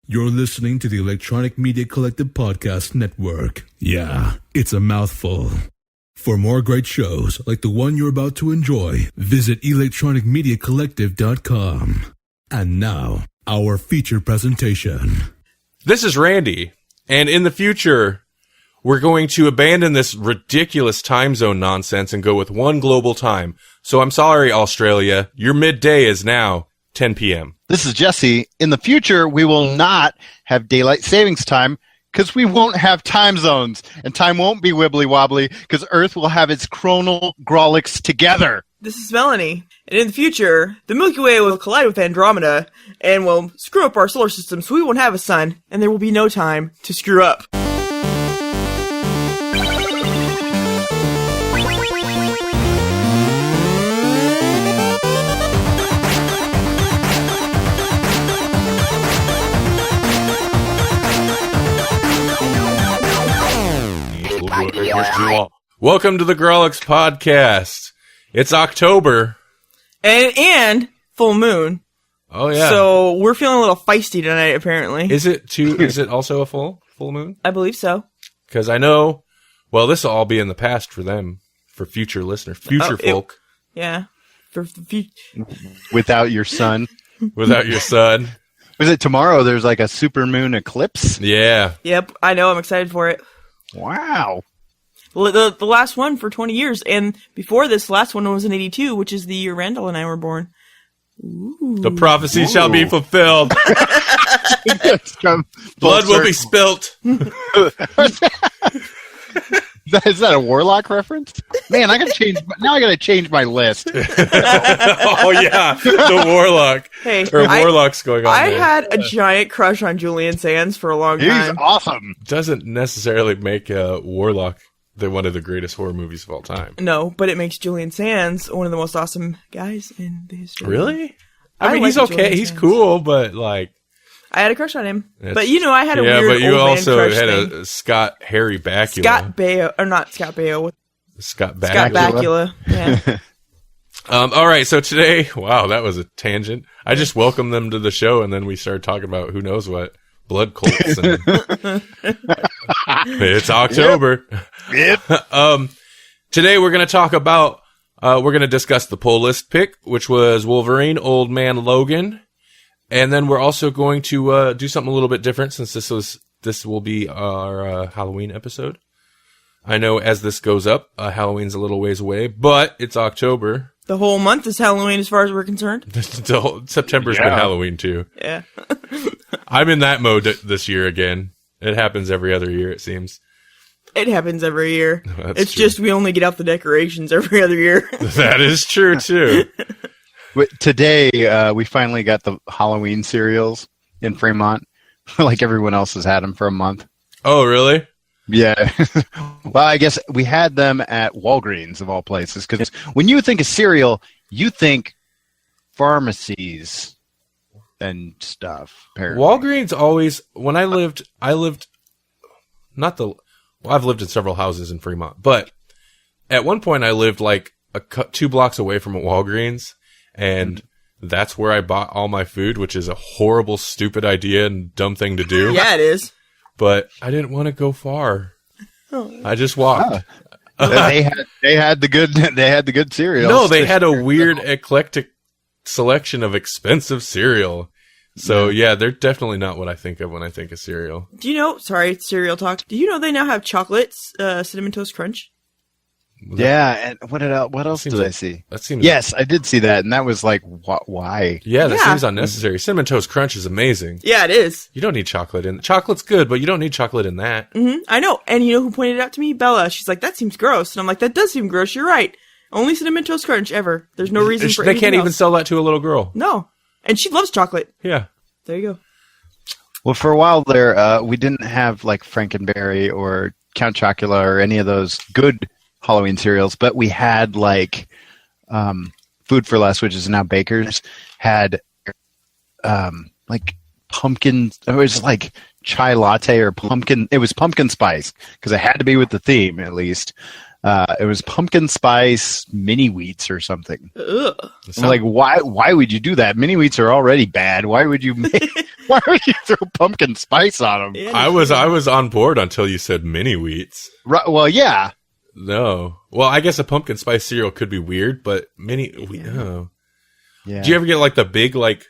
You're listening to the Electronic Media Collective Podcast Network. Yeah, it's a mouthful. For more great shows like the one you're about to enjoy, visit electronicmediacollective.com. And now, our feature presentation. This is Randy, and in the future, we're going to abandon this ridiculous time zone nonsense and go with one global time. So I'm sorry, Australia, your midday is now 10 p.m. This is Jesse. In the future, we will not have daylight savings time because we won't have time zones, and time won't be wibbly-wobbly because Earth will have its chronal Grawlix together. This is Melanie, and in the future, the Milky Way will collide with Andromeda and will screw up our solar system, so we won't have a sun, and there will be no time to screw up. Welcome to the Grawlix podcast. It's October. And full moon. Oh, yeah. So we're feeling a little feisty tonight, apparently. Is it also a full moon? I believe so. Because I know, well, this will all be in the past for them, for future listeners, folk. Yeah. For the future. Without your sun. Without your sun. Was it tomorrow? There's like a super moon eclipse? Yeah. Yep, I know. I'm excited for it. Wow. The last one for 20 years, and before this, last one was in 82, which is the year Randall and I were born. Ooh. The prophecy shall be fulfilled. Blood will be spilt. Is that a Warlock reference? Man, I gotta change my list. Oh yeah, the Warlock. Hey, Warlock's going on. I had a giant crush on Julian Sands for a long time. He's awesome. Doesn't necessarily make Warlock one of the greatest horror movies of all time. No, but it makes Julian Sands one of the most awesome guys in the history. Really? I mean, like he's okay. Julian He's Sands. Cool, but like, I had a crush on him. But I had a weird but you old man also crush had thing. a Scott Harry Bakula. Scott Baio, or not Scott Baio. Scott Bakula. Yeah. All right. So today, wow, that was a tangent. I just welcomed them to the show, and then we started talking about who knows what. Blood cults. And it's October. Yep. Today we're going to talk about, we're going to discuss the pull list pick, which was Wolverine, Old Man Logan. And then we're also going to do something a little bit different since this will be our Halloween episode. I know as this goes up, Halloween's a little ways away, but it's October. The whole month is Halloween as far as we're concerned. September's been Halloween too. Yeah. I'm in that mode this year again. It happens every other year, it seems. It happens every year. It's true. just we only get out the decorations every other year. That is true too. Today, we finally got the Halloween cereals in Fremont. Like everyone else has had them for a month. Oh, really? Yeah. Well, I guess we had them at Walgreens, of all places, because when you think of cereal, you think pharmacies and stuff. Apparently. Walgreens always, when I've lived in several houses in Fremont, but at one point I lived like 2 blocks away from a Walgreens, and that's where I bought all my food, which is a horrible, stupid idea and dumb thing to do. Yeah, it is. But I didn't want to go far. I just walked. They had the good cereal. No, they had a weird eclectic selection of expensive cereal. So yeah, they're definitely not what I think of when I think of cereal. Do you know, sorry, cereal talk. Do you know they now have chocolates, Cinnamon Toast Crunch? Yeah, and what else did I see? That seems. Yes, I did see that, and that was like, why? Yeah, that seems unnecessary. Cinnamon Toast Crunch is amazing. Yeah, it is. You don't need chocolate in chocolate's good, but you don't need chocolate in that. Mm-hmm, I know. And you know who pointed it out to me? Bella. She's like, that seems gross. And I'm like, that does seem gross. You're right. Only Cinnamon Toast Crunch ever. There's no reason for They anything can't even else. sell that to a little girl. No. And she loves chocolate. Yeah. There you go. Well, for a while there, we didn't have like Frankenberry or Count Chocula or any of those good Halloween cereals, but we had like Food for Less, which is now Baker's, had like pumpkin. It was like chai latte or pumpkin. It was pumpkin spice because it had to be with the theme at least. It was pumpkin spice mini wheats or something. Ugh. I'm like, why would you do that? Mini wheats are already bad. Why would you why would you throw pumpkin spice on them? Yeah, I was on board until you said mini wheats. Right, well, yeah. No. Well, I guess a pumpkin spice cereal could be weird, but oh. Yeah. Do you ever get like the big like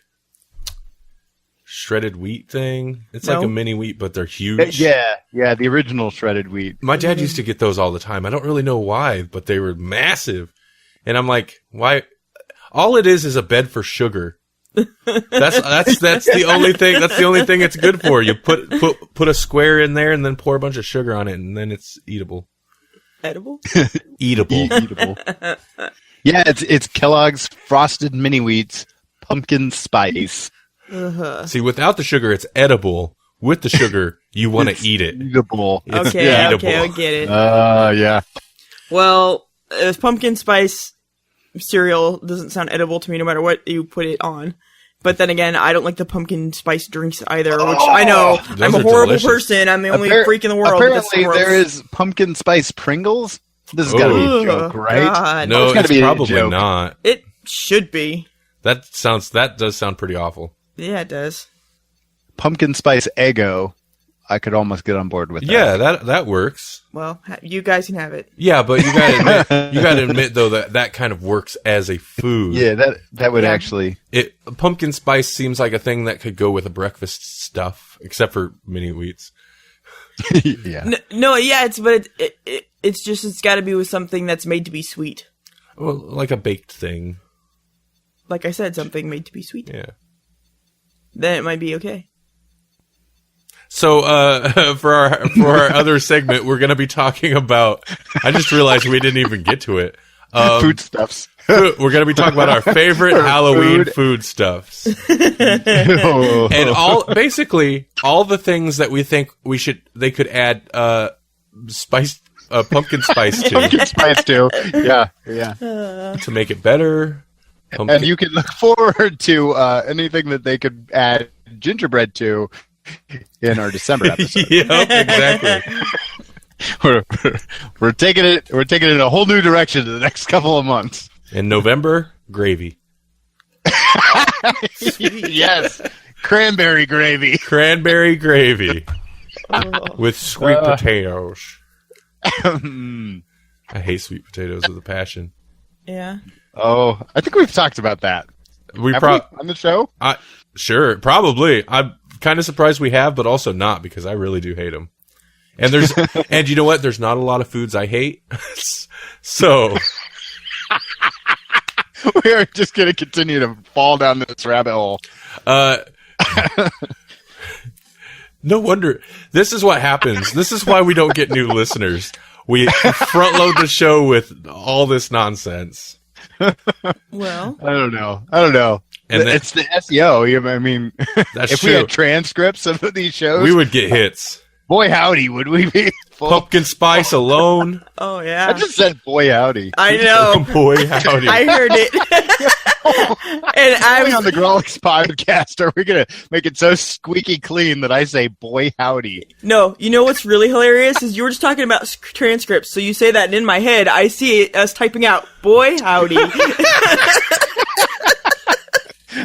shredded wheat thing? It's like No. a mini wheat, but they're huge. Yeah, the original shredded wheat. My dad used to get those all the time. I don't really know why, but they were massive. And I'm like, why? All it is a bed for sugar. That's the only thing. That's the only thing it's good for. You put a square in there and then pour a bunch of sugar on it, and then it's eatable. Edible? Eatable. Eatable. Yeah, it's Kellogg's Frosted Mini Wheats Pumpkin Spice. See, without the sugar, it's edible. With the sugar, you want to eat it. Eatable. It's Okay, eatable. okay, I get it. Yeah. Well, this pumpkin spice cereal doesn't sound edible to me no matter what you put it on. But then again, I don't like the pumpkin spice drinks either, which I know Those I'm a are horrible delicious. person. I'm the only freak in the world. But that's Apparently, gross. there is pumpkin spice Pringles. This has got to be a joke, right? God. No, It's gotta it's be a probably joke. not. It should be. That does sound pretty awful. Yeah, it does. Pumpkin spice Eggo. I could almost get on board with that. Yeah, that works. Well, you guys can have it. Yeah, but you gotta admit though that kind of works as a food. Yeah, that would Yeah. actually. Pumpkin spice seems like a thing that could go with a breakfast stuff, except for mini wheats. Yeah. No, yeah, it's just it's got to be with something that's made to be sweet. Well, like a baked thing. Like I said, something made to be sweet. Yeah. Then it might be okay. So, for our other segment, we're going to be talking about. I just realized we didn't even get to it. Foodstuffs. We're going to be talking about our favorite Halloween foodstuffs, and basically all the things that we think they could add pumpkin spice to Pumpkin spice too. Yeah. to make it better. And you can look forward to anything that they could add gingerbread to in our December episode. Yep, exactly. We're taking it in a whole new direction in the next couple of months. In November, gravy. Yes. Cranberry gravy. Cranberry gravy Oh. with sweet potatoes. I hate sweet potatoes with a passion. Yeah. Oh, I think we've talked about that. Have we On the show? Sure, probably. I'm kind of surprised we have, but also not because I really do hate them. And and you know what? There's not a lot of foods I hate. So We are just going to continue to fall down this rabbit hole. no wonder. This is what happens. This is why we don't get new listeners. We front load the show with all this nonsense. Well, I don't know. And then- it's the SEO. I mean, That's if true. we had transcripts of these shows, We would get hits. boy howdy, would we be full? Pumpkin spice alone. oh yeah. I just said boy howdy. I know. Boy, howdy. I heard it. And I On was the Grawlix podcast, are we going to make it so squeaky clean that I say boy howdy? no. You know what's really hilarious is you were just talking about transcripts. So you say that, and in my head, I see it us typing out "boy howdy."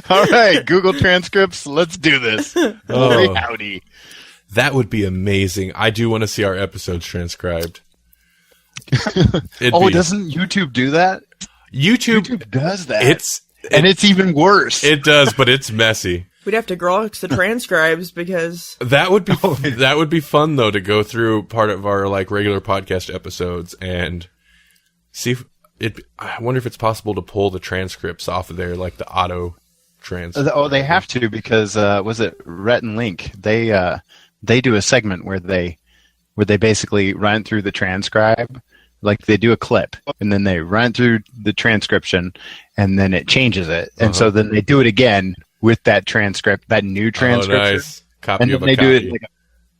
All right, Google transcripts, let's do this. Boy howdy. That would be amazing. I do want to see our episodes transcribed. Doesn't YouTube do that? YouTube does that. It's even worse. It does, but it's messy. We'd have to Grawlix the transcribes because That would be fun though to go through part of our like regular podcast episodes and see if I wonder if it's possible to pull the transcripts off of there, like the auto trans. Oh, they have to because was it Rhett and Link? They do a segment where they basically run through the transcribe. Like they do a clip and then they run through the transcription and then it changes it. And so then they do it again with that transcript, that new transcription. Oh, nice. Copy And of then a they do copy.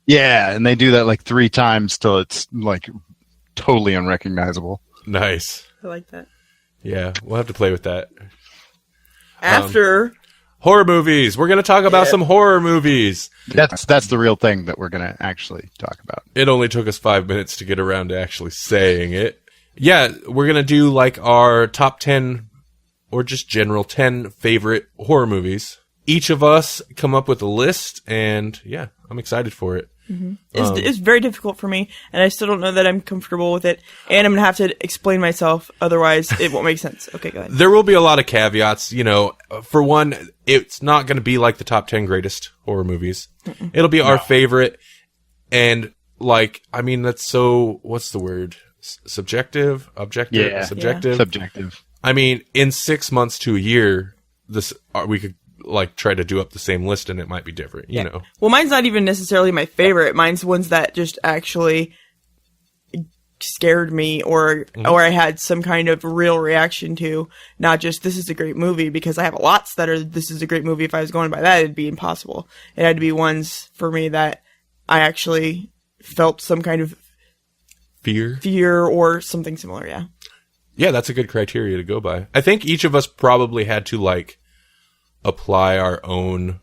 it and they do that like 3 times till it's like totally unrecognizable. Nice. I like that. Yeah, we'll have to play with that. After Horror movies. We're going to talk about some horror movies. That's the real thing that we're going to actually talk about. It only took us 5 minutes to get around to actually saying it. Yeah, we're going to do like our top 10 or just general 10 favorite horror movies. Each of us come up with a list, and yeah, I'm excited for it. Mm-hmm. It's very difficult for me, and I still don't know that I'm comfortable with it, and I'm going to have to explain myself, otherwise it won't make sense. Okay, go ahead. There will be a lot of caveats. You know, for one, it's not going to be like the top 10 greatest horror movies. Mm-mm. It'll be our favorite, and like, I mean, that's so, what's the word? Subjective? Objective? Yeah. Subjective? Yeah. Subjective. I mean, in 6 months to a year, we could like try to do up the same list and it might be different, you know. Well, mine's not even necessarily my favorite. Mine's ones that just actually scared me or I had some kind of real reaction to, not just this is a great movie, because I have lots that are this is a great movie. If I was going by that, it'd be impossible. It had to be ones for me that I actually felt some kind of fear or something similar. Yeah, that's a good criteria to go by. I think each of us probably had to like apply our own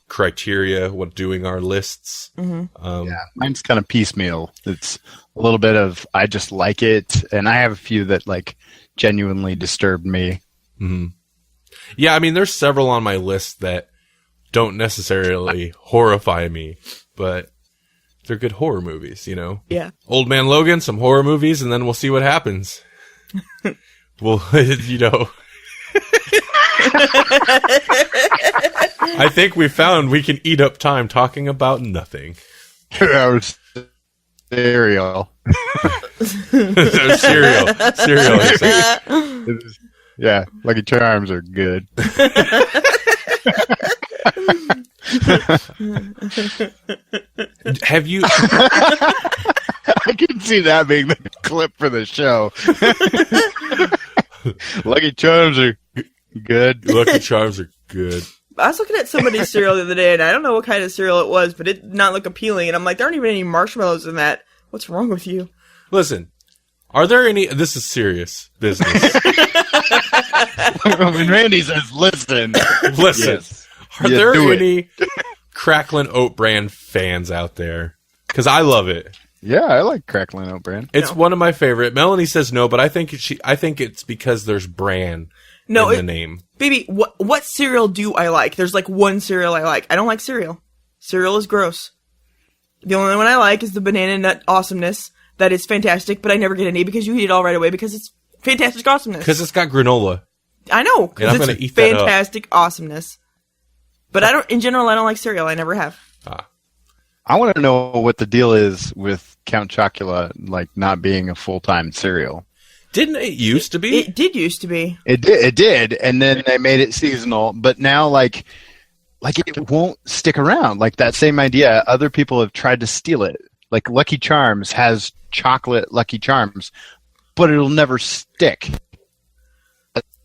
criteria when doing our lists. Mm-hmm. Mine's kind of piecemeal. It's a little bit of I just like it, and I have a few that like genuinely disturbed me. Mm-hmm. Yeah, I mean, there's several on my list that don't necessarily horrify me, but they're good horror movies, you know? Yeah. Old Man Logan, some horror movies, and then we'll see what happens. Well, you know... I think we found we can eat up time talking about nothing. Cereal. Cereal. Yeah, Lucky Charms are good. Have you... I can see that being the clip for the show. Lucky Charms are good. Lucky Charms are good. I was looking at somebody's cereal the other day, and I don't know what kind of cereal it was, but it did not look appealing. And I'm like, there aren't even any marshmallows in that. What's wrong with you? Listen, are there any... This is serious business. When Randy says, listen. Yes. Are there any Cracklin' Oat Bran fans out there? Because I love it. Yeah, I like Cracklin' Oat Bran. It's one of my favorite. Melanie says no, but I think it's because there's bran in the name. Baby, what cereal do I like? There's like one cereal I like. I don't like cereal. Cereal is gross. The only one I like is the Banana Nut Awesomeness. That is fantastic, but I never get any because you eat it all right away because it's fantastic awesomeness. Because it's got granola. I know. And I'm going to eat that up. Fantastic awesomeness. But in general, I don't like cereal. I never have. I want to know what the deal is with Count Chocula, like, not being a full-time cereal. Didn't it used to be? It did used to be. It did, and then they made it seasonal, but now, like it won't stick around. Like, that same idea, other people have tried to steal it. Like, Lucky Charms has chocolate Lucky Charms, but it'll never stick.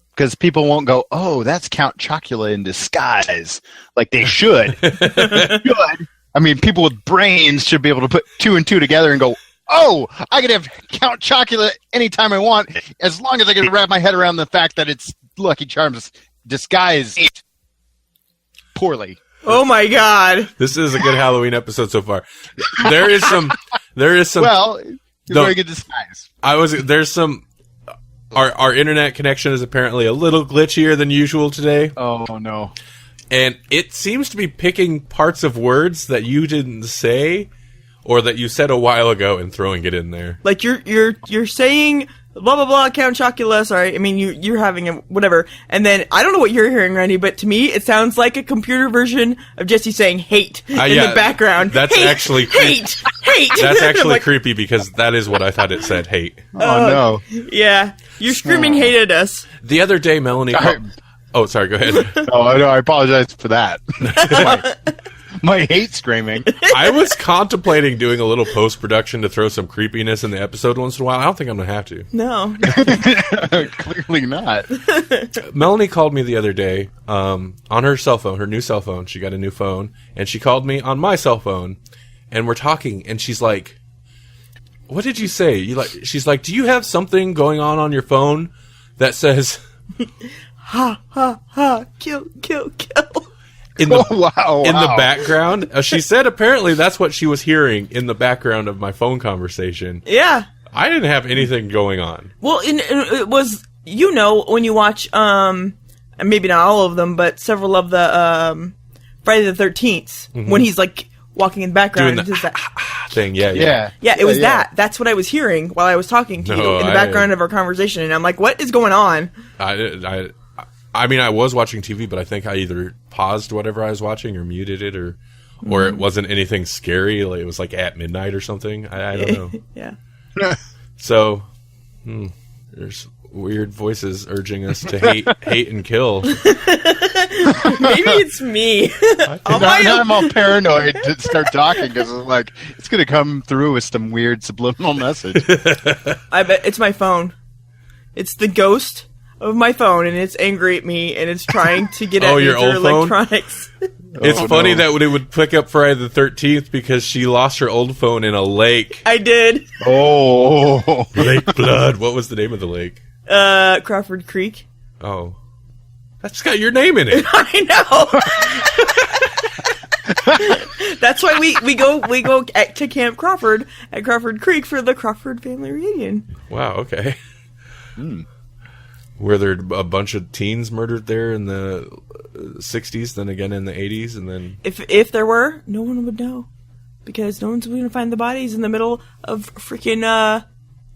Because people won't go, oh, that's Count Chocula in disguise. Like they should. I mean, people with brains should be able to put 2 and 2 together and go, oh, I can have Count Chocula anytime I want, as long as I can wrap my head around the fact that it's Lucky Charms disguised poorly. Oh my God! This is a good Halloween episode so far. There is some. Well, it's very good disguise. There's some. Our internet connection is apparently a little glitchier than usual today. Oh no! And it seems to be picking parts of words that you didn't say, or that you said a while ago, and throwing it in there. Like you're saying blah blah blah Count Chocula. Sorry, I mean you're having a whatever, and then I don't know what you're hearing, Randy, but to me it sounds like a computer version of Jesse saying hate in the background. That's hate, actually hate. That's actually like, creepy because that is what I thought it said. Hate. Oh no! Yeah, you're screaming hate at us. The other day, Melanie. Oh, sorry. Go ahead. Oh, no, I apologize for that. My hate screaming. I was contemplating doing a little post-production to throw some creepiness in the episode once in a while. I don't think I'm going to have to. No. Clearly not. Melanie called me the other day on her cell phone, her new cell phone. She got a new phone, and she called me on my cell phone, and we're talking, and she's like, what did you say? She's like, do you have something going on your phone that says... ha, ha, ha, kill, kill, kill. In the background. She said apparently that's what she was hearing in the background of my phone conversation. Yeah. I didn't have anything going on. Well, it was, when you watch, maybe not all of them, but several of the Friday the 13th, when he's like walking in the background, doing the does that thing. Yeah, it was that. That's what I was hearing while I was talking to you in the background of our conversation, and I'm like, what is going on? I mean, I was watching TV, but I think I either paused whatever I was watching or muted it, or it wasn't anything scary. Like, it was like at midnight or something. I don't know. Yeah. So, there's weird voices urging us to hate and kill. Maybe it's me. Now I'm all paranoid to start talking because like it's going to come through with some weird subliminal message. I bet it's my phone. It's the ghost of my phone, and it's angry at me, and it's trying to get at me your through old phone? electronics. It's funny that it would pick up Friday the 13th because she lost her old phone in a lake. I did. Oh, Lake Blood. What was the name of the lake? Crawford Creek. Oh. That's got your name in it. I know. That's why we go to Camp Crawford at Crawford Creek for the Crawford family reunion. Wow, okay. Were there a bunch of teens murdered there in the 60s, then again in the 80s, and then... If there were, no one would know. Because no one's going to find the bodies in the middle of freaking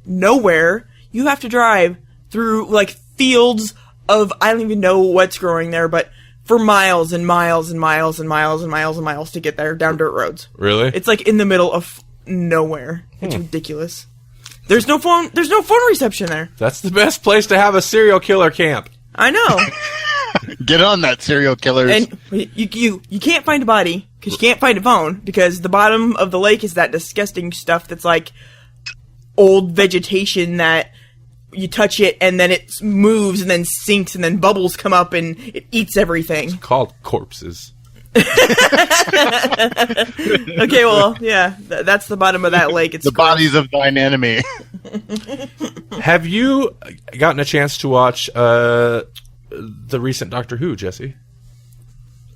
nowhere. You have to drive through, like, fields of... I don't even know what's growing there, but for miles and miles and miles and miles and miles and miles to get there, down dirt roads. Really? It's, like, in the middle of nowhere. It's ridiculous. There's no phone reception there. That's the best place to have a serial killer camp. I know. get on that, serial killers. And you can't find a body because you can't find a phone because the bottom of the lake is that disgusting stuff that's like old vegetation that you touch it and then it moves and then sinks and then bubbles come up and it eats everything. It's called corpses. Okay, well, yeah, that's the bottom of that lake. It's the bodies of thine enemy. Have you gotten a chance to watch the recent Doctor Who, Jesse?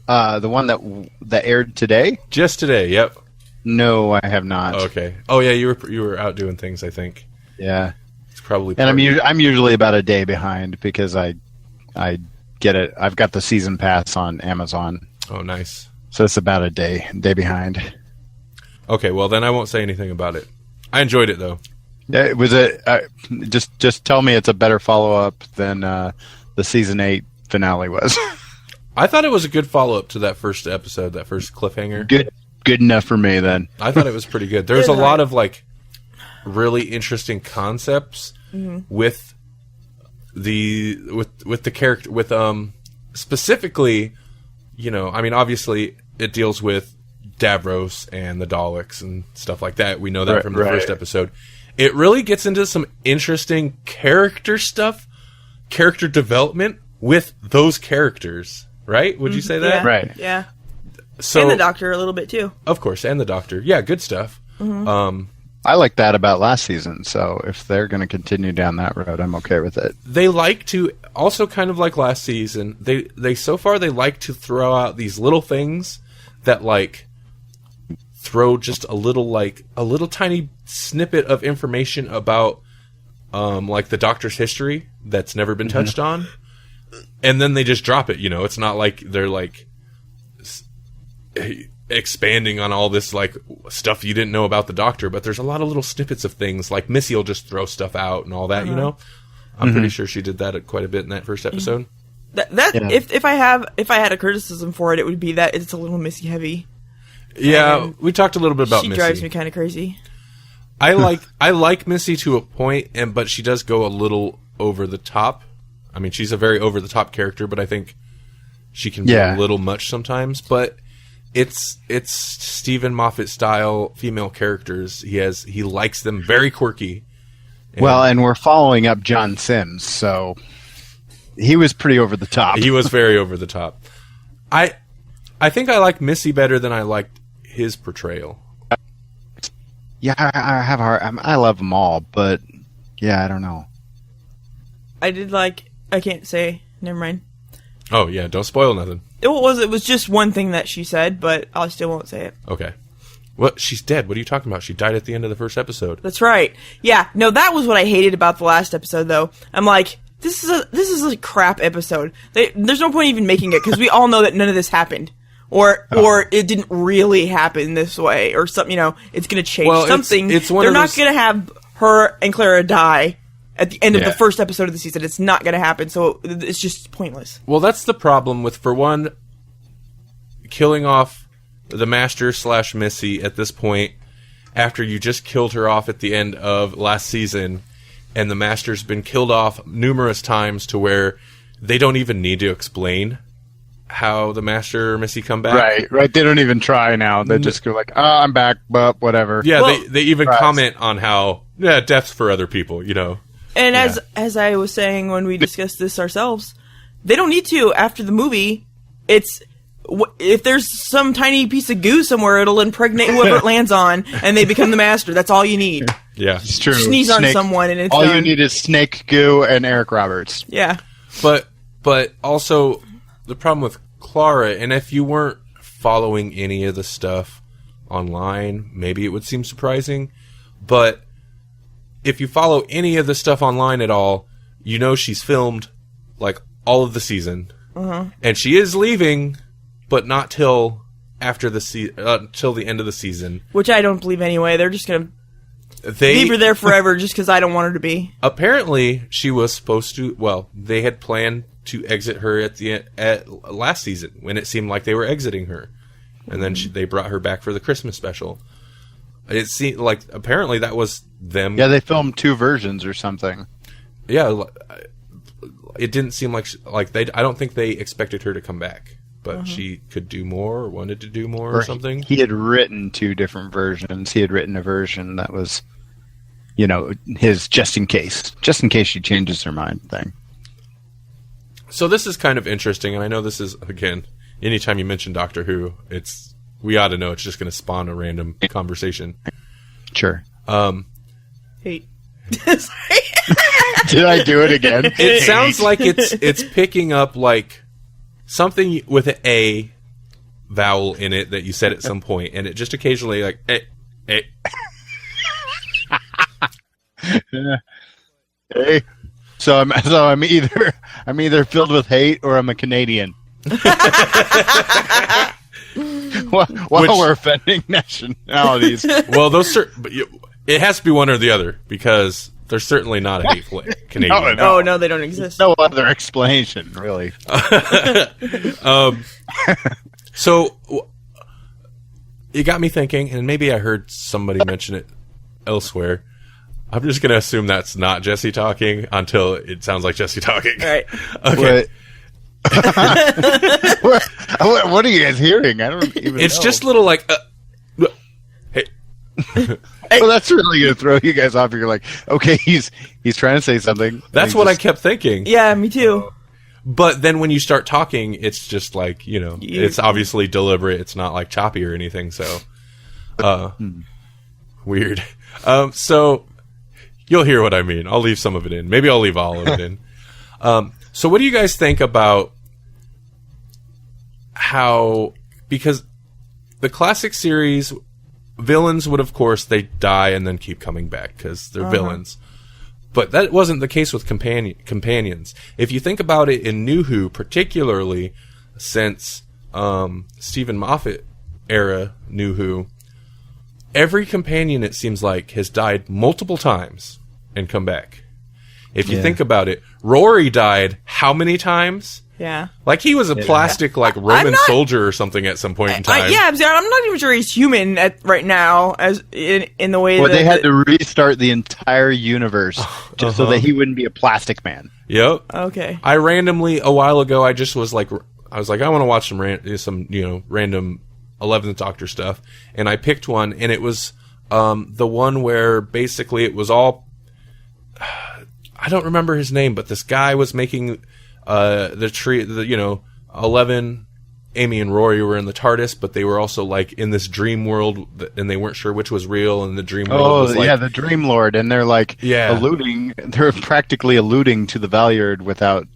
The one that aired today? Just today, yep. No, I have not. Okay. Oh yeah, you were out doing things, I think. Yeah. It's probably. And I'm usually about a day behind because I get it. I've got the season pass on Amazon. Oh, nice. So it's about a day behind. Okay, well then I won't say anything about it. I enjoyed it though. Yeah, it was just tell me it's a better follow up than the season 8 finale was. I thought it was a good follow up to that first episode, that first cliffhanger. Good enough for me then. I thought it was pretty good. There's a lot of like really interesting concepts with the character specifically. You know, I mean, obviously, it deals with Davros and the Daleks and stuff like that. We know that from the first episode. It really gets into some interesting character stuff, character development with those characters, right? Would you say that? Yeah, right. Yeah. So, and the Doctor a little bit, too. Of course, and the Doctor. Yeah, good stuff. I like that about last season, so if they're going to continue down that road, I'm okay with it. They like to, also kind of like last season, they so far they like to throw out these little things that like throw just a little tiny snippet of information about like the Doctor's history that's never been touched on, and then they just drop it. You know, it's not like they're like expanding on all this like stuff you didn't know about the Doctor, but there's a lot of little snippets of things. Like Missy will just throw stuff out and all that. You know, I'm pretty sure she did that quite a bit in that first episode. If I had a criticism for it, it would be that it's a little Missy heavy. Yeah, we talked a little bit about Missy. She drives me kind of crazy. I like Missy to a point, but she does go a little over the top. I mean, she's a very over the top character, but I think she can be a little much sometimes. But it's Stephen Moffat style female characters. He likes them very quirky. And we're following up John Sims, so he was pretty over the top. He was very over the top. I think I like Missy better than I liked his portrayal. Yeah, I have I love them all, but yeah, I don't know. I did like. I can't say. Never mind. Oh yeah, don't spoil nothing. It was just one thing that she said, but I still won't say it. Okay. What? She's dead. What are you talking about? She died at the end of the first episode. That's right. Yeah, no, that was what I hated about the last episode, though. I'm like, this is a crap episode. There's no point even making it, because we all know that none of this happened. Or it didn't really happen this way, or something, you know, it's going to change something. They're not going to have her and Clara die at the end of the first episode of the season. It's not going to happen, so it's just pointless. Well, that's the problem with, for one, killing off the Master / Missy at this point, after you just killed her off at the end of last season, and the Master's been killed off numerous times to where they don't even need to explain how the Master or Missy come back. Right. They don't even try now. They just go like, I'm back, but whatever. Yeah, well, they even comment on how, death's for other people, you know. And as I was saying when we discussed this ourselves, they don't need to after the movie. It's... if there's some tiny piece of goo somewhere, it'll impregnate whoever it lands on, and they become the Master. That's all you need. Yeah, it's true. Sneeze on someone, and it's all done. you need is Snake, Goo, and Eric Roberts. Yeah. But also, the problem with Clara, and if you weren't following any of the stuff online, maybe it would seem surprising, but if you follow any of the stuff online at all, you know she's filmed, like, all of the season. And she is leaving... but not till after the till the end of the season. Which I don't believe anyway. They're just gonna leave her there forever just because I don't want her to be. Apparently, she was supposed to. Well, they had planned to exit her at last season when it seemed like they were exiting her, and then they brought her back for the Christmas special. It seemed like apparently that was them. Yeah, they filmed 2 versions or something. Yeah, it didn't seem like they. I don't think they expected her to come back. But she could do more, or wanted to do more, or something. He had written 2 different versions. He had written a version that was, his just in case she changes her mind thing. So this is kind of interesting, and I know this is, again, anytime you mention Doctor Who, we ought to know it's just going to spawn a random conversation. Sure. Hate. Did I do it again? It sounds like it's picking up like something with an A vowel in it that you said at some point, and it just occasionally like Hey. So I'm either filled with hate or I'm a Canadian. While we're offending nationalities. Well, but it has to be one or the other, because there's certainly not a hateful Canadian. No, they don't exist. No other explanation, really. So it got me thinking, and maybe I heard somebody mention it elsewhere. I'm just going to assume that's not Jesse talking until it sounds like Jesse talking. All right. Okay. What are you guys hearing? I don't even know. It's just little like, hey. Well, that's really going to throw you guys off. You're like, okay, he's trying to say something. That's what I kept thinking. Yeah, me too. But then when you start talking, it's just like, it's obviously deliberate. It's not like choppy or anything. So, weird. So you'll hear what I mean. I'll leave some of it in. Maybe I'll leave all of it in. So what do you guys think about how, because the classic series villains would, of course, they die and then keep coming back because they're villains. But that wasn't the case with companions. If you think about it in New Who, particularly since Stephen Moffat era New Who, every companion, it seems like, has died multiple times and come back. If you think about it, Rory died how many times? Yeah. Like, he was a plastic, like, Roman soldier or something at some point in time. I'm not even sure he's human right now, as in the way that... Well, they had to restart the entire universe just so that he wouldn't be a plastic man. Yep. Okay. I randomly, a while ago, I was like, I want to watch some random 11th Doctor stuff, and I picked one, and it was the one where basically it was all... I don't remember his name, but this guy was making... 11, Amy and Rory were in the TARDIS, but they were also like in this dream world, and they weren't sure which was real, and the dream world was like, the Dream Lord, and they're like they're practically alluding to the Valyard without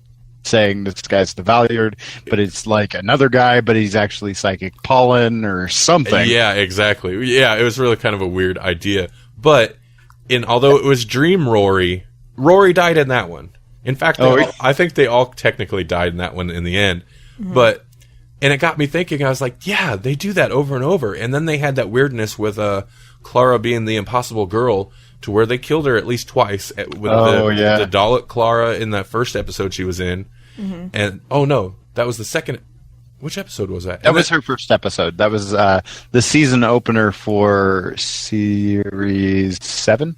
saying this guy's the Valued, but it's like another guy, but he's actually psychic pollen or something. Yeah, exactly. Yeah, it was really kind of a weird idea. But although it was Dream Rory died in that one. In fact, I think they all technically died in that one in the end. Mm-hmm. And it got me thinking, I was like, yeah, they do that over and over. And then they had that weirdness with Clara being the impossible girl, to where they killed her at least twice with the Dalek Clara in that first episode she was in. Mm-hmm. And no, that was the second. Which episode was that? That was her first episode. That was the season opener for series 7.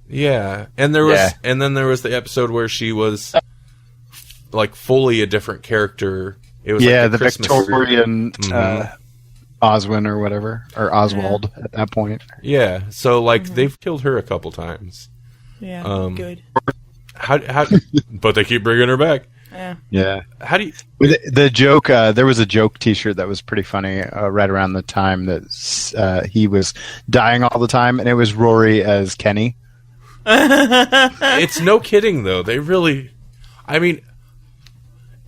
Yeah, and then there was the episode where she was like fully a different character. It was like the Christmas Victorian Oswin or whatever, or Oswald at that point. Yeah, so like they've killed her a couple times. Yeah, good. How? But they keep bringing her back. Yeah. How do you? The joke. There was a joke T-shirt that was pretty funny right around the time that he was dying all the time, and it was Rory as Kenny. It's no kidding though. They really, I mean,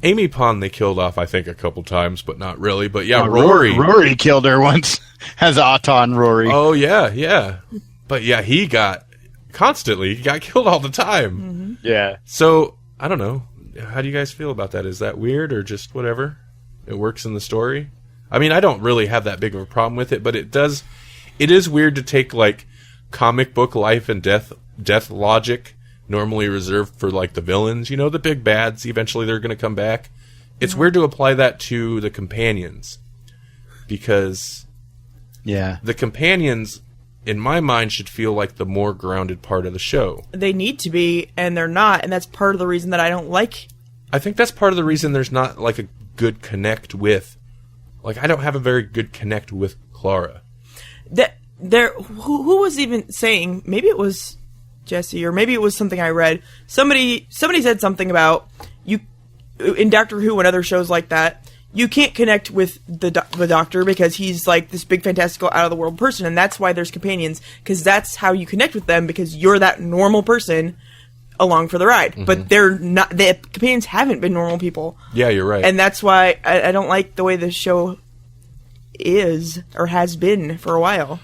Amy Pond they killed off I think a couple times, but not really. But yeah, Rory killed her once as Auton Rory. Oh yeah. But yeah, he got killed all the time. Mm-hmm. Yeah. So I don't know. How do you guys feel about that? Is that weird or just whatever? It works in the story. I mean, I don't really have that big of a problem with it, but it is weird to take like comic book life and death logic normally reserved for like the villains, the big bads, eventually they're going to come back. It's weird to apply that to the companions, because the companions in my mind should feel like the more grounded part of the show. They need to be, and they're not, and that's part of the reason that I don't like. I think that's part of the reason there's not like a good connect with, like I don't have a very good connect with Clara. Who was even saying, maybe it was Jesse, or maybe it was something I read. Somebody said something about you in Doctor Who and other shows like that. You can't connect with the Doctor because he's like this big, fantastical, out of the world person, and that's why there's companions, because that's how you connect with them, because you're that normal person along for the ride. Mm-hmm. But they're not. The companions haven't been normal people. Yeah, you're right, and that's why I don't like the way the show is or has been for a while.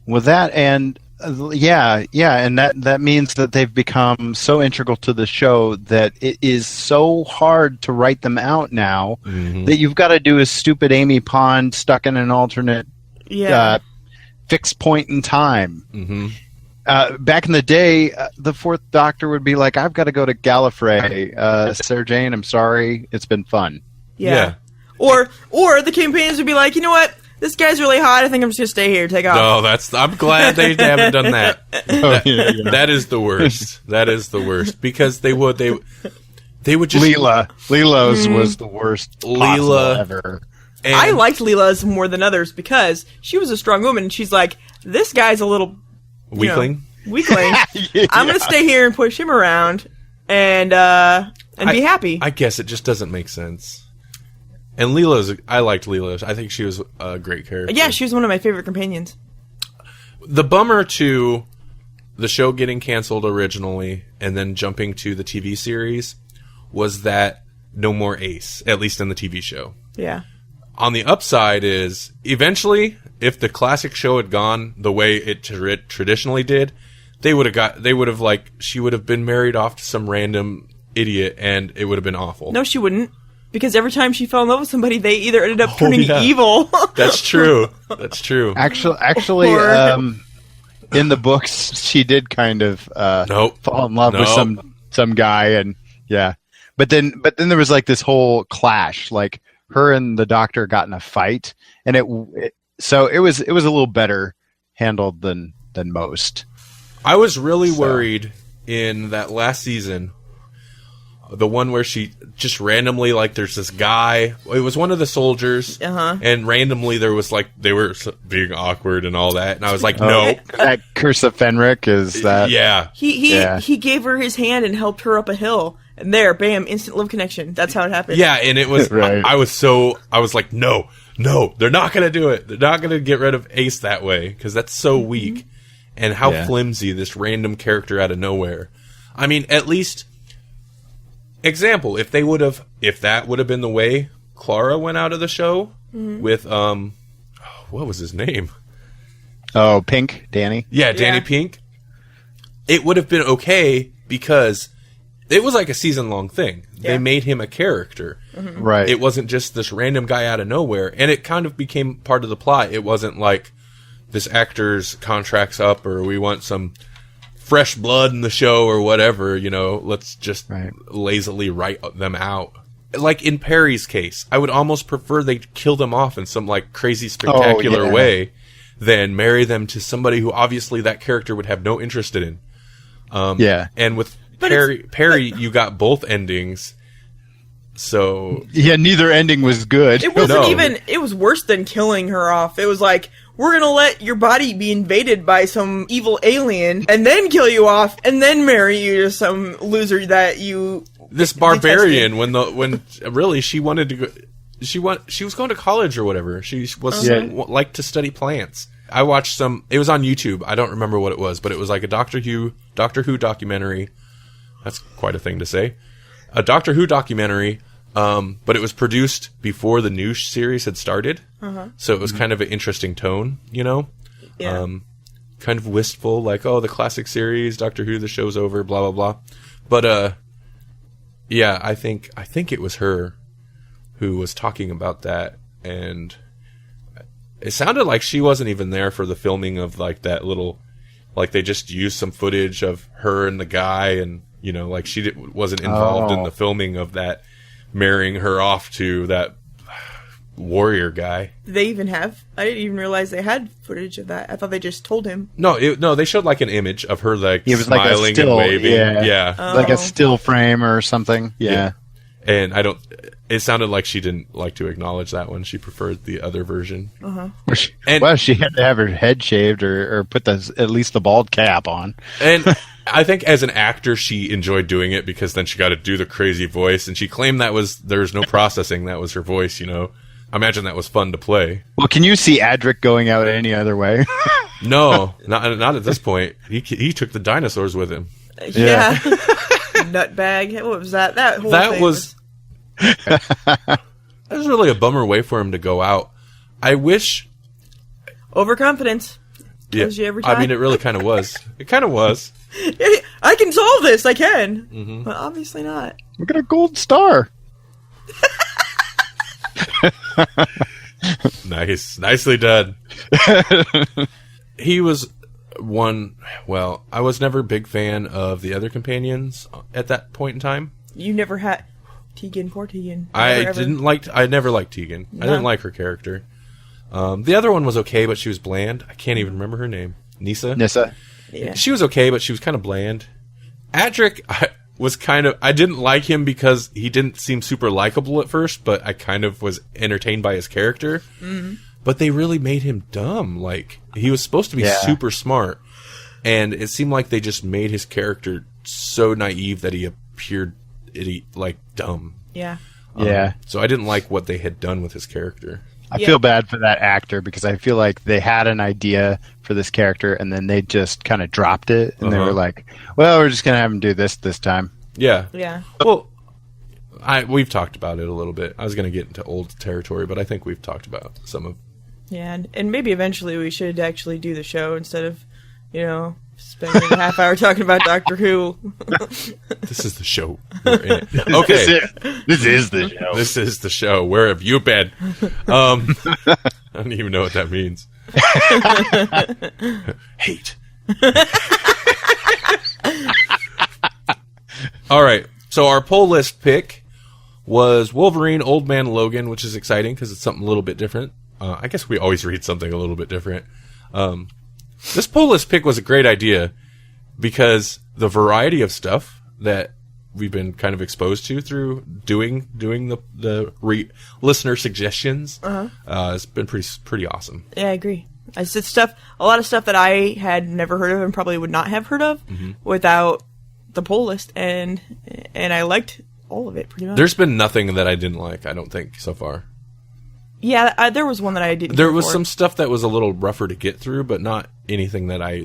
Well, that and. And that means that they've become so integral to the show that it is so hard to write them out now that you've got to do a stupid Amy Pond stuck in an alternate fixed point in time. Mm-hmm. Back in the day, the Fourth Doctor would be like, I've got to go to Gallifrey. Sarah Jane, I'm sorry. It's been fun. Yeah. Or the companions would be like, you know what? This guy's really hot. I think I'm just gonna stay here. Take off. No, I'm glad they haven't done that. That is the worst. That is the worst, because they would just Leela's was the worst Leela ever. And I liked Leela's more than others because she was a strong woman, and she's like, this guy's a little weakling. Yeah. I'm gonna stay here and push him around and be happy. I guess it just doesn't make sense. And I liked Leela's. I think she was a great character. Yeah, she was one of my favorite companions. The bummer to the show getting canceled originally and then jumping to the TV series was that no more Ace, at least in the TV show. Yeah. On the upside is, eventually, if the classic show had gone the way it traditionally did, she would have been married off to some random idiot, and it would have been awful. No, she wouldn't. Because every time she fell in love with somebody, they either ended up turning evil. That's true. Actually, in the books, she did kind of fall in love with some guy, and But then there was like this whole clash. Like her and the Doctor got in a fight, and it was a little better handled than most. I was really worried in that last season. The one where she just randomly, like, there's this guy. It was one of the soldiers, and randomly there was like they were being awkward and all that, and I was like, no. That Curse of Fenric is that? Yeah. He gave her his hand and helped her up a hill, and there, bam, instant love connection. That's how it happened. Yeah, and it was. Right. I was like, no, they're not gonna do it. They're not gonna get rid of Ace that way, because that's so weak, and how flimsy this random character out of nowhere. I mean, at least example, if that would have been the way Clara went out of the show with what was his name? Oh, Pink, Danny. Yeah, Danny Pink. It would have been okay because it was like a season-long thing. Yeah. They made him a character. Right. It wasn't just this random guy out of nowhere. And it kind of became part of the plot. It wasn't like this actor's contract's up or we want some fresh blood in the show or whatever, let's just lazily write them out. Like in Perry's case, I would almost prefer they kill them off in some like crazy spectacular way than marry them to somebody who obviously that character would have no interest in. And with Perry, you got both endings. So yeah, neither ending was good. It wasn't even. It was worse than killing her off. It was like, we're gonna let your body be invaded by some evil alien, and then kill you off, and then marry you to some loser that you. This barbarian, when really she wanted to go, she was going to college or whatever. She was liked to study plants. I watched it was on YouTube. I don't remember what it was, but it was like a Doctor Who documentary. That's quite a thing to say. A Doctor Who documentary, but it was produced before the new series had started. So it was kind of an interesting tone, Yeah. Kind of wistful, like, oh, the classic series, Doctor Who, the show's over, blah, blah, blah. But, yeah, I think it was her who was talking about that, and it sounded like she wasn't even there for the filming of, like, that little, like, they just used some footage of her and the guy, and, like, she wasn't involved in the filming of that, marrying her off to that warrior guy. Did they even have? I didn't even realize they had footage of that. I thought they just told him. No, they showed like an image of her like it was smiling like a still, and waving. Yeah. Like a still frame or something. Yeah. And it sounded like she didn't like to acknowledge that one. She preferred the other version. Well, she had to have her head shaved or put at least the bald cap on. And I think as an actor, she enjoyed doing it because then she got to do the crazy voice. And she claimed there was no processing. That was her voice, I imagine that was fun to play. Well, can you see Adric going out any other way? No, not at this point. He took the dinosaurs with him. Yeah. Nutbag. What was that? That was really a bummer way for him to go out. I wish overconfidence. Yeah, you every time. I mean, it really kind of was. It kind of was. I can solve this. I can, but obviously not. We got a gold star. Nicely done. He was one. Well, I was never a big fan of the other companions at that point in time. You never had Tegan. Poor Tegan. I never liked Tegan. No. I didn't like her character. The other one was okay, but she was bland. I can't even remember her name. Nyssa. Yeah. She was okay, but she was kind of bland. Adric, I didn't like him because he didn't seem super likable at first, but I kind of was entertained by his character. But they really made him dumb. Like, he was supposed to be super smart, and it seemed like they just made his character so naive that he appeared dumb. Yeah. So I didn't like what they had done with his character. I feel bad for that actor because I feel like they had an idea for this character and then they just kind of dropped it and they were like, well, we're just going to have him do this time. Yeah. Yeah. Well, we've talked about it a little bit. I was going to get into old territory, but I think we've talked about some of. Yeah, and maybe eventually we should actually do the show instead of, spending a half hour talking about Doctor Who. This is the show. We're in it. Okay. This is the show. This is the show. Where have you been? I don't even know what that means. Hate. All right. So our poll list pick was Wolverine, Old Man Logan, which is exciting because it's something a little bit different. I guess we always read something a little bit different. This poll list pick was a great idea because the variety of stuff that we've been kind of exposed to through doing the listener suggestions has been pretty awesome. Yeah, I agree. I said a lot of stuff that I had never heard of and probably would not have heard of without the poll list, and I liked all of it pretty much. There's been nothing that I didn't like, I don't think, so far. Yeah, there was one that I didn't. There was some stuff that was a little rougher to get through, but not anything that I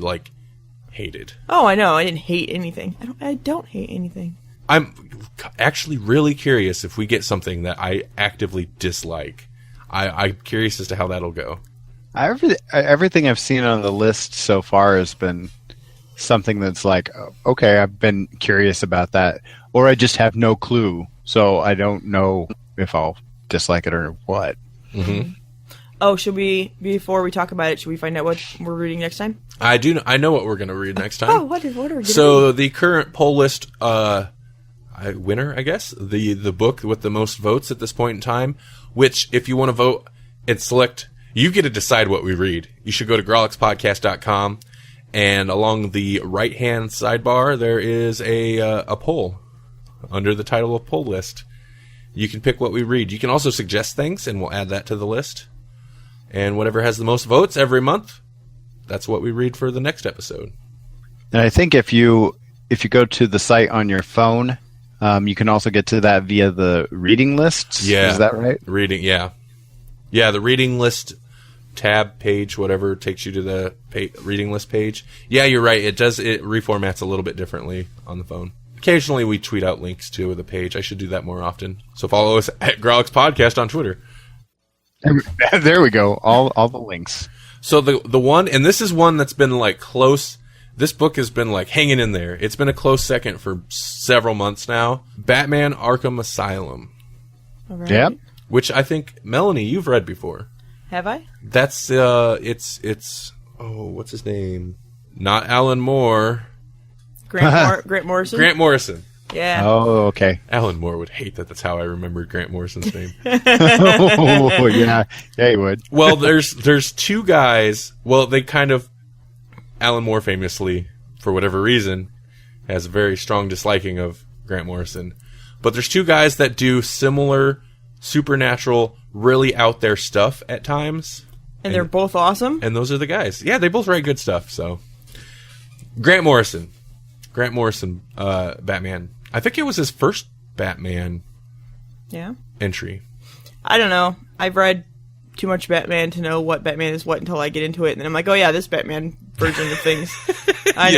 hated. Oh, I know. I didn't hate anything. I don't hate anything. I'm actually really curious if we get something that I actively dislike. I'm curious as to how that'll go. Everything I've seen on the list so far has been something that's like, okay, I've been curious about that, or I just have no clue, so I don't know if I'll dislike it or what. Mm-hmm. Oh, before we talk about it, should we find out what we're reading next time? I know what we're going to read next time. Oh, what are we going to So the current poll list winner, I guess, the book with the most votes at this point in time, which if you want to vote and select, you get to decide what we read. You should go to grawlixpodcast.com, and along the right-hand sidebar, there is a poll under the title of poll list. You can pick what we read. You can also suggest things, and we'll add that to the list. And whatever has the most votes every month, that's what we read for the next episode. And I think if you go to the site on your phone, you can also get to that via the reading lists. Yeah. Is that right? Reading, yeah. Yeah, the reading list tab page, whatever, takes you to the reading list page. Yeah, you're right. It reformats a little bit differently on the phone. Occasionally we tweet out links to the page. I should do that more often. So follow us at Grawlix Podcast on Twitter. There we go. All the links. So the one, and this is one that's been like close. This book has been like hanging in there. It's been a close second for several months now. Batman Arkham Asylum. All right. Yep. Which I think, Melanie, you've read before. Have I? That's it's what's his name? Not Alan Moore. Grant Morrison? Grant Morrison. Yeah. Oh, okay. Alan Moore would hate that. That's how I remembered Grant Morrison's name. Oh, yeah. Yeah, he would. Well, there's two guys. Well, they kind of, Alan Moore famously, for whatever reason, has a very strong disliking of Grant Morrison. But there's two guys that do similar supernatural, really out there stuff at times. And they're both awesome? And those are the guys. Yeah, they both write good stuff. So, Grant Morrison, Batman. I think it was his first Batman entry. I don't know. I've read too much Batman to know what Batman is what until I get into it, and then I'm like, oh yeah, this Batman version of things. I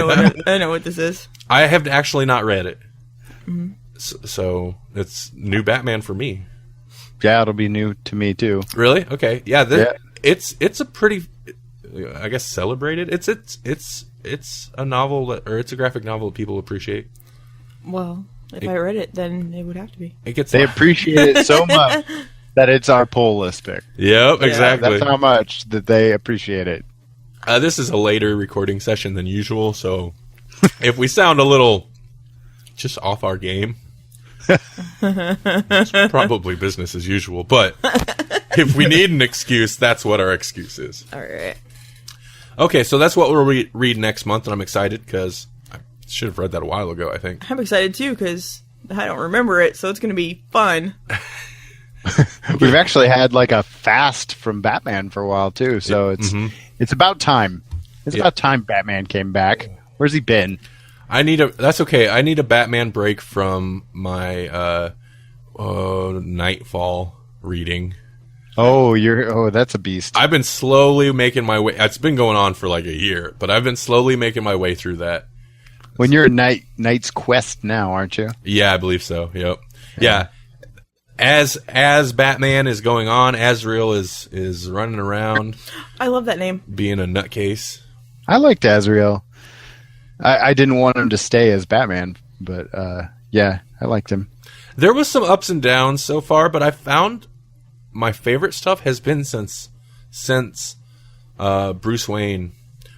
know what this is. I have actually not read it. Mm-hmm. So it's new Batman for me. Yeah, it'll be new to me too. Really? Okay. Yeah, it's a pretty, I guess, celebrated. It's a novel or it's a graphic novel that people appreciate. Well, if I read it, then it would have to be. They appreciate it so much that it's our poll list pick. Yep, exactly. That's how much that they appreciate it. This is a later recording session than usual, so if we sound a little just off our game, it's probably business as usual. But if we need an excuse, that's what our excuse is. All right. Okay, so that's what we'll read next month, and I'm excited because I should have read that a while ago, I think. I'm excited too because I don't remember it, so it's going to be fun. We've actually had like a fast from Batman for a while too, so it's about time. It's about time Batman came back. Where's he been? That's okay. I need a Batman break from my Nightfall reading. Oh, that's a beast. I've been slowly making my way. It's been going on for like a year, but I've been slowly making my way through that. When you're at Knight's Quest now, aren't you? Yeah, I believe so. Yep. Yeah. As Batman is going on, Azrael is running around. I love that name. Being a nutcase. I liked Azrael. I didn't want him to stay as Batman, but yeah, I liked him. There was some ups and downs so far, but I found my favorite stuff has been since Bruce Wayne,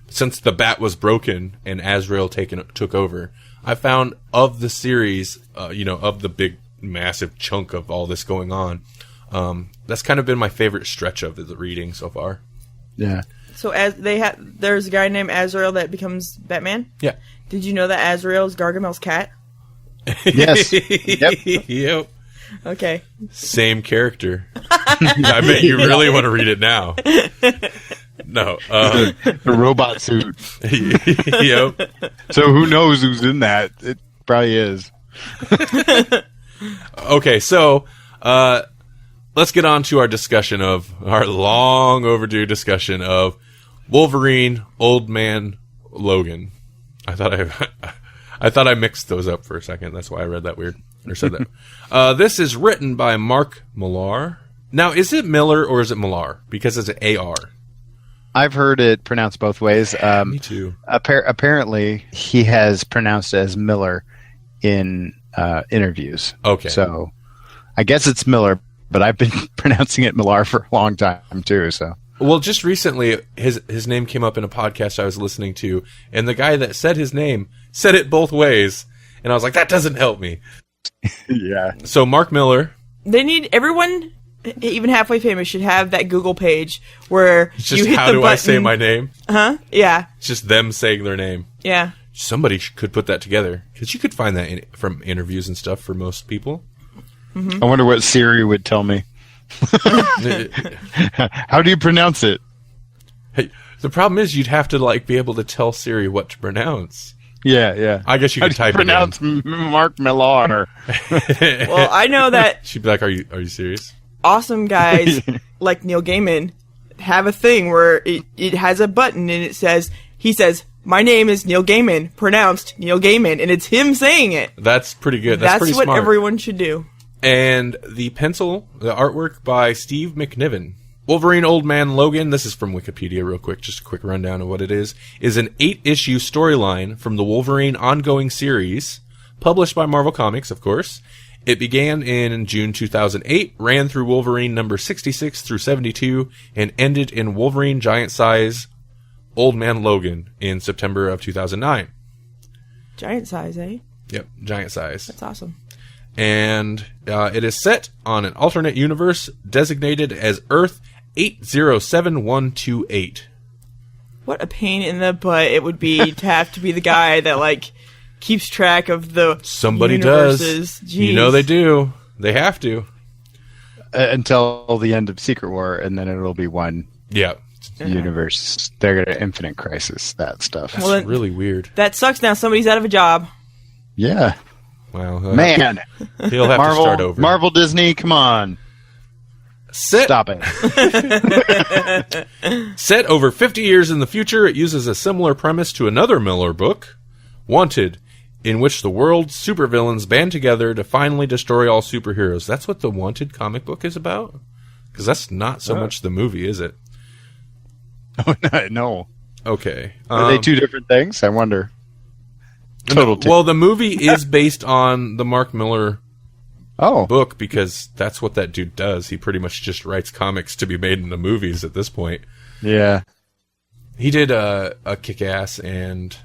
since the bat was broken and Azrael took over. I found of the series, of the big massive chunk of all this going on, that's kind of been my favorite stretch of the reading so far. Yeah. So there's a guy named Azrael that becomes Batman? Yeah. Did you know that Azrael is Gargamel's cat? Yes. Yep. Yep. Okay. Same character. I bet you really want to read it now. No. The robot suit. Yep. So who knows who's in that? It probably is. Okay, so let's get on to our long overdue discussion of Wolverine, Old Man Logan. I thought I mixed those up for a second. That's why I read that weird or said that. This is written by Mark Millar. Now, is it Miller or is it Millar? Because it's an AR. I've heard it pronounced both ways. Me too. Apparently, he has pronounced it as Miller in interviews. Okay. So I guess it's Miller, but I've been pronouncing it Millar for a long time too. So. Well, just recently, his name came up in a podcast I was listening to, and the guy that said his name said it both ways, and I was like, that doesn't help me. Yeah. So Mark Miller. They need everyone, even halfway famous, should have that Google page where It's just you hit how the do button. I say my name? Yeah, It's just them saying their name. yeah. Somebody could put that together, because you could find that from interviews and stuff for most people. I wonder what Siri would tell me. How do you pronounce it? Hey, the problem is you'd have to like be able to tell Siri what to pronounce. Yeah. I guess you could type pronounce it in. Mark Millar. Well, I know that She'd be like, "Are you serious?" awesome guys like Neil Gaiman have a thing where it has a button and he says, "My name is Neil Gaiman," pronounced Neil Gaiman, and it's him saying it. That's pretty good. That's pretty what smart. everyone should do. And the artwork by Steve McNiven. Wolverine Old Man Logan, this is from Wikipedia real quick, just a quick rundown of what it is an 8-issue storyline from the Wolverine ongoing series, published by Marvel Comics, of course. It began in June 2008, ran through Wolverine number 66 through 72, and ended in Wolverine Giant Size Old Man Logan in September of 2009. Giant size, eh? Yep, Giant Size. That's awesome. And it is set on an alternate universe designated as Earth 807128. What a pain in the butt it would be to have to be the guy that like keeps track of the Somebody universes. does. You know they do. They have to. Until the end of Secret War, and then it'll be one Yeah. universe. They're going to Infinite Crisis, that stuff. That's Well, then- really weird. That sucks now. Somebody's out of a job. Yeah. Wow. Man. He'll have to start over. Marvel Disney, come on. Stop it. Set over 50 years in the future, it uses a similar premise to another Miller book, Wanted, in which the world's supervillains band together to finally destroy all superheroes. That's what the Wanted comic book is about? Because that's not so much the movie, is it? No. Okay. Are they two different things? I wonder. Well, the movie is based on the Mark Miller book because that's what that dude does. He pretty much just writes comics to be made into movies at this point. Yeah. He did a Kick-Ass and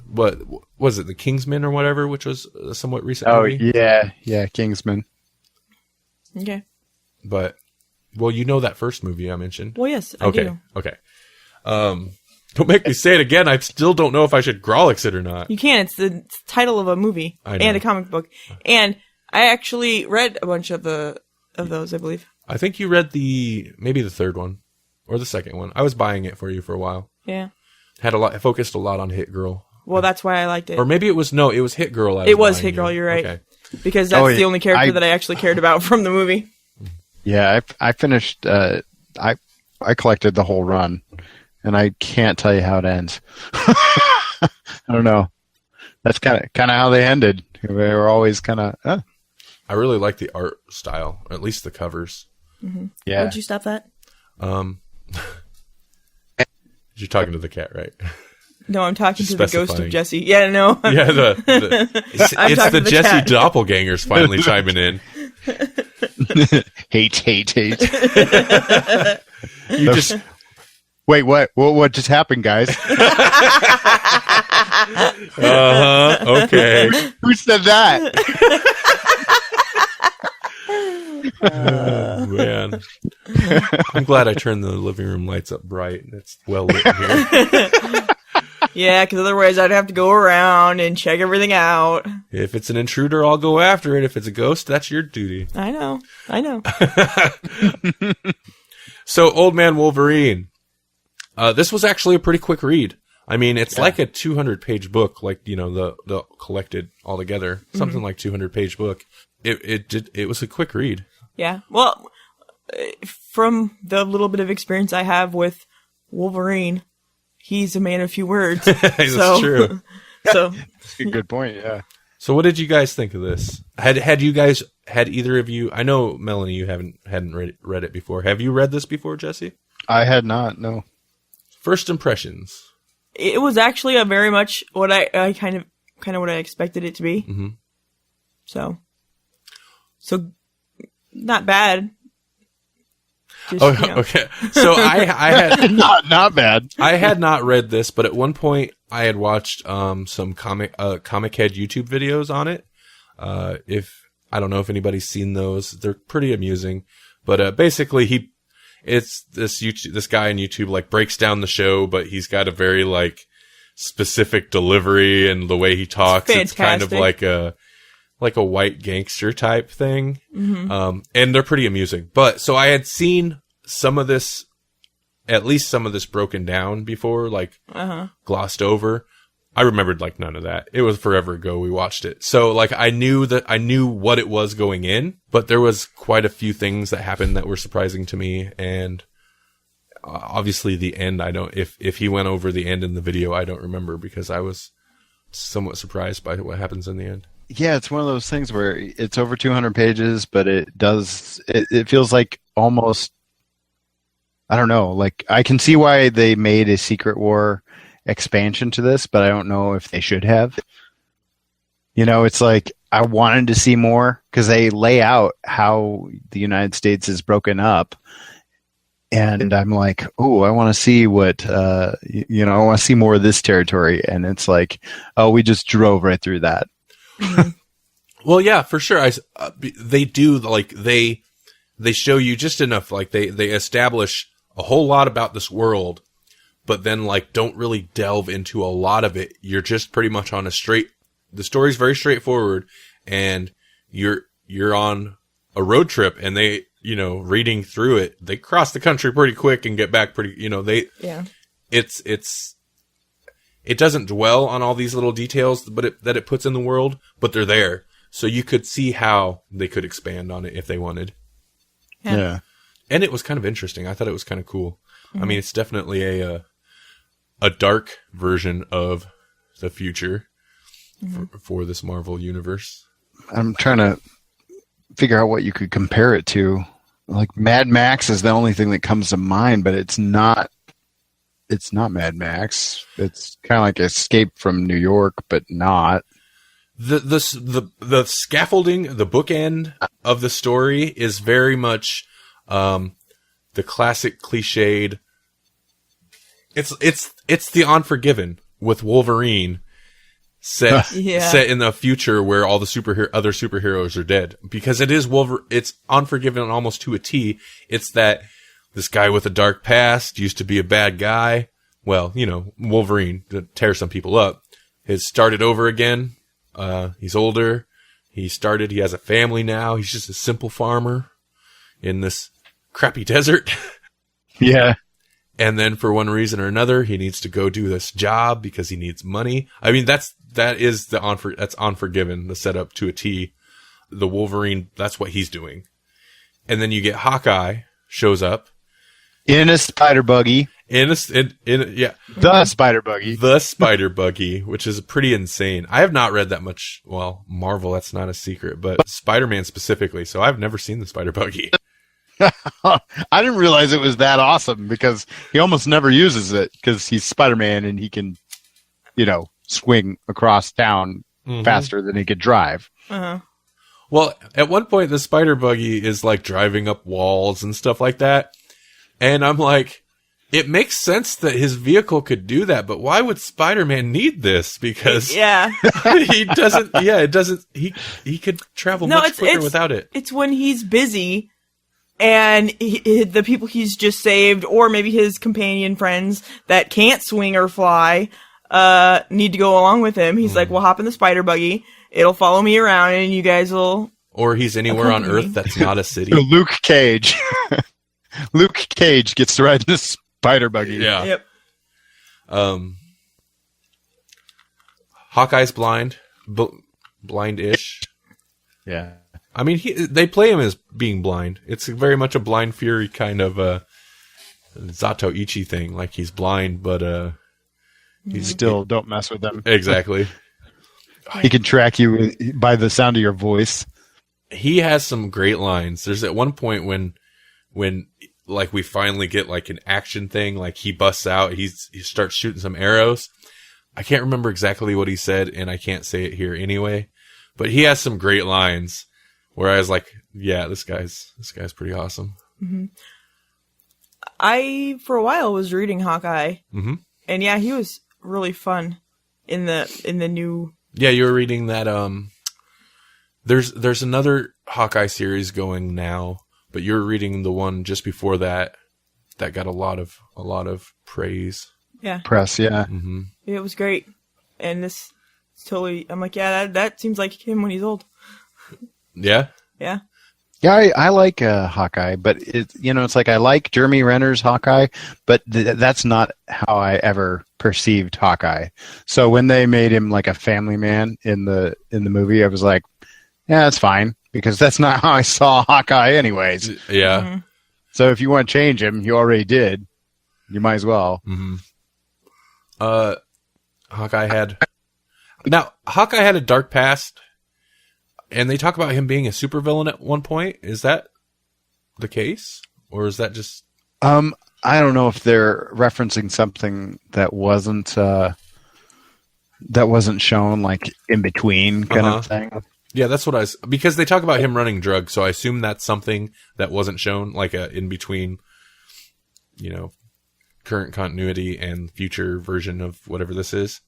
what was it, The Kingsman or whatever, which was a somewhat recent movie. Yeah, Kingsman. Okay. But well, you know that first movie I mentioned. Well, yes, I do. Okay. Don't make me say it again. I still don't know if I should Grawlix it or not. You can. It's the title of a movie and a comic book. And I actually read a bunch of those, I believe. I think you read maybe the third one or the second one. I was buying it for you for a while. Yeah. Focused a lot on Hit Girl. Well, that's why I liked it. Or maybe it was Hit Girl. It was Hit Girl, you're right. Okay. Because that's the only character that I actually cared about from the movie. Yeah, I finished. I collected the whole run, and I can't tell you how it ends. I don't know. That's kind of how they ended. They were always kind of. I really like the art style, or at least the covers. Mm-hmm. Yeah. Would you stop that? You're talking to the cat, right? No, I'm talking Just to the ghost specifying. of Jesse. Yeah, no. Yeah, it's I'm the talking to the Jesse cat. doppelgangers finally chiming in. hate. You just Wait, what? What just happened, guys? okay. Who said that? Oh, man. I'm glad I turned the living room lights up bright. It's well lit in here. Yeah, because otherwise I'd have to go around and check everything out. If it's an intruder, I'll go after it. If it's a ghost, that's your duty. I know. So, Old Man Wolverine. This was actually a pretty quick read. I mean, it's like a 200-page book, like, you know, the collected all together, something like 200-page book. It was a quick read. Yeah. Well, from the little bit of experience I have with Wolverine, he's a man of few words. That's true. So That's a good point. Yeah. So what did you guys think of this? Had either of you? I know Melanie, you hadn't read it before. Have you read this before, Jesse? I had not. No. First impressions. it was actually a very much what I kind of what I expected it to be. Mm-hmm. So not bad. Just, Okay. So I had not bad. I had not read this, but at one point I had watched some comic head YouTube videos on it. If I don't know if anybody's seen those, they're pretty amusing. But basically it's this guy on YouTube like breaks down the show, but he's got a very like specific delivery and the way he talks. It's kind of like a white gangster type thing. Mm-hmm. And they're pretty amusing. But so I had seen at least some of this broken down before, like glossed over. I remembered like none of that. It was forever ago we watched it. So like I knew what it was going in, but there was quite a few things that happened that were surprising to me. And obviously the end, if he went over the end in the video, I don't remember because I was somewhat surprised by what happens in the end. Yeah, it's one of those things where it's over 200 pages, but it feels like almost, I don't know, like I can see why they made a Secret War expansion to this, but I don't know if they should have. You know, it's like I wanted to see more because they lay out how the United States is broken up. And I'm like, oh, I want to see what, I want to see more of this territory. And it's like, oh, we just drove right through that. Well, yeah, for sure. They do like they show you just enough. Like they establish a whole lot about this world, but then like don't really delve into a lot of it. You're just pretty much on the story's very straightforward, and you're on a road trip, and they, reading through it, they cross the country pretty quick and get back pretty. It doesn't dwell on all these little details, that it puts in the world, but they're there. So you could see how they could expand on it if they wanted. Yeah. And it was kind of interesting. I thought it was kind of cool. Mm-hmm. I mean, it's definitely a dark version of the future for this Marvel universe. I'm trying to figure out what you could compare it to. Like Mad Max is the only thing that comes to mind, but it's not Mad Max. It's kind of like Escape from New York, but not. The scaffolding, the bookend of the story is very much the classic cliched. It's the Unforgiven with Wolverine set in the future where all the other superheroes are dead, because it is it's Unforgiven almost to a T. It's that this guy with a dark past used to be a bad guy. Well, Wolverine to tear some people up. Has started over again. He's older. He has a family now. He's just a simple farmer in this crappy desert. Yeah. And then for one reason or another, he needs to go do this job because he needs money. I mean, that's Unforgiven, the setup to a T. The Wolverine, that's what he's doing. And then you get Hawkeye shows up. In a spider buggy. The spider buggy. The spider buggy, which is pretty insane. I have not read that much. Well, Marvel, that's not a secret, but Spider-Man specifically. So I've never seen the spider buggy. I didn't realize it was that awesome because he almost never uses it because he's Spider-Man and he can, swing across town faster than he could drive. Uh-huh. Well, at one point, the spider buggy is like driving up walls and stuff like that. And I'm like, it makes sense that his vehicle could do that, but why would Spider-Man need this? Because he doesn't. Yeah, it doesn't. He could travel much quicker without it. It's when he's busy, and the people he's just saved, or maybe his companion friends that can't swing or fly, need to go along with him. He's like, "Well, hop in the spider buggy. It'll follow me around, and you guys will." Or he's anywhere on Earth that's not a city. Luke Cage. Luke Cage gets to ride this spider buggy. Yeah. Yep. Hawkeye's blind, blind-ish. Yeah. I mean, they play him as being blind. It's very much a Blind Fury kind of Zato Ichi thing. Like he's blind, but Still, don't mess with him. Exactly. He can track you by the sound of your voice. He has some great lines. There's at one point when like we finally get like an action thing, like he busts out, he starts shooting some arrows. I can't remember exactly what he said, and I can't say it here anyway. But he has some great lines where I was like, yeah, this guy's pretty awesome. Mm-hmm. I for a while was reading Hawkeye, and yeah, he was really fun in the new. Yeah, you were reading that. There's another Hawkeye series going now, but you're reading the one just before that got a lot of praise. Yeah, press. Yeah, it was great, and this totally. I'm like, yeah, that seems like him when he's old. Yeah. Yeah. Yeah, I like Hawkeye, but it's like I like Jeremy Renner's Hawkeye, but that's not how I ever perceived Hawkeye. So when they made him like a family man in the movie, I was like, yeah, that's fine, because that's not how I saw Hawkeye anyways. Yeah. Mm-hmm. So if you want to change him, you already did. You might as well. Mm-hmm. Hawkeye had a dark past. And they talk about him being a supervillain at one point. Is that the case? Or is that just... I don't know if they're referencing something that wasn't shown, like, in between kind of thing. Yeah, that's what because they talk about him running drugs, so I assume that's something that wasn't shown, like a in between, current continuity and future version of whatever this is.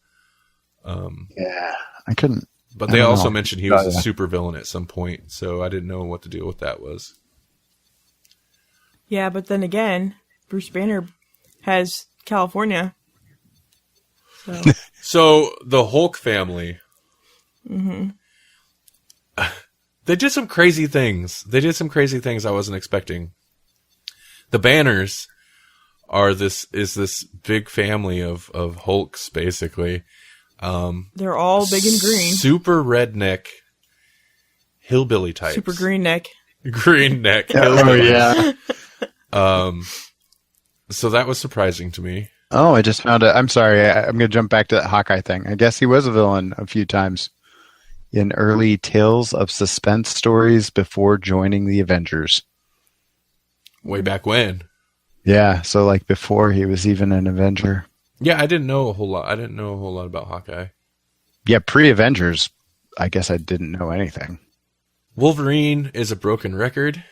Yeah, I couldn't... But they also mentioned he was a supervillain at some point, so I didn't know what the deal with that was. Yeah, but then again, Bruce Banner has California. So the Hulk family, they did some crazy things. I wasn't expecting. The Banners is this big family of Hulks, basically. They're all big and green. Super redneck hillbilly types. Super green neck. Green neck. Oh, yeah. So that was surprising to me. Oh, I just found it. I'm sorry. I'm going to jump back to that Hawkeye thing. I guess he was a villain a few times in early Tales of Suspense stories before joining the Avengers. Way back when. Yeah, so like before he was even an Avenger. Yeah, I didn't know a whole lot about Hawkeye. Yeah, pre-Avengers, I guess I didn't know anything. Wolverine is a broken record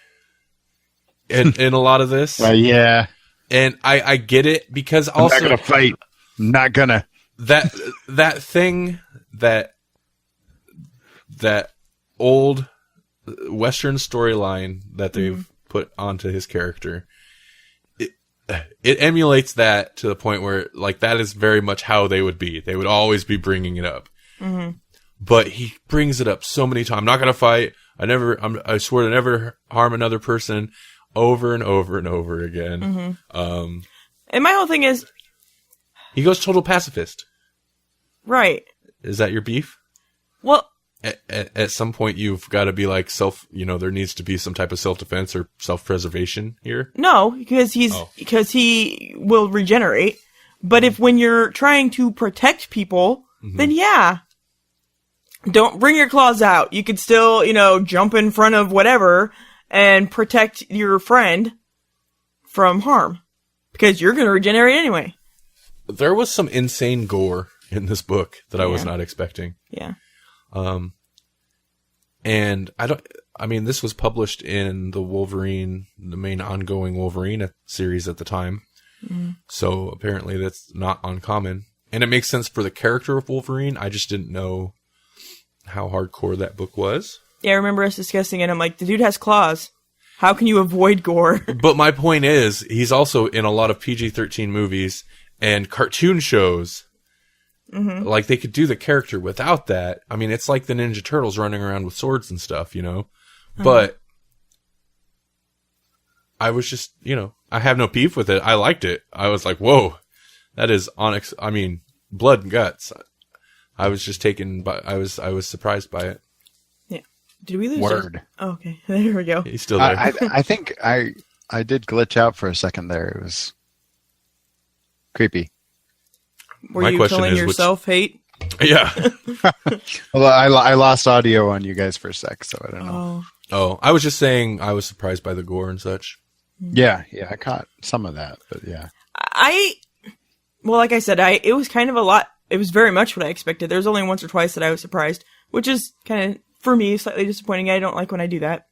in a lot of this. Yeah. And I get it, because also... I'm not going to fight. I'm not going to. That thing, that old Western storyline that they've put onto his character... It emulates that to the point where, like, that is very much how they would be. They would always be bringing it up. Mm-hmm. But he brings it up so many times. I'm not going to fight. I swear to never harm another person, over and over and over again. Mm-hmm. And my whole thing is... He goes total pacifist. Right. Is that your beef? Well... At some point, you've got to be like there needs to be some type of self-defense or self-preservation here. No, because he will regenerate. But if when you're trying to protect people, then yeah. Don't bring your claws out. You could still, jump in front of whatever and protect your friend from harm. Because you're going to regenerate anyway. There was some insane gore in this book that I was not expecting. Yeah. And this was published in the main ongoing Wolverine series at the time. So apparently that's not uncommon. And it makes sense for the character of Wolverine. I just didn't know how hardcore that book was. Yeah, I remember us discussing it. I'm like, the dude has claws. How can you avoid gore? But my point is, he's also in a lot of PG-13 movies and cartoon shows. Mm-hmm. Like, they could do the character without that. I mean, it's like the Ninja Turtles running around with swords and stuff, But I was just, I have no beef with it. I liked it. I was like, whoa, that is blood and guts. I was just I was surprised by it. Yeah. Did we lose Word. Oh, okay. There we go. He's still there. I think I did glitch out for a second there. It was creepy. Were My you question killing is, yourself, Hate? Yeah. Well, I lost audio on you guys for a sec, so I don't know. Oh, I was just saying I was surprised by the gore and such. Yeah, I caught some of that, but yeah. Well, like I said, it was kind of a lot. It was very much what I expected. There was only once or twice that I was surprised, which is kind of, for me, slightly disappointing. I don't like when I do that.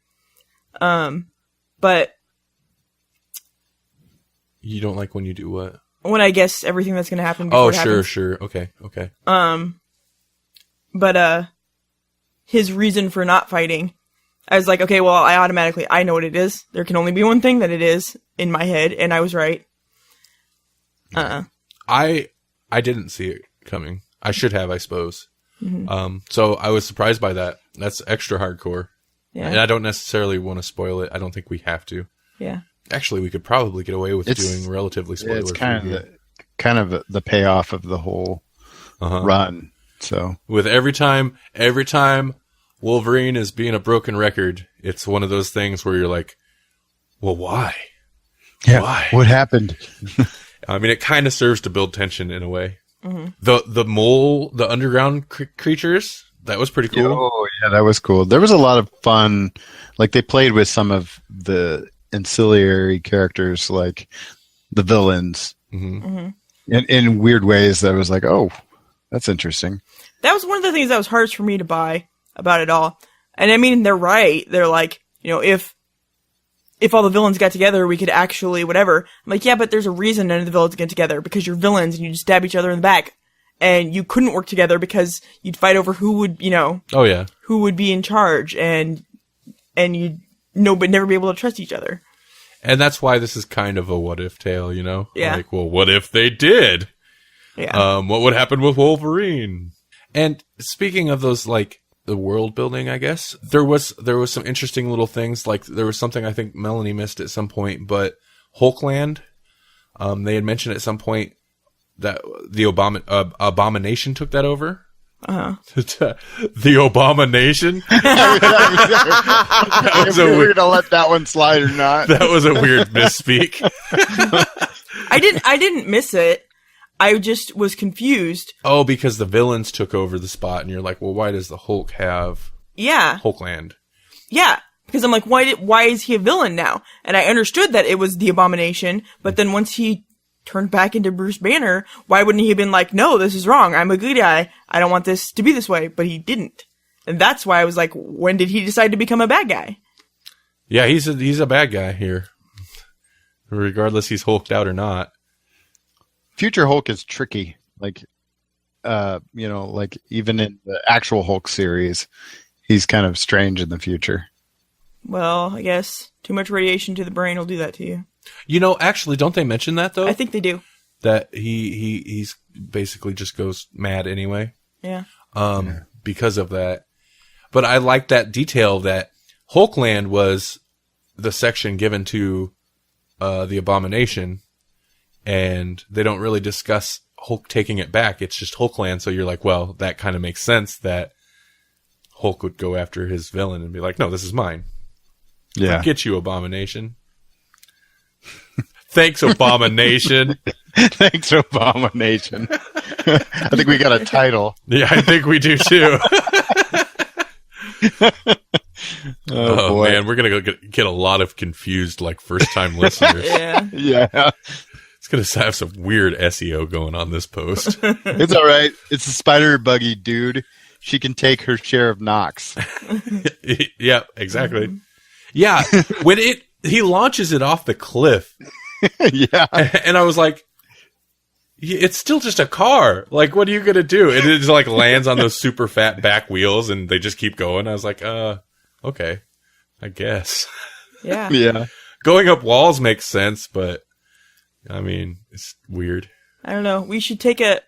But You don't like when you do what? when I guess everything that's going to happen before Oh, it happens. sure. Okay. But his reason for not fighting, I was like, okay, well, I know what it is. There can only be one thing that it is in my head, and I was right. I didn't see it coming. I should have, I suppose. So I was surprised by that. That's extra hardcore. Yeah. And I don't necessarily want to spoil it. I don't think we have to. Yeah. Actually, we could probably get away with doing relatively spoiler. It's kind of the payoff of the whole run. So with every time Wolverine is being a broken record, it's one of those things where you're like, well, why? yeah, Why? what happened? I mean, it kind of serves to build tension in a way. The mole, the underground creatures, that was pretty cool. Oh yeah, that was cool. There was a lot of fun. Like they played with some of the ancillary characters, like the villains, in weird ways. That was like, oh, that's interesting. That was one of the things that was hardest for me to buy about it all. And I mean, they're right. They're like, if all the villains got together, we could actually whatever. I'm like, yeah, but there's a reason none of the villains get together, because you're villains and you just stab each other in the back. And you couldn't work together because you'd fight over who would, Oh yeah. who would be in charge, and you'd but never be able to trust each other. And that's why this is kind of a what if tale, Yeah. Like, well, what if they did? Yeah. What would happen with Wolverine? And speaking of those, like, the world building, I guess, there was some interesting little things. Like, there was something I think Melanie missed at some point, but Hulkland, they had mentioned at some point that the Obamanation took that over. The Obamanation? That was We're going to let that one slide or not. That was a weird misspeak. I didn't miss it. I just was confused. Oh, because the villains took over the spot, and you're like, well, why does the Hulk have Hulkland? Yeah. Because I'm like, why is he a villain now? And I understood that it was the Abomination, but then once he turned back into Bruce Banner, why wouldn't he have been like, no, this is wrong. I'm a good guy. I don't want this to be this way. But he didn't. And that's why I was like, when did he decide to become a bad guy? Yeah, he's a bad guy here. Regardless he's hulked out or not. Future Hulk is tricky. Like, like even in the actual Hulk series, he's kind of strange in the future. Well, I guess too much radiation to the brain will do that to you. Actually, don't they mention that, though? I think they do. That he's basically just goes mad anyway. Yeah. Because of that. But I like that detail that Hulkland was the section given to the Abomination, and they don't really discuss Hulk taking it back. It's just Hulkland, so you're like, well, that kind of makes sense that Hulk would go after his villain and be like, no, this is mine. Yeah. Forget you, Abomination. Thanks, Obamanation. Thanks, Obamanation. I think we got a title. Yeah, I think we do too. Oh boy. Man, we're gonna get a lot of confused first-time listeners. Yeah. It's gonna have some weird SEO going on this post. It's all right. It's a spider buggy, dude. She can take her share of knocks. Yeah, exactly. Yeah, when he launches it off the cliff. Yeah. And I was like, it's still just a car. Like, what are you going to do? And it just lands on those super fat back wheels and they just keep going. I was like, okay, I guess. Yeah. Yeah. Going up walls makes sense, but I mean, it's weird. I don't know. We should take a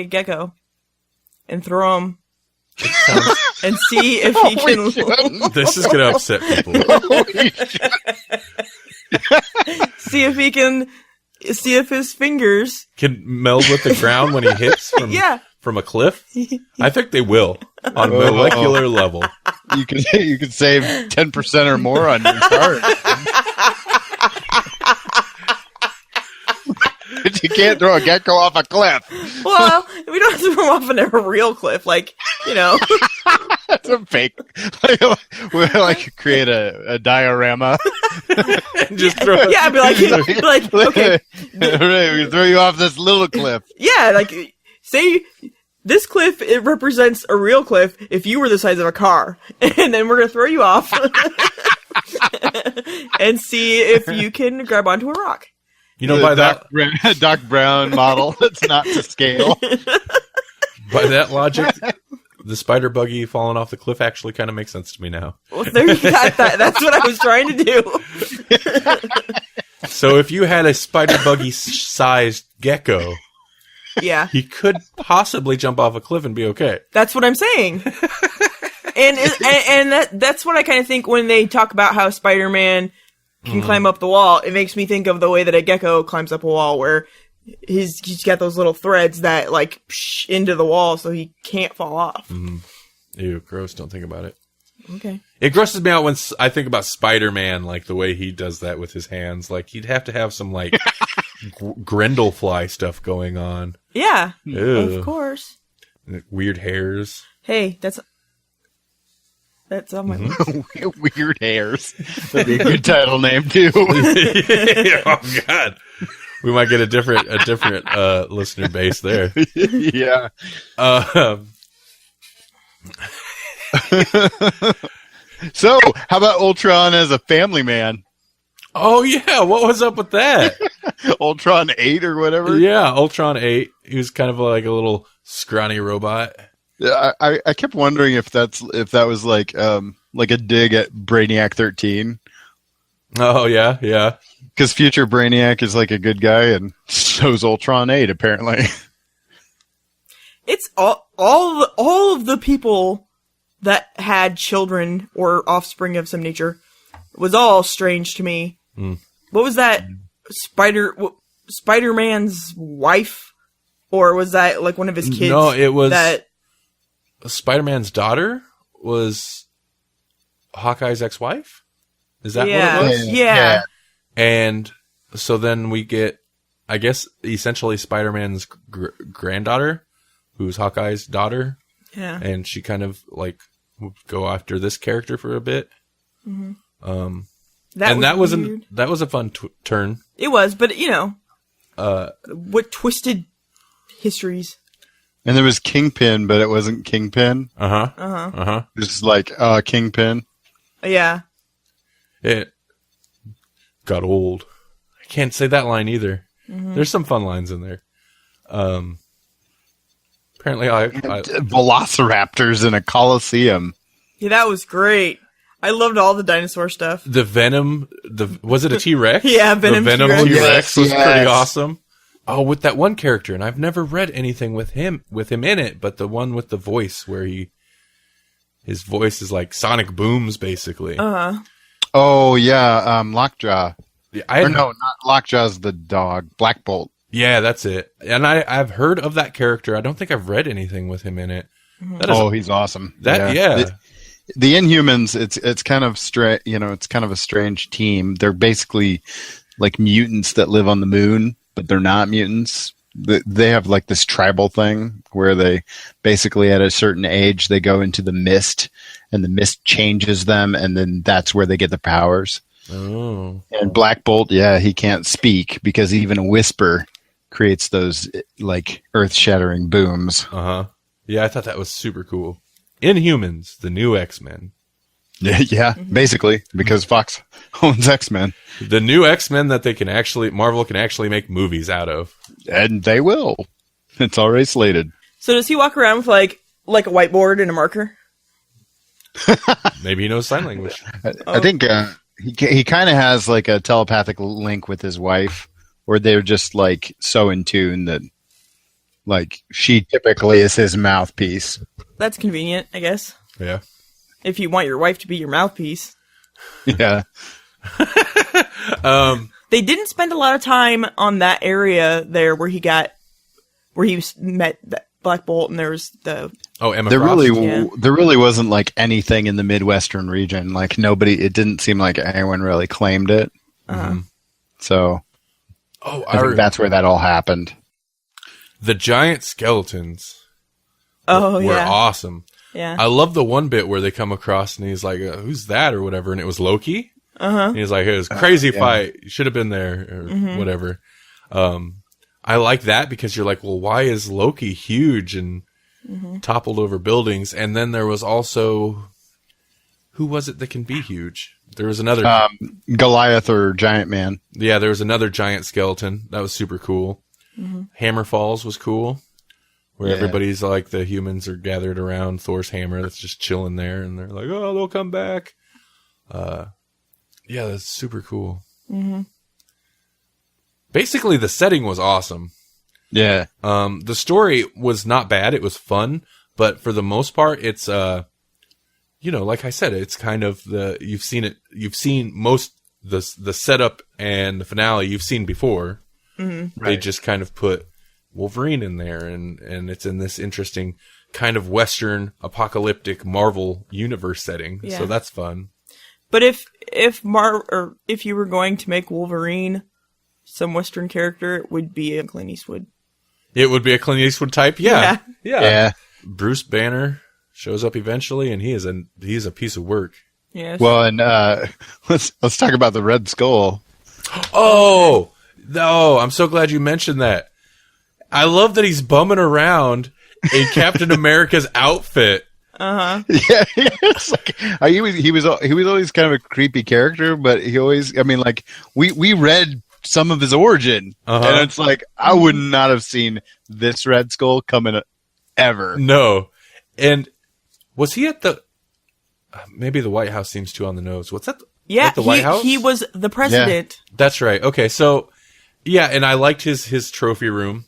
gecko and throw him and see if he can. This is going to upset people. See if his fingers can meld with the ground when he hits from a cliff. I think they will on a molecular level. You can save 10% or more on your card. You can't throw a gecko off a cliff. Well, we don't have to throw him off a real cliff, like, you know. That's a fake. We create a diorama. And just throw it. Yeah, I'd be like, okay. Right, we throw you off this little cliff. Yeah, like, say this cliff, it represents a real cliff if you were the size of a car. And then we're going to throw you off and see if you can grab onto a rock. You know, by that Doc Brown model that's not to scale. By that logic, the spider buggy falling off the cliff actually kind of makes sense to me now. Well, there you got that. That's what I was trying to do. So if you had a spider buggy sized gecko, Yeah. he could possibly jump off a cliff and be okay. That's what I'm saying. and that's what I kind of think when they talk about how Spider-Man can climb up the wall. It makes me think of the way that a gecko climbs up a wall, where he's got those little threads that like into the wall so he can't fall off. Ew, gross. Don't think about it. Okay. It grosses me out when I think about Spider-Man, like the way he does that with his hands. Like he'd have to have some like Grindelfly stuff going on. Yeah. Ew. Of course. Weird hairs. Hey, that's on my list. Weird hairs. That'd be a good title name too. Oh God. We might get a different listener base there. Yeah. So, how about Ultron as a family man? Oh yeah, what was up with that? Ultron 8 or whatever? Yeah, Ultron 8. He was kind of like a little scrawny robot. Yeah, I kept wondering if that was like a dig at Brainiac 13. Oh yeah, yeah. Because future Brainiac is like a good guy, and so's Ultron 8 apparently. It's all of the people that had children or offspring of some nature was all strange to me. What was that? Spider-Man's wife? Or was that like one of his kids? No, it was that Spider-Man's daughter was Hawkeye's ex-wife? Is that what it was? Yeah. And so then we get, I guess, essentially Spider-Man's granddaughter, who's Hawkeye's daughter. Yeah. And she kind of like would go after this character for a bit. That was a fun turn. It was, but you know, what twisted histories. And there was Kingpin, but it wasn't Kingpin. Just like Kingpin. Yeah. It got old. I can't say that line either. There's some fun lines in there. Apparently, Velociraptors in a Coliseum. Yeah, that was great. I loved all the dinosaur stuff. The Venom, was it a T-Rex? Yeah, Venom The Venom T-Rex. T-Rex was Yes. pretty awesome. Oh, with that one character, and I've never read anything with him in it, but the one with the voice where his voice is like sonic booms, basically. Oh yeah, Lockjaw. Yeah, Not Lockjaw's the dog. Black Bolt. Yeah, that's it. And I've heard of that character. I don't think I've read anything with him in it. He's awesome. Yeah. The Inhumans, it's kind of it's kind of a strange team. They're basically like mutants that live on the moon, but they're not mutants. They have like this tribal thing where they basically at a certain age they go into the mist, and the mist changes them, and then that's where they get their powers. Oh. And Black Bolt, he can't speak because even a whisper creates those like earth-shattering booms. Yeah, I thought that was super cool. Inhumans, the new X-Men. Yeah, basically, because Fox owns X-Men. The new X-Men that Marvel can actually make movies out of. And they will. It's already slated. So does he walk around with like a whiteboard and a marker? Maybe he knows sign language. I think he kind of has like a telepathic link with his wife, where they're just like so in tune that like she typically is his mouthpiece. That's convenient, I guess. Yeah. If you want your wife to be your mouthpiece. Yeah. They didn't spend a lot of time on that area there where he met that Black Bolt, and there was the Emma there Frost. there really wasn't like anything in the Midwestern region. Like it didn't seem like anyone really claimed it. So Oh, I think that's where that all happened. the giant skeletons Oh, were yeah. awesome. Yeah. I love the one bit where they come across and he's like, "Who's that?" or whatever, and it was Loki. And he's like, "It was a crazy fight. You should have been there," or whatever. I like that because you're like, well, why is Loki huge and toppled over buildings? And then there was also, who was it that can be huge? There was another Goliath or Giant Man. Yeah, there was another giant skeleton. That was super cool. Hammer Falls was cool, where everybody's like, the humans are gathered around Thor's hammer that's just chilling there, and they're like, oh, they'll come back. Yeah, that's super cool. Basically, the setting was awesome. Yeah. The story was not bad. It was fun, but for the most part, it's like I said, it's kind of you've seen most the setup and the finale you've seen before. They just kind of put Wolverine in there, and it's in this interesting kind of Western apocalyptic Marvel universe setting. Yeah. So that's fun. But if you were going to make Wolverine some Western character, it would be a Clint Eastwood. It would be a Clint Eastwood type. Yeah. Yeah. Bruce Banner shows up eventually, and he is a piece of work. Yes. Well, and let's talk about the Red Skull. Oh, no, I'm so glad you mentioned that. I love that he's bumming around in Captain America's outfit. Yeah, it's like he was always kind of a creepy character, but he always, I mean, like we read some of his origin, and it's like I would not have seen this Red Skull coming ever. No, and was he at the? Maybe the White House seems too on the nose. What's that? Yeah, at the White House? He was the president. Yeah. That's right. Okay, so yeah, and I liked his trophy room.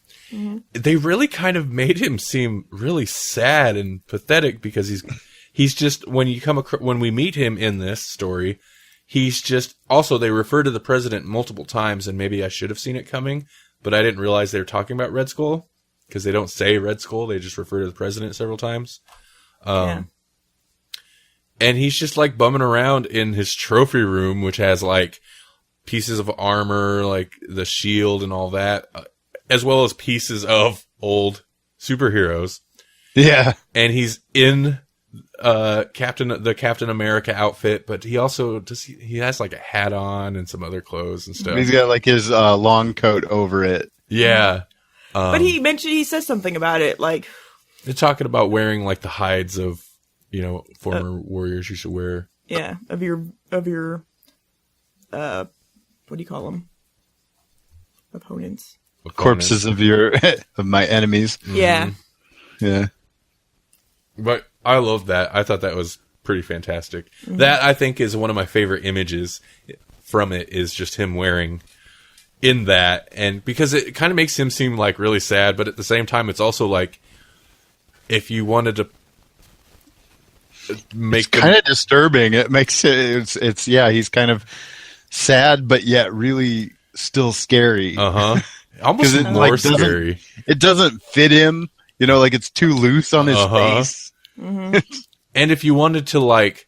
They really kind of made him seem really sad and pathetic because he's just when we meet him in this story, he's just also they refer to the president multiple times, and maybe I should have seen it coming, but I didn't realize they were talking about Red Skull because they don't say Red Skull, they just refer to the president several times. And he's just like bumming around in his trophy room, which has like pieces of armor, like the shield and all that, as well as pieces of old superheroes. Yeah. And he's in the Captain America outfit, but he also he has like a hat on and some other clothes and stuff. He's got like his long coat over it. Yeah. But he says something about it, like They're talking about wearing like the hides of, former warriors you should wear. Yeah, of your what do you call them? Opponents. Corpses of of my enemies. Yeah. Yeah. But I love that. I thought that was pretty fantastic. That, I think, is one of my favorite images from it, is just him wearing in that. And because it kind of makes him seem like really sad, but at the same time, it's also like, if you wanted to make it's kind of disturbing. It makes it's he's kind of sad, but yet really still scary. Almost more scary. It doesn't fit him, like it's too loose on his face. And if you wanted to like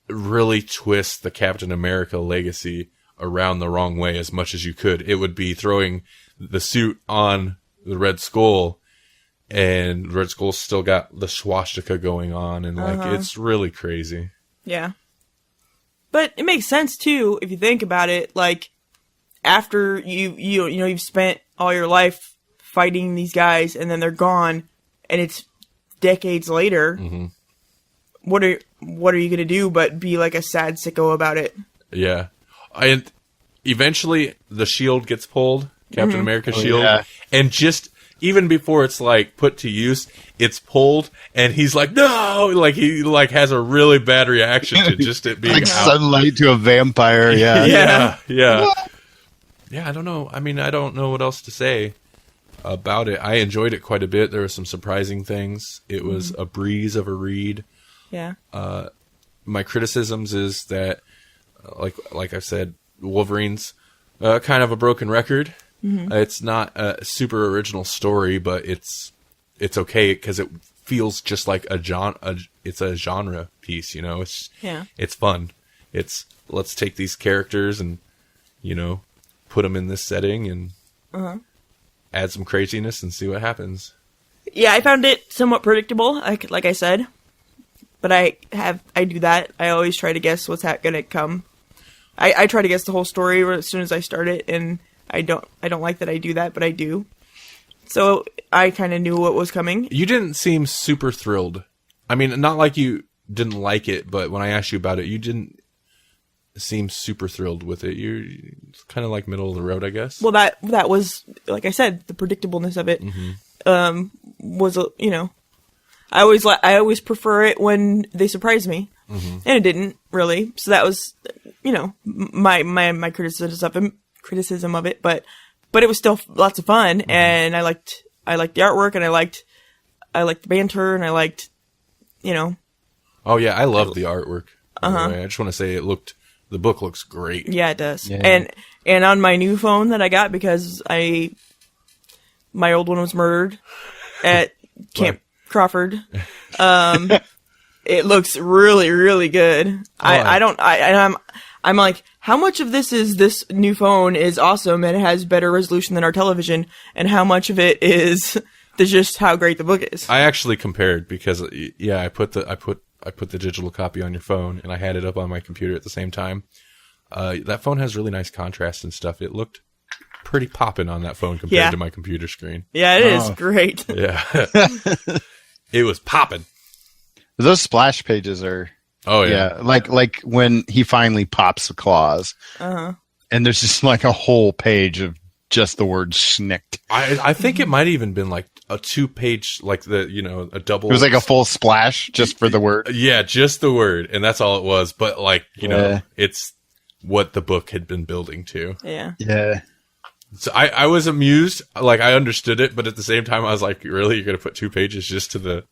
really twist the Captain America legacy around the wrong way as much as you could, it would be throwing the suit on the Red Skull, and Red Skull's still got the swastika going on, and like it's really crazy. Yeah. But it makes sense too if you think about it. Like, after you've spent all your life fighting these guys, and then they're gone, and it's decades later. What are you gonna do but be like a sad sicko about it? Yeah, and eventually the shield gets pulled, Captain America's shield, and just even before it's like put to use, it's pulled, and he's like, no, like he like has a really bad reaction to just it being like out. Sunlight to a vampire. Yeah. I don't know. I mean, I don't know what else to say about it. I enjoyed it quite a bit. There were some surprising things. It was a breeze of a read. Yeah. My criticisms is that, like I've said, Wolverine's kind of a broken record. It's not a super original story, but it's okay because it feels just like it's a genre piece. It's fun. It's let's take these characters and put them in this setting and add some craziness and see what happens. Yeah, I found it somewhat predictable, like I said. But I do that. I always try to guess what's going to come. I try to guess the whole story as soon as I start it, and I don't like that I do that, but I do. So I kind of knew what was coming. You didn't seem super thrilled. I mean, not like you didn't like it, but when I asked you about it, you didn't seem super thrilled with it. You're kind of like middle of the road, I guess. Well, that was, like I said, the predictableness of it was, I always prefer it when they surprise me, and it didn't really. So that was, my criticism of it, but it was still lots of fun, and I liked the artwork, and I liked the banter, and I liked, Oh yeah, I love the artwork. I just want to say the book looks great. Yeah, it does. Yeah. And on my new phone that I got because my old one was murdered at Camp Crawford. It looks really, really good. I'm like, how much of this new phone is awesome and it has better resolution than our television, and how much of it is just how great the book is? I actually compared because I put the digital copy on your phone and I had it up on my computer at the same time. That phone has really nice contrast and stuff. It looked pretty poppin' on that phone compared to my computer screen. Yeah, it is great. Yeah. It was poppin'. Those splash pages are... Oh, yeah. Like when he finally pops the claws. And there's just like a whole page of just the word schnicked. I think it might even been like a 2-page, like a double. It was like a full splash just for the word. Yeah, just the word. And that's all it was. But it's what the book had been building to. Yeah. Yeah. So I was amused. Like, I understood it. But at the same time, I was like, really? You're going to put 2 pages just to the...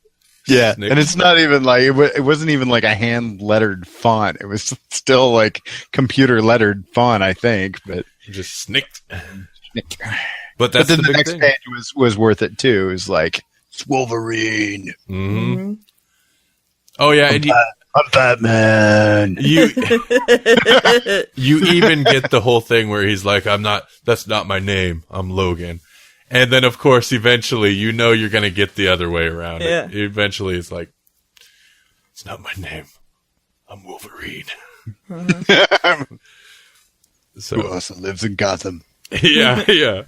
Yeah, Snick? and it's not even like it wasn't even like a hand lettered font. It was still like computer lettered font, I think. But just snicked. But that's then the the big next thing. page was worth it too. It was like it's Wolverine. Mm-hmm. Oh yeah, and I'm Batman. you even get the whole thing where he's like, that's not my name. I'm Logan. And then, of course, eventually, you're going to get the other way around. Yeah. Eventually, it's like, it's not my name. I'm Wolverine. Who also lives in Gotham? Yeah.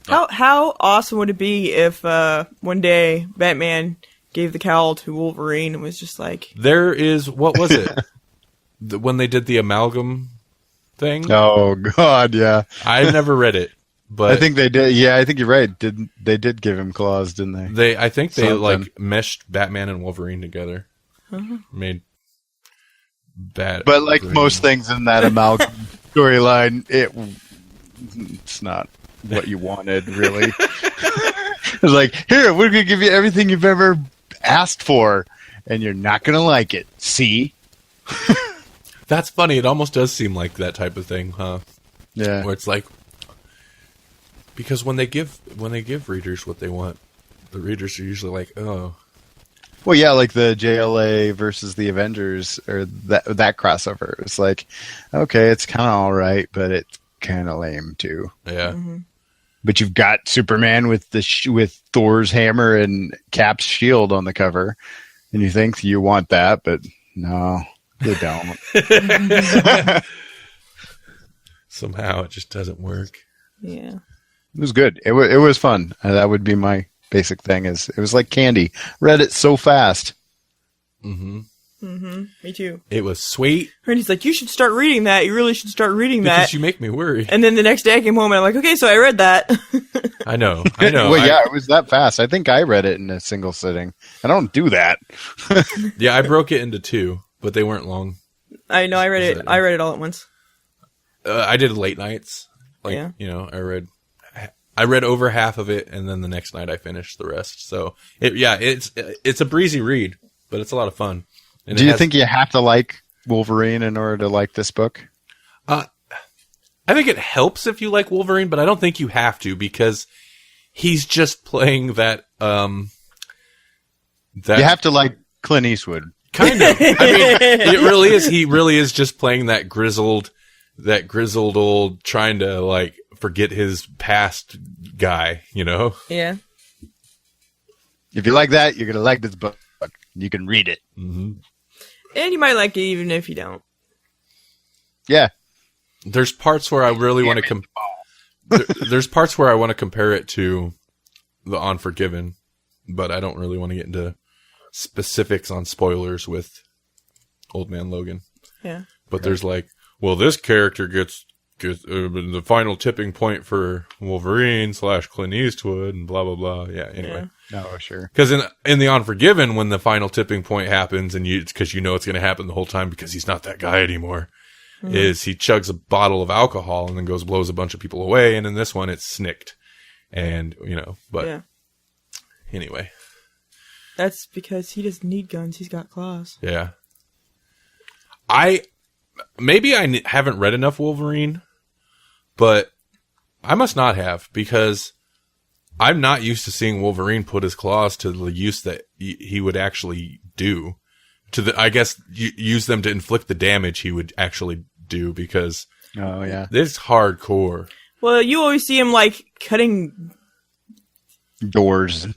How awesome would it be if one day Batman gave the cowl to Wolverine and was just like... There is, what was it? When they did the amalgam thing? Oh, God, yeah. I never read it. But I think they did. Yeah, I think you're right. They did give him claws, didn't they? I think they Something. meshed Batman and Wolverine together. Made But like Wolverine. most things in that amalgam storyline, it's not what you wanted, really. It's like, here, we're gonna give you everything you've ever asked for, and you're not gonna like it. See? That's funny. It almost does seem like that type of thing, huh? Yeah. Where it's like, because when they give readers what they want, the readers are usually like, oh. Well, yeah, like the JLA versus the Avengers, or that crossover. It's like, okay, it's kind of all right, but it's kind of lame too. Yeah. Mm-hmm. But you've got Superman with with Thor's hammer and Cap's shield on the cover, and you think you want that, but no, you don't. Somehow it just doesn't work. Yeah. It was good. It was fun. That would be my basic thing. It was like candy. Read it so fast. Mm-hmm. Mm-hmm. Me too. It was sweet. And he's like, you should start reading that. You really should start reading Because that. you make me worry. And then the next day I came home and I'm like, okay, so I read that. I know. Well, yeah, it was that fast. I think I read it in a single sitting. I don't do that. Yeah, I broke it into 2, but they weren't long. I know. I read it. I read it all at once. I did late nights. Like, Yeah. I read over half of it, and then the next night I finished the rest. So, it's a breezy read, but it's a lot of fun. And Do you think you have to like Wolverine in order to like this book? I think it helps if you like Wolverine, but I don't think you have to, because he's just playing that. You have to like Clint Eastwood. Kind of. I mean, it really is. He really is just playing that grizzled that grizzled old trying to like forget his past guy, you know? Yeah. If you like that, you're gonna like this book. You can read it. Mm-hmm. And you might like it even if you don't. Yeah. There's parts where I really want to there's parts where I want to compare it to The Unforgiven, but I don't really want to get into specifics on spoilers with Old Man Logan. Yeah. But there's like, well, this character gets the final tipping point for Wolverine / Clint Eastwood and blah blah blah. Yeah. Anyway. Yeah. Oh, sure. Because in The Unforgiven, when the final tipping point happens, and because you know it's going to happen the whole time because he's not that guy anymore, is he chugs a bottle of alcohol and then goes blows a bunch of people away. And in this one, it's snicked, and but anyway, that's because he doesn't need guns. He's got claws. Yeah. Maybe I haven't read enough Wolverine, but I must not have, because I'm not used to seeing Wolverine put his claws to the use that he would actually do. I guess, use them to inflict the damage he would actually do, because this hardcore. Well, you always see him like cutting doors.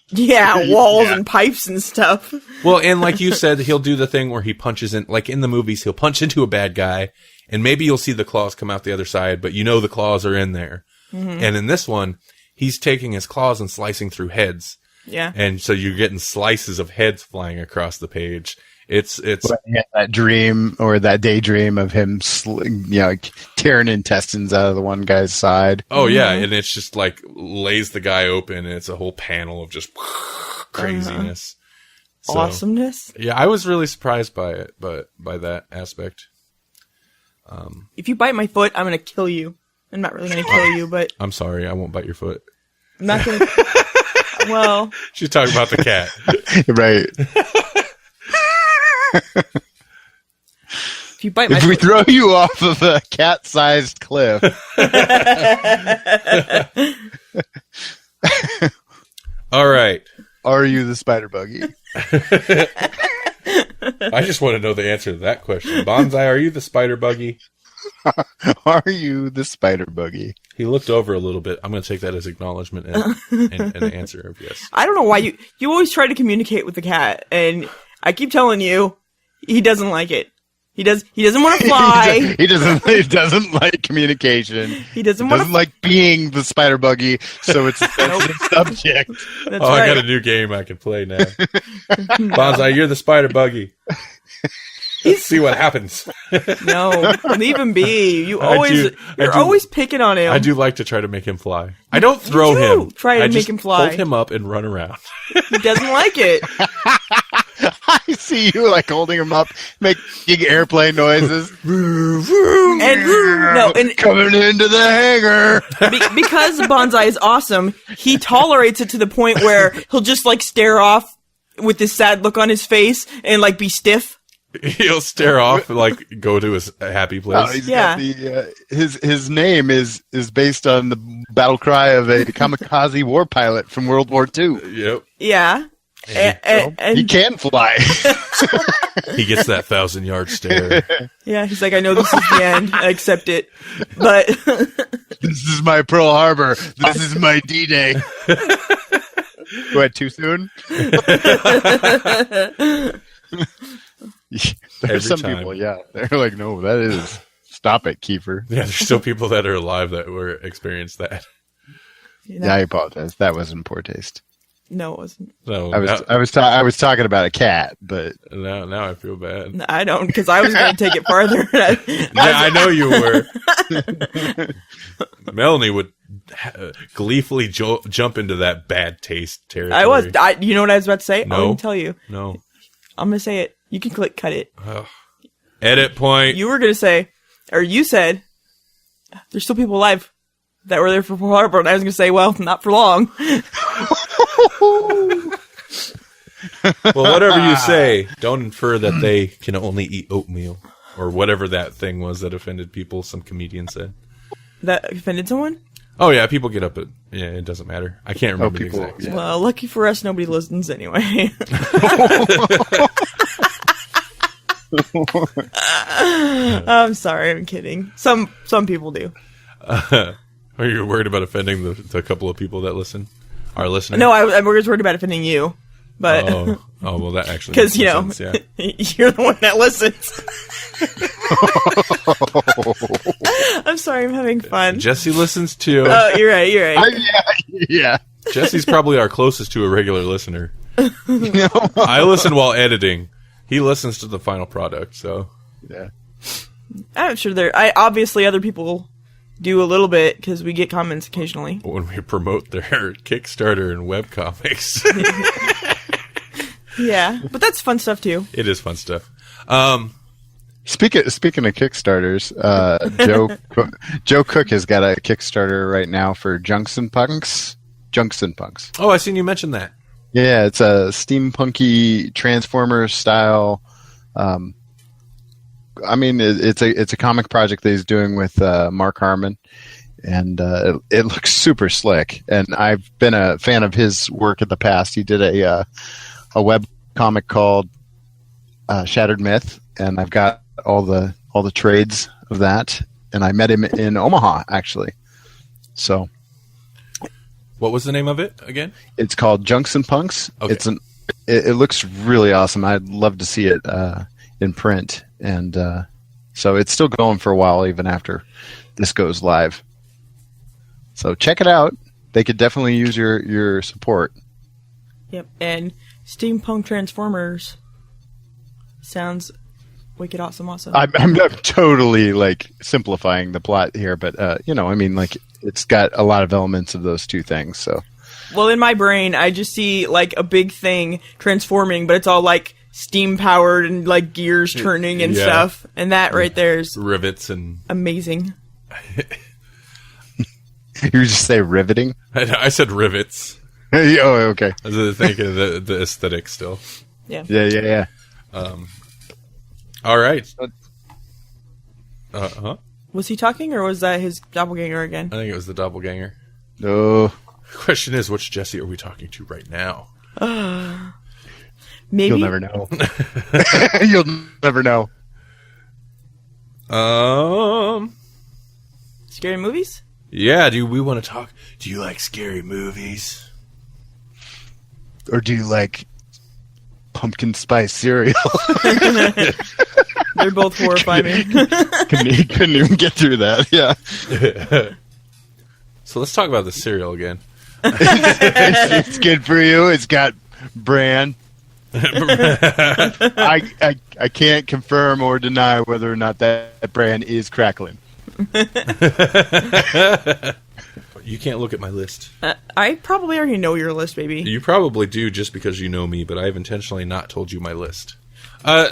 Yeah, walls and pipes and stuff. Well, and like you said, he'll do the thing where he punches in, like in the movies, he'll punch into a bad guy, and maybe you'll see the claws come out the other side, but the claws are in there. Mm-hmm. And in this one, he's taking his claws and slicing through heads. Yeah. And so you're getting slices of heads flying across the page. It's that dream or that daydream of him, tearing intestines out of the one guy's side. Oh yeah, and it's just like lays the guy open, and it's a whole panel of just craziness, awesomeness. Yeah, I was really surprised by it, but by that aspect. If you bite my foot, I'm gonna kill you. I'm not really gonna kill you, but I'm sorry, I won't bite your foot. I'm not gonna. Well, she's talking about the cat, right? If you bite my foot, we throw you off of a cat-sized cliff. All right. Are you the spider buggy? I just want to know the answer to that question. Bonsai, are you the spider buggy? Are you the spider buggy? He looked over a little bit. I'm going to take that as acknowledgement and an answer of yes. I don't know why you always try to communicate with the cat, and I keep telling you, he doesn't like it. He doesn't want to fly. He doesn't like communication. He doesn't like being the spider buggy, so it's a sensitive subject. That's right. I got a new game I can play now. Bonsai, you're the spider buggy. Let's see what happens. No, leave him be. You're always picking on him. I do like to try to make him fly. I don't throw him. Try to make him fly. Hold him up and run around. He doesn't like it. I see you like holding him up, making airplane noises, and coming into the hangar. Because Bonsai is awesome, he tolerates it to the point where he'll just like stare off with this sad look on his face and like be stiff. He'll stare off and like go to his happy place. His name is based on the battle cry of a kamikaze war pilot from World War II. Yep. Yeah. And he can fly. He gets that 1,000-yard stare. Yeah, he's like, I know this is the end. I accept it. But this is my Pearl Harbor. This is my D-Day. What, too soon? There's some people, they're like, no, that is. Stop it, Kiefer. Yeah, there's still people that are alive that were experienced that. Yeah, I apologize. That was in poor taste. No, it wasn't. No, I was talking about a cat, but now I feel bad. No, I don't, because I was going to take it farther. I know you were. Melanie would gleefully jump into that bad taste territory. I was. You know what I was about to say? No. I'm going to tell you. No. I'm going to say it. You can click cut it. Edit point. You were going to say, or you said, there's still people alive that were there for Pearl Harbor, and I was going to say, well, not for long. Well, whatever you say, don't infer that they can only eat oatmeal, or whatever that thing was that offended people, some comedian said. That offended someone? Oh, yeah, people get up at... Yeah, it doesn't matter. I can't remember the exact... Yeah. Well, lucky for us, nobody listens anyway. I'm sorry, I'm kidding. Some people do. Are you worried about offending the couple of people that listen? Our listeners? No, I'm just worried about offending you. But oh, well, that actually because makes sense, yeah. you're the one that listens. I'm sorry, I'm having fun. Jesse listens too. Oh, you're right. Yeah. Jesse's probably our closest to a regular listener. I listen while editing. He listens to the final product, so. Yeah. I'm sure obviously other people do a little bit because we get comments occasionally. When we promote their Kickstarter and webcomics. Yeah, but that's fun stuff too. It is fun stuff. Speaking of Kickstarters, Joe Cook has got a Kickstarter right now for Junx'n Punks. Oh, I seen you mention that. Yeah, it's a steampunky Transformers style. It's a comic project that he's doing with Mark Harmon, and it looks super slick. And I've been a fan of his work in the past. He did a web comic called Shattered Myth, and I've got all the trades of that. And I met him in Omaha, actually. So, what was the name of it again? It's called Junx'n Punks. Okay. It looks really awesome. I'd love to see it in print, and so it's still going for a while even after this goes live. So check it out. They could definitely use your support. Yep, and Steampunk Transformers sounds wicked awesome also. I'm totally simplifying the plot here, but it's got a lot of elements of those two things. So, well, in my brain, I just see a big thing transforming, but it's all steam powered and gears turning and stuff, and that right there is rivets and amazing. You just say riveting? I said rivets. Oh, okay. I was thinking of the aesthetic still. Yeah. All right. Huh? Was he talking, or was that his doppelganger again? I think it was the doppelganger. No. The question is, which Jesse are we talking to right now? Maybe. You'll never know. You'll never know. Scary movies? Yeah, do we want to talk? Do you like scary movies? Or do you like pumpkin spice cereal? They're both horrifying me. Couldn't even get through that. Yeah. So let's talk about the cereal again. It's good for you. It's got bran. I can't confirm or deny whether or not that bran is crackling. You can't look at my list. I probably already know your list, baby. You probably do just because you know me, but I've intentionally not told you my list.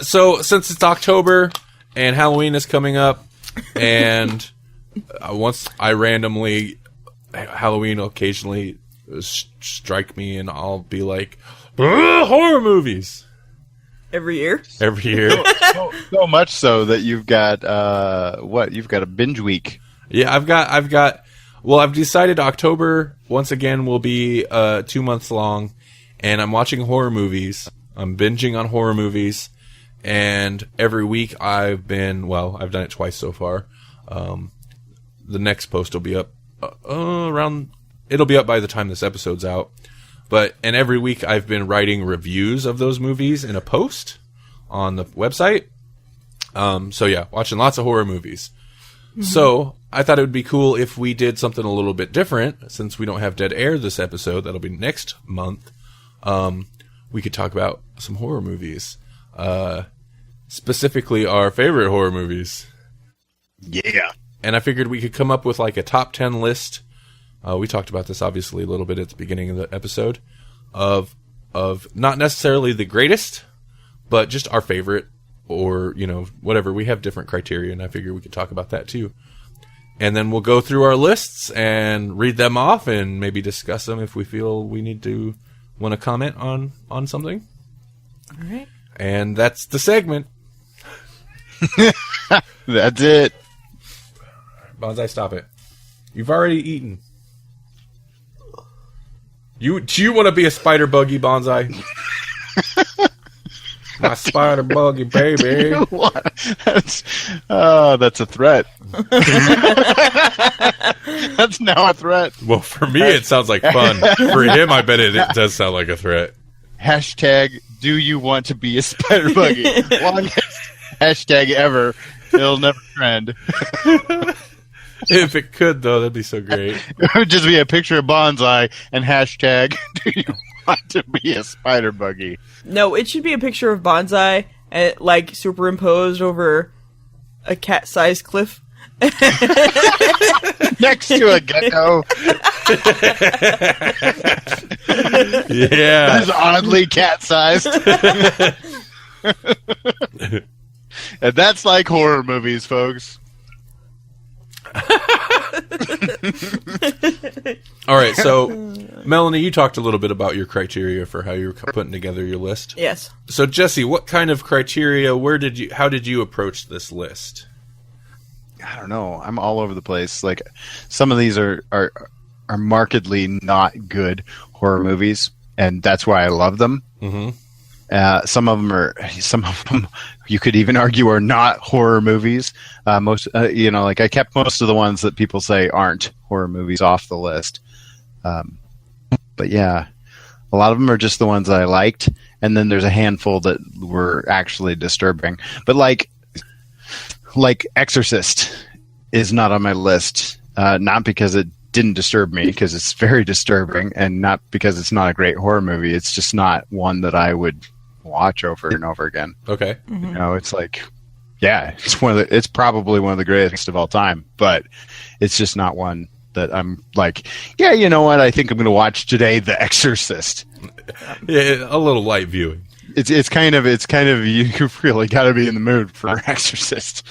So since it's October and Halloween is coming up, and once I randomly, Halloween will occasionally strike me, and I'll be like, horror movies. Every year? Every year. So much so that you've got You've got a binge week. Yeah, I've decided October once again will be 2 months long, and I'm watching horror movies. I'm binging on horror movies, and every week I've done it twice so far. The next post will be up it'll be up by the time this episode's out. And every week I've been writing reviews of those movies in a post on the website. So yeah, watching lots of horror movies. Mm-hmm. So I thought it would be cool if we did something a little bit different. Since we don't have dead air this episode, that'll be next month. We could talk about some horror movies. Specifically our favorite horror movies. Yeah. And I figured we could come up with a top 10 list. We talked about this obviously a little bit at the beginning of the episode of not necessarily the greatest, but just our favorite, or whatever. We have different criteria, and I figure we could talk about that too. And then we'll go through our lists and read them off, and maybe discuss them if we feel we want to comment on something. All right. And that's the segment. That's it. Bonsai, stop it. You've already eaten. Do you want to be a spider buggy, Bonsai? My spider buggy, baby. That's a threat. That's now a threat. Well, for me, it sounds like fun. For him, I bet it does sound like a threat. Hashtag, do you want to be a spider buggy? Longest hashtag ever. It'll never trend. If it could, though, that'd be so great. It would just be a picture of Bonsai and hashtag, do you want to be a spider buggy? No, it should be a picture of Bonsai, like superimposed over a cat-sized cliff. Next to a gecko. Yeah. That's oddly cat-sized. And that's like horror movies, folks. All right, so Melanie, you talked a little bit about your criteria for how you were putting together your list. Yes. So Jesse, what kind of criteria? How did you approach this list? I don't know. I'm all over the place. Like, some of these are markedly not good horror movies, and that's why I love them. Mm-hmm. Some of them you could even argue are not horror movies. Most, like I kept most of the ones that people say aren't horror movies off the list. But yeah, a lot of them are just the ones that I liked, and then there's a handful that were actually disturbing. But like Exorcist is not on my list, not because it didn't disturb me, because it's very disturbing, and not because it's not a great horror movie. It's just not one that I would watch over and over again. Okay. Mm-hmm. It's like, yeah, it's probably one of the greatest of all time, but it's just not one that I'm like, yeah, you know what? I think I'm going to watch today The Exorcist. Yeah, a little light viewing. It's kind of you really got to be in the mood for Exorcist.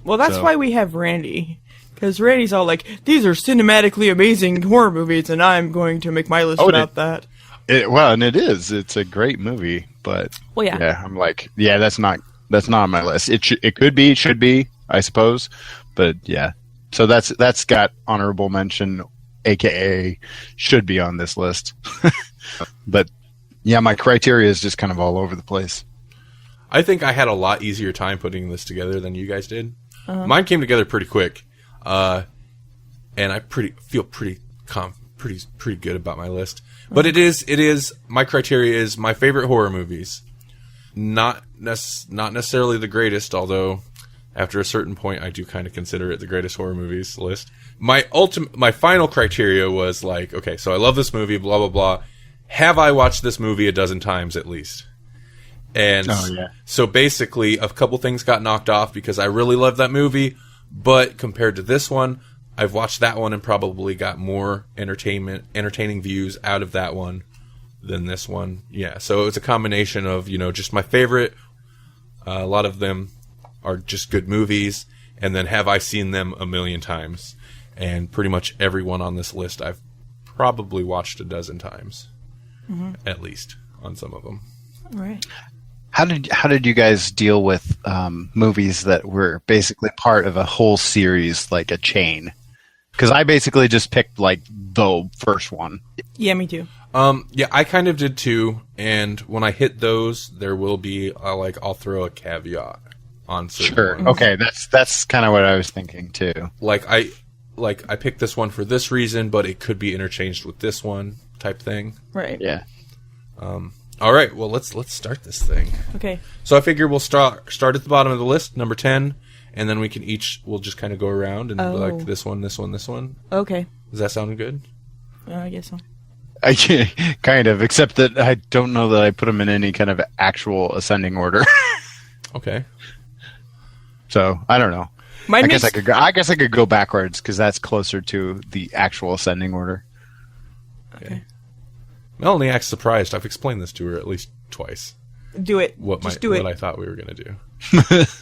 Well, that's why we have Randy. Because Randy's all like, these are cinematically amazing horror movies, and I'm going to make my list about that. And it is. It's a great movie, but well, yeah. I'm like, yeah, that's not on my list. It could be, should be, I suppose, but yeah. So that's got honorable mention, aka should be on this list. But yeah, my criteria is just kind of all over the place. I think I had a lot easier time putting this together than you guys did. Mine came together pretty quick, and I feel pretty good about my list. But it is my criteria is my favorite horror movies, not necessarily the greatest, although after a certain point I do kind of consider it the greatest horror movies list. My final criteria was like, okay, so I love this movie, blah blah blah. Have I watched this movie a dozen times at least? And so basically a couple things got knocked off because I really loved that movie, but compared to this one, I've watched that one and probably got more entertaining views out of that one than this one. Yeah, so it's a combination of, just my favorite. A lot of them are just good movies, and then have I seen them a million times? And pretty much everyone on this list I've probably watched a dozen times, at least on some of them. All right. How did you guys deal with movies that were basically part of a whole series, like a chain? Because I basically just picked like the first one. Yeah, me too. Yeah, I kind of did too. And when I hit those, there will be I'll throw a caveat on certain ones. Okay, that's kind of what I was thinking too. I picked this one for this reason, but it could be interchanged with this one type thing. Right. Yeah. All right. Well, let's start this thing. Okay. So I figure we'll start at the bottom of the list, number 10. And then we'll just kind of go around and be like this one, this one, this one. Okay. Does that sound good? I guess so. Kind of, except that I don't know that I put them in any kind of actual ascending order. Okay. So I don't know. I guess I could go backwards because that's closer to the actual ascending order. Okay. Melanie acts surprised. I've explained this to her at least twice. Do it. What I thought we were going to do.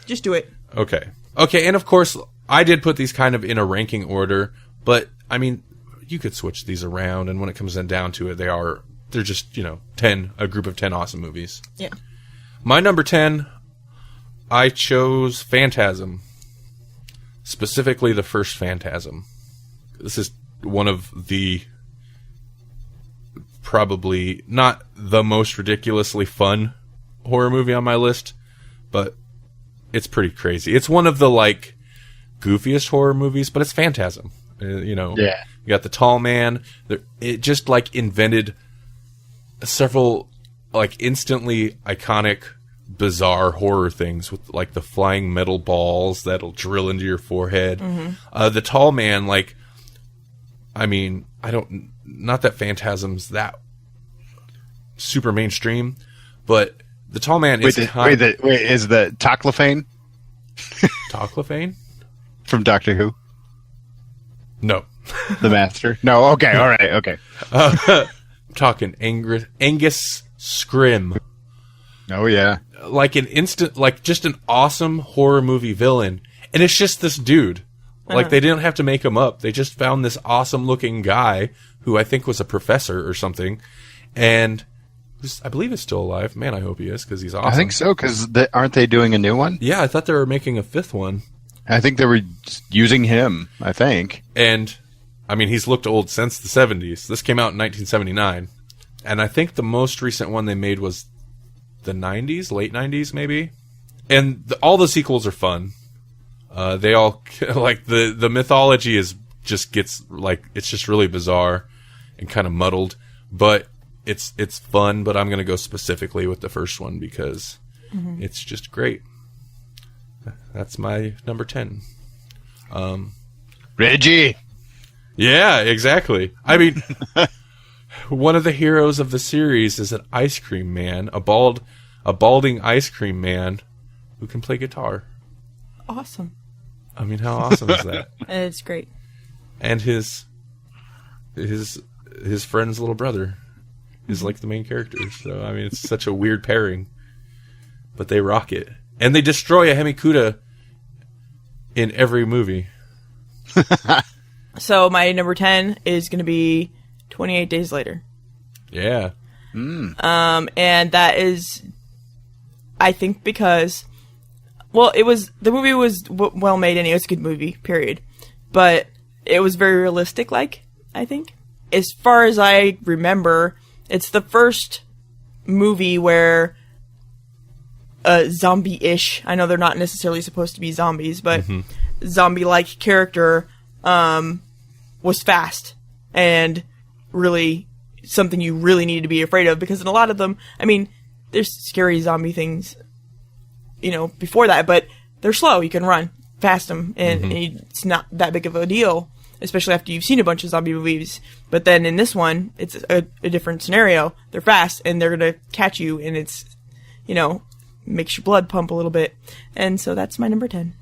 Just do it. Okay. Okay, and of course, I did put these kind of in a ranking order, but, I mean, you could switch these around, and when it comes down to it, they're just, 10, a group of 10 awesome movies. Yeah. My number 10, I chose Phantasm. Specifically, the first Phantasm. This is one of the probably not the most ridiculously fun horror movie on my list, but it's pretty crazy. It's one of the like goofiest horror movies, but it's Phantasm. You know, Yeah. You got the tall man. It just like invented several like instantly iconic, bizarre horror things with like the flying metal balls that'll drill into your forehead. The tall man, like, I mean, not that Phantasm's that super mainstream, but the tall man is Is the Toclafane Toclafane? from Doctor Who? No. The Master? No, okay, all right, okay. I'm talking Angus Scrim. Oh, yeah. Like just an awesome horror movie villain. And it's just this dude. Like, they didn't have to make him up. They just found this awesome looking guy who I think was a professor or something. And I believe is still alive. Man, I hope he is, because he's awesome. I think so, because aren't they doing a new one? Yeah, I thought they were making a 5th one. I think they were using him, I think. And, I mean, he's looked old since the 70s. This came out in 1979. And I think the most recent one they made was the 90s, late 90s maybe. And all the sequels are fun. They all, like, the mythology gets, like, it's just really bizarre and kind of muddled. But it's fun, but I'm going to go specifically with the first one because it's just great. That's my number 10. Reggie! Yeah, exactly. I mean, one of the heroes of the series is an ice cream man, a balding ice cream man who can play guitar. Awesome. I mean, how awesome is that? It's great. And his friend's little brother is like the main character. So, I mean, it's such a weird pairing. But they rock it. And they destroy a Hemikuta in every movie. So my number 10 is going to be 28 Days Later. Yeah. And that is, I think, because, well, the movie was well made and it was a good movie, period. But it was very realistic, I think. As far as I remember, it's the first movie where a zombie-ish, I know they're not necessarily supposed to be zombies, but zombie-like character was fast and really something you really needed to be afraid of, because in a lot of them, I mean, there's scary zombie things, before that, but they're slow. You can run past them, and it's not that big of a deal, especially after you've seen a bunch of zombie movies. But then in this one, it's a different scenario. They're fast, and they're going to catch you, and it's, makes your blood pump a little bit. And so that's my number 10.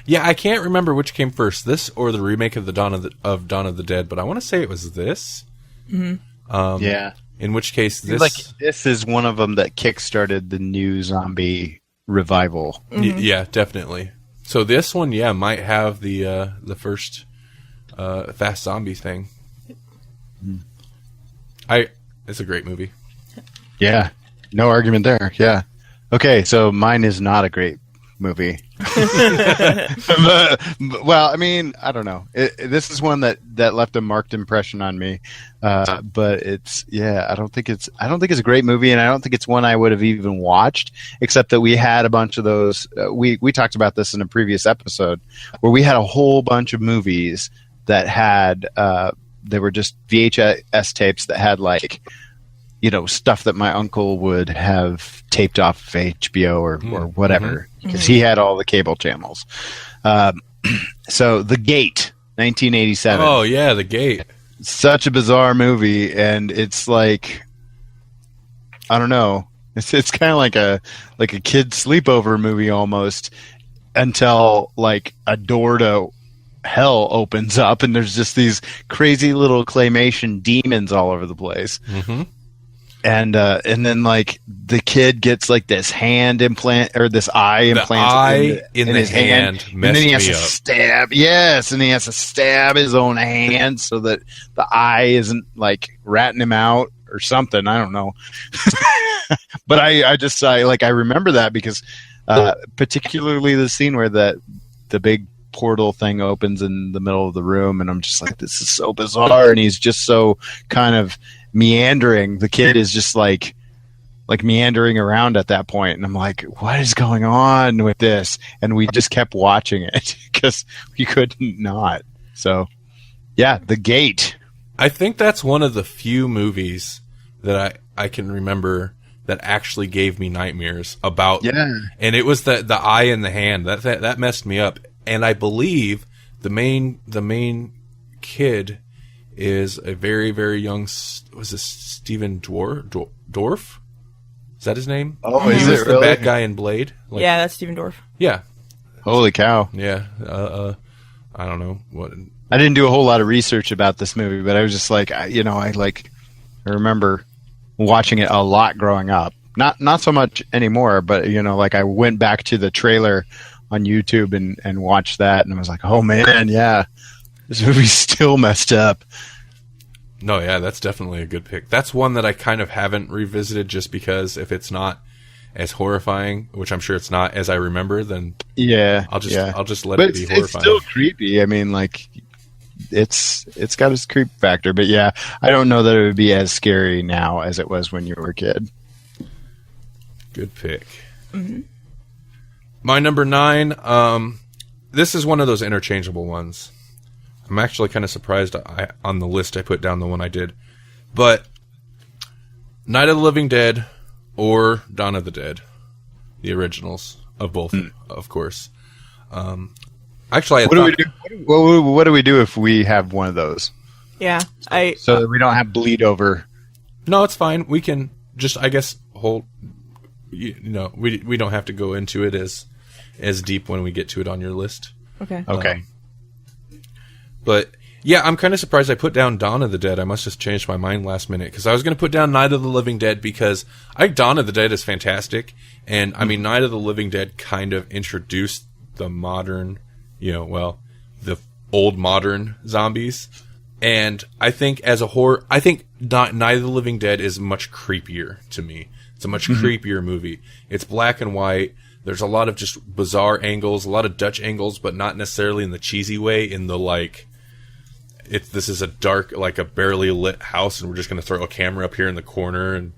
Yeah, I can't remember which came first, this or the remake of Dawn of the Dead, but I want to say it was this. Yeah. In which case, this is one of them that kickstarted the new zombie revival. Yeah, definitely. So this one, might have the first fast zombie thing. It's a great movie. Yeah, no argument there. Yeah. Okay, so mine is not a great movie. Well, I mean, I don't know. This is one that left a marked impression on me. But I don't think it's a great movie, and I don't think it's one I would have even watched, except that we had a bunch of those. We talked about this in a previous episode, where we had a whole bunch of movies that had they were just VHS tapes that had stuff that my uncle would have taped off of HBO or whatever, because he had all the cable channels. So The Gate, 1987. Oh yeah, The Gate. Such a bizarre movie, and it's like, I don't know. It's kind of like a kid sleepover movie almost, until like a door to hell opens up and there's just these crazy little claymation demons all over the place. And then like the kid gets like this hand implant or this eye implant in his hand, and then he has to stab. Yes, and he has to stab his own hand so that the eye isn't like ratting him out or something. I don't know. But I remember that because particularly the scene where the big portal thing opens in the middle of the room, and I'm just like, this is so bizarre, and he's just so kind of meandering. The kid is just like like meandering around at that point, and I'm like, what is going on with this? And we just kept watching it because we couldn't not. So, yeah, The Gate. I think that's one of the few movies that I can remember that actually gave me nightmares about. Yeah. And it was the eye in the hand that messed me up. And I believe the main kid is a very, very young. Was this Stephen Dorff? Is that his name? Oh, he is was it the really? bad guy in Blade. Like, Yeah, that's Stephen Dorff. Yeah. Holy cow. Yeah. I don't know what. I didn't do a whole lot of research about this movie, but I was just like, I remember watching it a lot growing up. Not so much anymore, but like I went back to the trailer on YouTube and watched that, and I was like, oh man, yeah, this movie's still messed up. No, yeah, that's definitely a good pick. That's one that I kind of haven't revisited just because if it's not as horrifying, which I'm sure it's not as I remember, then Yeah, I'll just let but it be it's horrifying. still creepy. I mean, like it's got its creep factor, but yeah, I don't know that it would be as scary now as it was when you were a kid. Good pick. Mm-hmm. My number 9. This is one of those interchangeable ones. I'm actually kind of surprised on the list I put down the one I did. But Night of the Living Dead or Dawn of the Dead. The originals of both, of course. Actually, What do we do if we have one of those? Yeah, So that we don't have bleed over. No, it's fine. We can just, I guess, hold. We don't have to go into it as deep when we get to it on your list. Okay. Okay. But yeah, I'm kind of surprised I put down Dawn of the Dead. I must have changed my mind last minute because I was going to put down Night of the Living Dead because I think Dawn of the Dead is fantastic, and I mean Night of the Living Dead kind of introduced the modern, the old modern zombies, and I think as a horror, I think Night of the Living Dead is much creepier to me. It's a much creepier movie. It's black and white. There's a lot of just bizarre angles, a lot of Dutch angles, but not necessarily in the cheesy way. In the this is a dark, like a barely lit house, and we're just going to throw a camera up here in the corner, and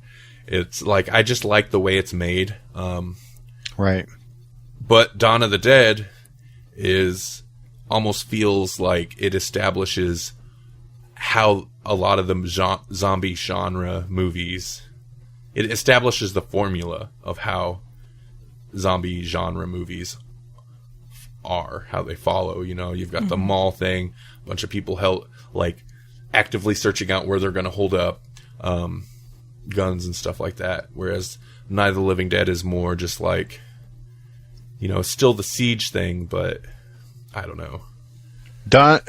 it's like I just like the way it's made. Right. But Dawn of the Dead almost feels like it establishes how a lot of the zombie genre movies. It establishes the formula of how zombie genre movies are, how they follow. You've got the mall thing, a bunch of people actively searching out where they're going to hold up guns and stuff like that. Whereas Night of the Living Dead is more just like, still the siege thing, but I don't know. Dawn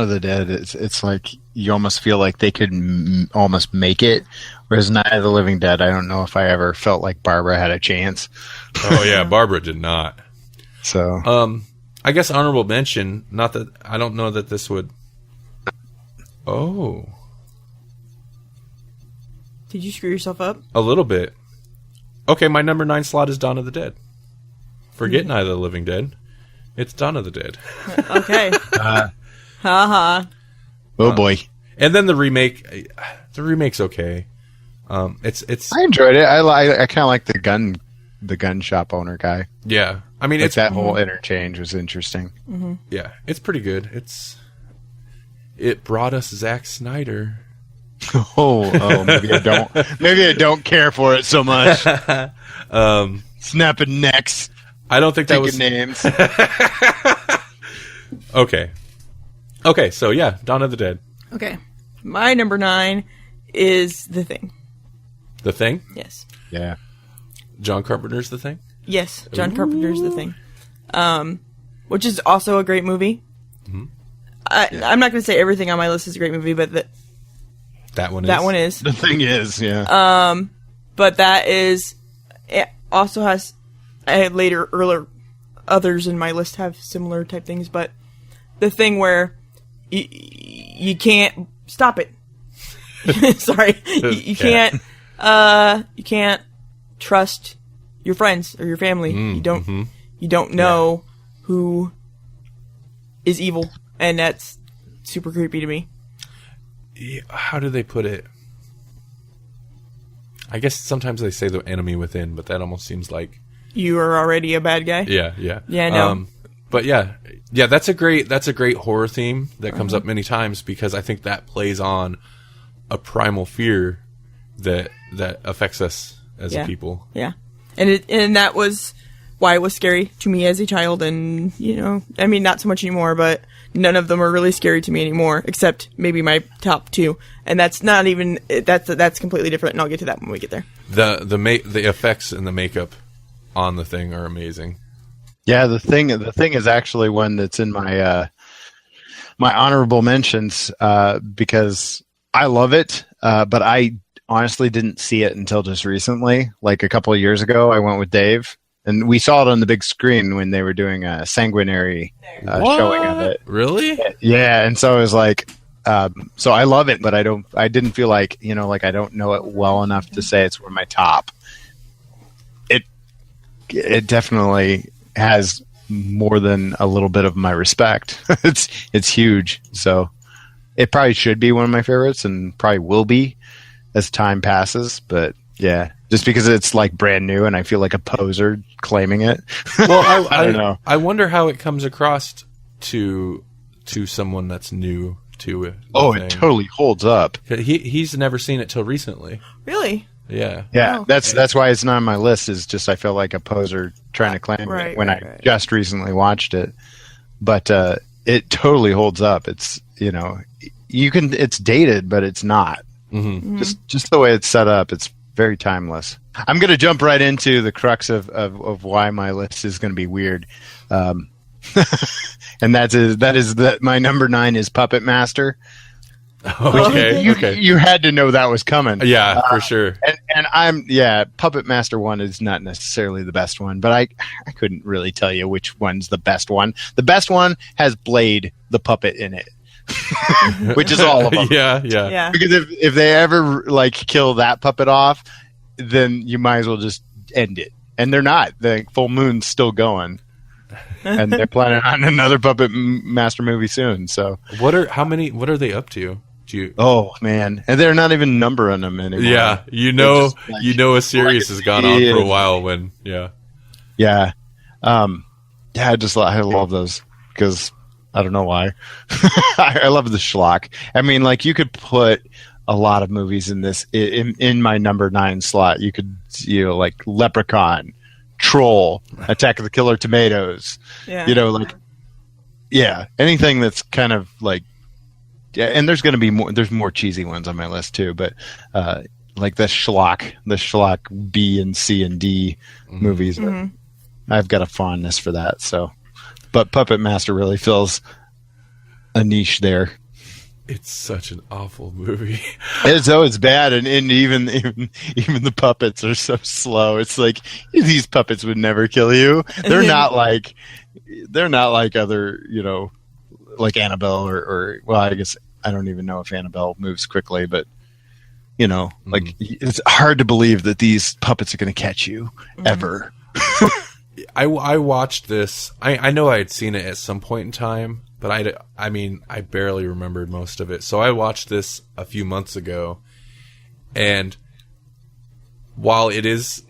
of the Dead, it's like you almost feel like they could almost make it, whereas Night of the Living Dead, I don't know if I ever felt like Barbara had a chance. Oh yeah, Barbara did not. So I guess honorable mention, not that I don't know that this would. Oh, Did you screw yourself up? a little bit. Okay, my number 9 slot is Dawn of the Dead. Forget Night of the Living Dead. It's Dawn of the Dead. Okay. Haha. oh boy, And then the remake. The remake's okay. It's I enjoyed it. I kind of like the gun shop owner guy. yeah. I mean, Like it's that whole interchange was interesting. yeah. It's pretty good. It brought us Zack Snyder. Oh, maybe I don't. Maybe I don't care for it so much. Snapping necks, I don't think that taking was names. okay. So yeah, Dawn of the Dead. Okay. My number 9 is The Thing. The Thing. Yes. Yeah. John Carpenter's The Thing. Yes, John Carpenter's The Thing. Which is also a great movie. I'm not going to say everything on my list is a great movie, but That one is. The thing is, yeah. But that is, it also has, earlier, others in my list have similar type things, but The Thing where you can't stop it. Sorry. You can't trust your friends or your family. You don't know who is evil, and that's super creepy to me. How do they put it? I guess sometimes they say the enemy within, but that almost seems like You are already a bad guy. yeah. Yeah, no. But yeah, that's a great horror theme that comes up many times because I think that plays on a primal fear that affects us as a people. Yeah, and that was why it was scary to me as a child, and I mean, not so much anymore, but none of them are really scary to me anymore, except maybe my top two, and that's not even that's completely different, and I'll get to that when we get there. The effects and the makeup on the thing are amazing. Yeah, the thing is actually one that's in my my honorable mentions because I love it, but I honestly didn't see it until just recently. Like a couple of years ago, I went with Dave, and we saw it on the big screen when they were doing a sanguinary showing of it. Really? Yeah, and so I was like, so I love it, but I didn't feel like like I don't know it well enough to say it's one of my top. It definitely has more than a little bit of my respect. It's huge, so it probably should be one of my favorites, and probably will be as time passes. But yeah, just because it's like brand new, and I feel like a poser claiming it. Well, I don't know. I wonder how it comes across to someone that's new to it. It totally holds up. He's never seen it till recently. Really? Yeah. Yeah, Oh. that's why it's not on my list. Is just I feel like a poser trying to claim it when I just recently watched it. But it totally holds up. It's it's dated, but it's not. Mm-hmm. Just the way it's set up, it's very timeless. I'm going to jump right into the crux of why my list is going to be weird, and that my number 9 is Puppet Master. Okay. Okay. You had to know that was coming. Yeah, for sure. And Puppet Master 1 is not necessarily the best one, but I couldn't really tell you which one's the best one. The best one has Blade the puppet in it. Which is all of them. Yeah. Because if they ever kill that puppet off, then you might as well just end it. And they're not. The Full Moon's still going. And they're planning on another Puppet Master movie soon. So what are they up to? Oh man, and they're not even numbering them anymore. Yeah, a series has gone on for a while. I love those because I don't know why. I love the schlock. I mean, you could put a lot of movies in this in my number 9 slot. You could Leprechaun, Troll, Attack of the Killer Tomatoes. Yeah. Anything that's kind of and there's going to be more. There's more cheesy ones on my list too, but the schlock B and C and D movies. Mm-hmm. I've got a fondness for that. So, but Puppet Master really fills a niche there. It's such an awful movie. It's bad, and even the puppets are so slow. It's like these puppets would never kill you. They're not like other like Annabelle or I guess I don't even know if Annabelle moves quickly, but it's hard to believe that these puppets are going to catch you ever. I watched this. I know I had seen it at some point in time, but I barely remembered most of it. So I watched this a few months ago, and while it is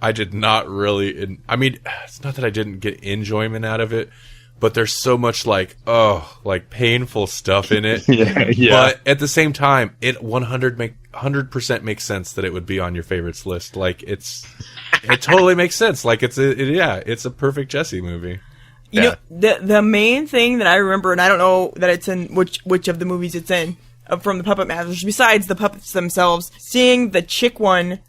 I did not really. It's not that I didn't get enjoyment out of it, but there's so much painful stuff in it. Yeah. But at the same time, it 100% makes sense that it would be on your favorites list. It totally makes sense. It's a perfect Jesse movie. You know, the main thing that I remember, and I don't know that it's in which of the movies it's in from the Puppet Masters, besides the puppets themselves, seeing the chick one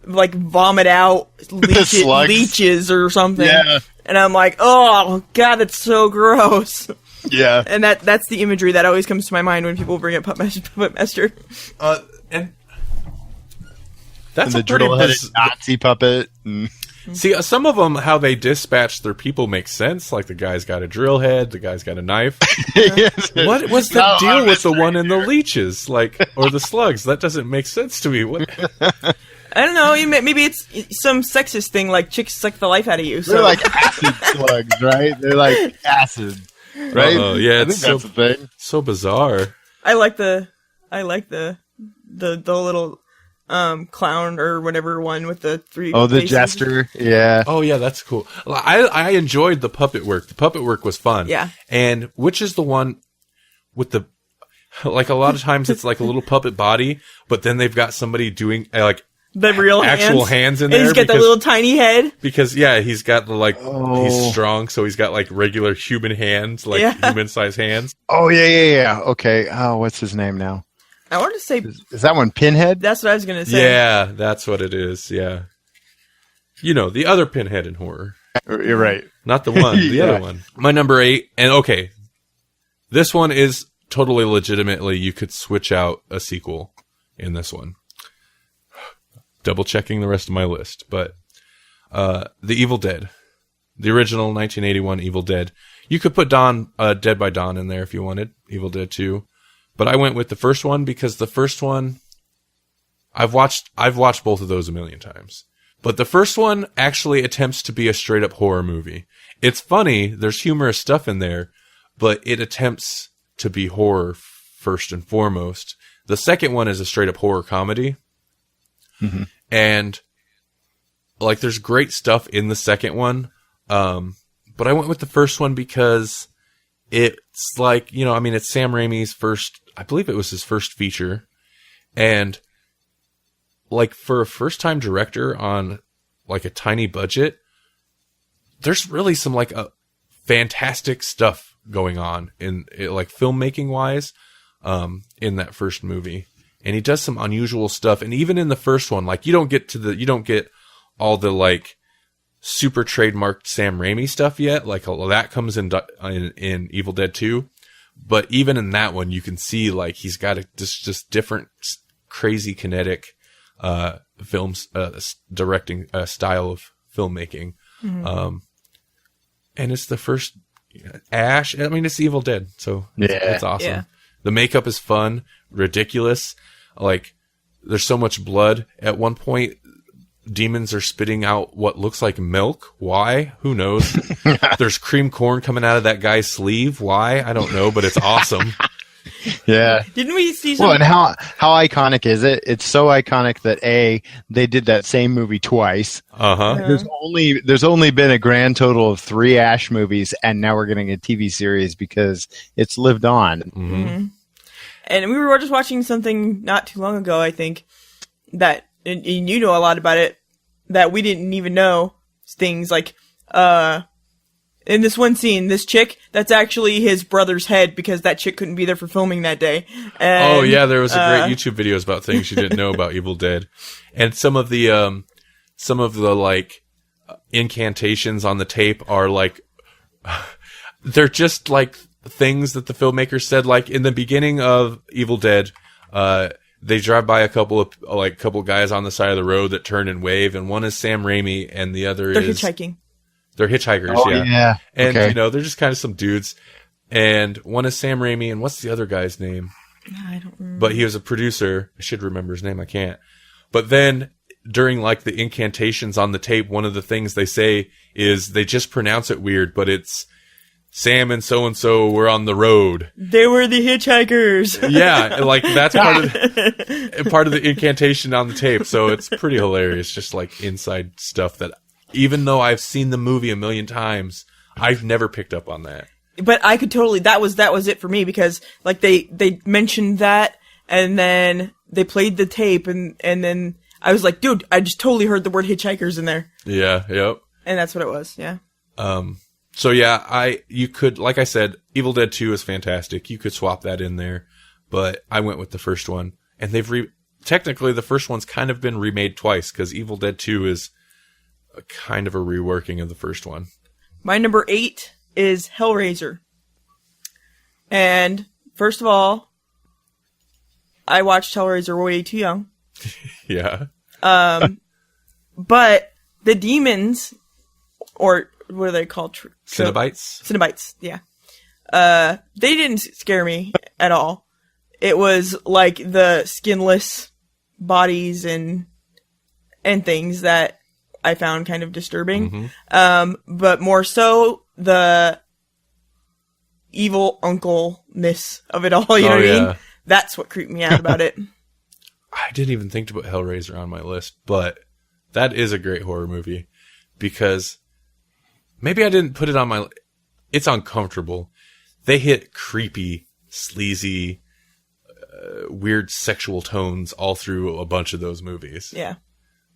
vomit out leeches or something. Yeah. And I'm like, oh god, that's so gross. Yeah. And that's the imagery that always comes to my mind when people bring up Puppet Master. And that's the drill-headed Nazi puppet. See, some of them, how they dispatch their people makes sense. Like the guy's got a drill head, the guy's got a knife. What was the deal with the one in the leeches, or the slugs? That doesn't make sense to me. What? I don't know. Maybe it's some sexist thing, like chicks suck the life out of you. So. They're like acid slugs, right? They're like acid, right? Yeah, it's that's the thing. So bizarre. I like the little clown or whatever one with the three. Oh, the faces. jester. Yeah. Oh yeah, that's cool. I enjoyed the puppet work. The puppet work was fun. Yeah. And which is the one with the, like, a lot of times it's like a little puppet body, but then they've got somebody doing like The real actual hands in and there. he's got the little tiny head. Because he's got the he's strong, so he's got like regular human hands, like human sized hands. Oh yeah. Okay. Oh, what's his name now? I want to say Is that one Pinhead? that's what I was gonna say. Yeah, that's what it is. Yeah. You know, the other Pinhead in horror. You're right. Not the one, the other one. My number 8, and okay, this one is totally legitimately, you could switch out a sequel in this one. Double checking the rest of my list, but The Evil Dead, the original 1981 Evil Dead. You could put Dead by Dawn in there if you wanted, Evil Dead 2. But I went with the first one because the first one, I've watched both of those a million times. But the first one actually attempts to be a straight up horror movie. It's funny, there's humorous stuff in there, but it attempts to be horror first and foremost. The second one is a straight up horror comedy. Mm-hmm. And like there's great stuff in the second one. But I went with the first one because it's like, you know, I mean, it's Sam Raimi's first, I believe it was his first feature. And like for a first time director on like a tiny budget, there's really some like a fantastic stuff going on in like filmmaking wise, in that first movie. And he does some unusual stuff. And even in the first one, like you don't get all the like super trademarked Sam Raimi stuff yet. Like that comes in Evil Dead 2. But even in that one, you can see like he's got just different crazy kinetic films directing style of filmmaking. Mm-hmm. And it's the first Ash. I mean, it's Evil Dead, so it's awesome. Yeah. The makeup is fun, ridiculous. Like there's so much blood. At one point, demons are spitting out what looks like milk. Why? Who knows? There's cream corn coming out of that guy's sleeve. Why? I don't know, but it's awesome. Yeah. Didn't we see some? Well, and how iconic is it? It's so iconic that they did that same movie twice. Uh-huh. There's only been a grand total of 3 Ash movies, and now we're getting a TV series because it's lived on. Mm-hmm. Mm-hmm. And we were just watching something not too long ago, I think, that, and you know a lot about it, that we didn't even know. Things like, in this one scene, this chick, that's actually his brother's head because that chick couldn't be there for filming that day. And, oh yeah, there was a great YouTube videos about things you didn't know about Evil Dead, and some of the like incantations on the tape are like, they're just like things that the filmmaker said. Like in the beginning of Evil Dead, they drive by a couple guys on the side of the road that turn and wave, and one is Sam Raimi, and the other they're is hitchhiking. They're hitchhikers, yeah. And, okay. you know, they're just kind of some dudes. And one is Sam Raimi, and what's the other guy's name? I don't remember. But he was a producer. I should remember his name. I can't. But then, during, like, the incantations on the tape, one of the things they say is they just pronounce it weird, but it's Sam and so-and-so were on the road. They were the hitchhikers. Yeah, like, that's part of the incantation on the tape. So it's pretty hilarious, just, like, inside stuff that... Even though I've seen the movie a million times, I've never picked up on that. But I could totally, that was it for me because like they mentioned that and then they played the tape and then I was like, dude, I just totally heard the word hitchhikers in there. Yeah, yep. And that's what it was, yeah. So yeah, you could, like I said, Evil Dead 2 is fantastic. You could swap that in there, but I went with the first one. And technically the first one's kind of been remade twice because Evil Dead 2 is kind of a reworking of the first one. My number 8 is Hellraiser. And first of all, I watched Hellraiser way too young. Yeah. But the demons, or what are they called? Cenobites? Cenobites, yeah. They didn't scare me at all. It was like the skinless bodies and things that I found kind of disturbing. Mm-hmm. But more so the evil uncle-ness of it all, you know what I mean? That's what creeped me out about it. I didn't even think to put Hellraiser on my list, but that is a great horror movie because maybe I didn't put it on my. It's uncomfortable. They hit creepy, sleazy, weird sexual tones all through a bunch of those movies. Yeah.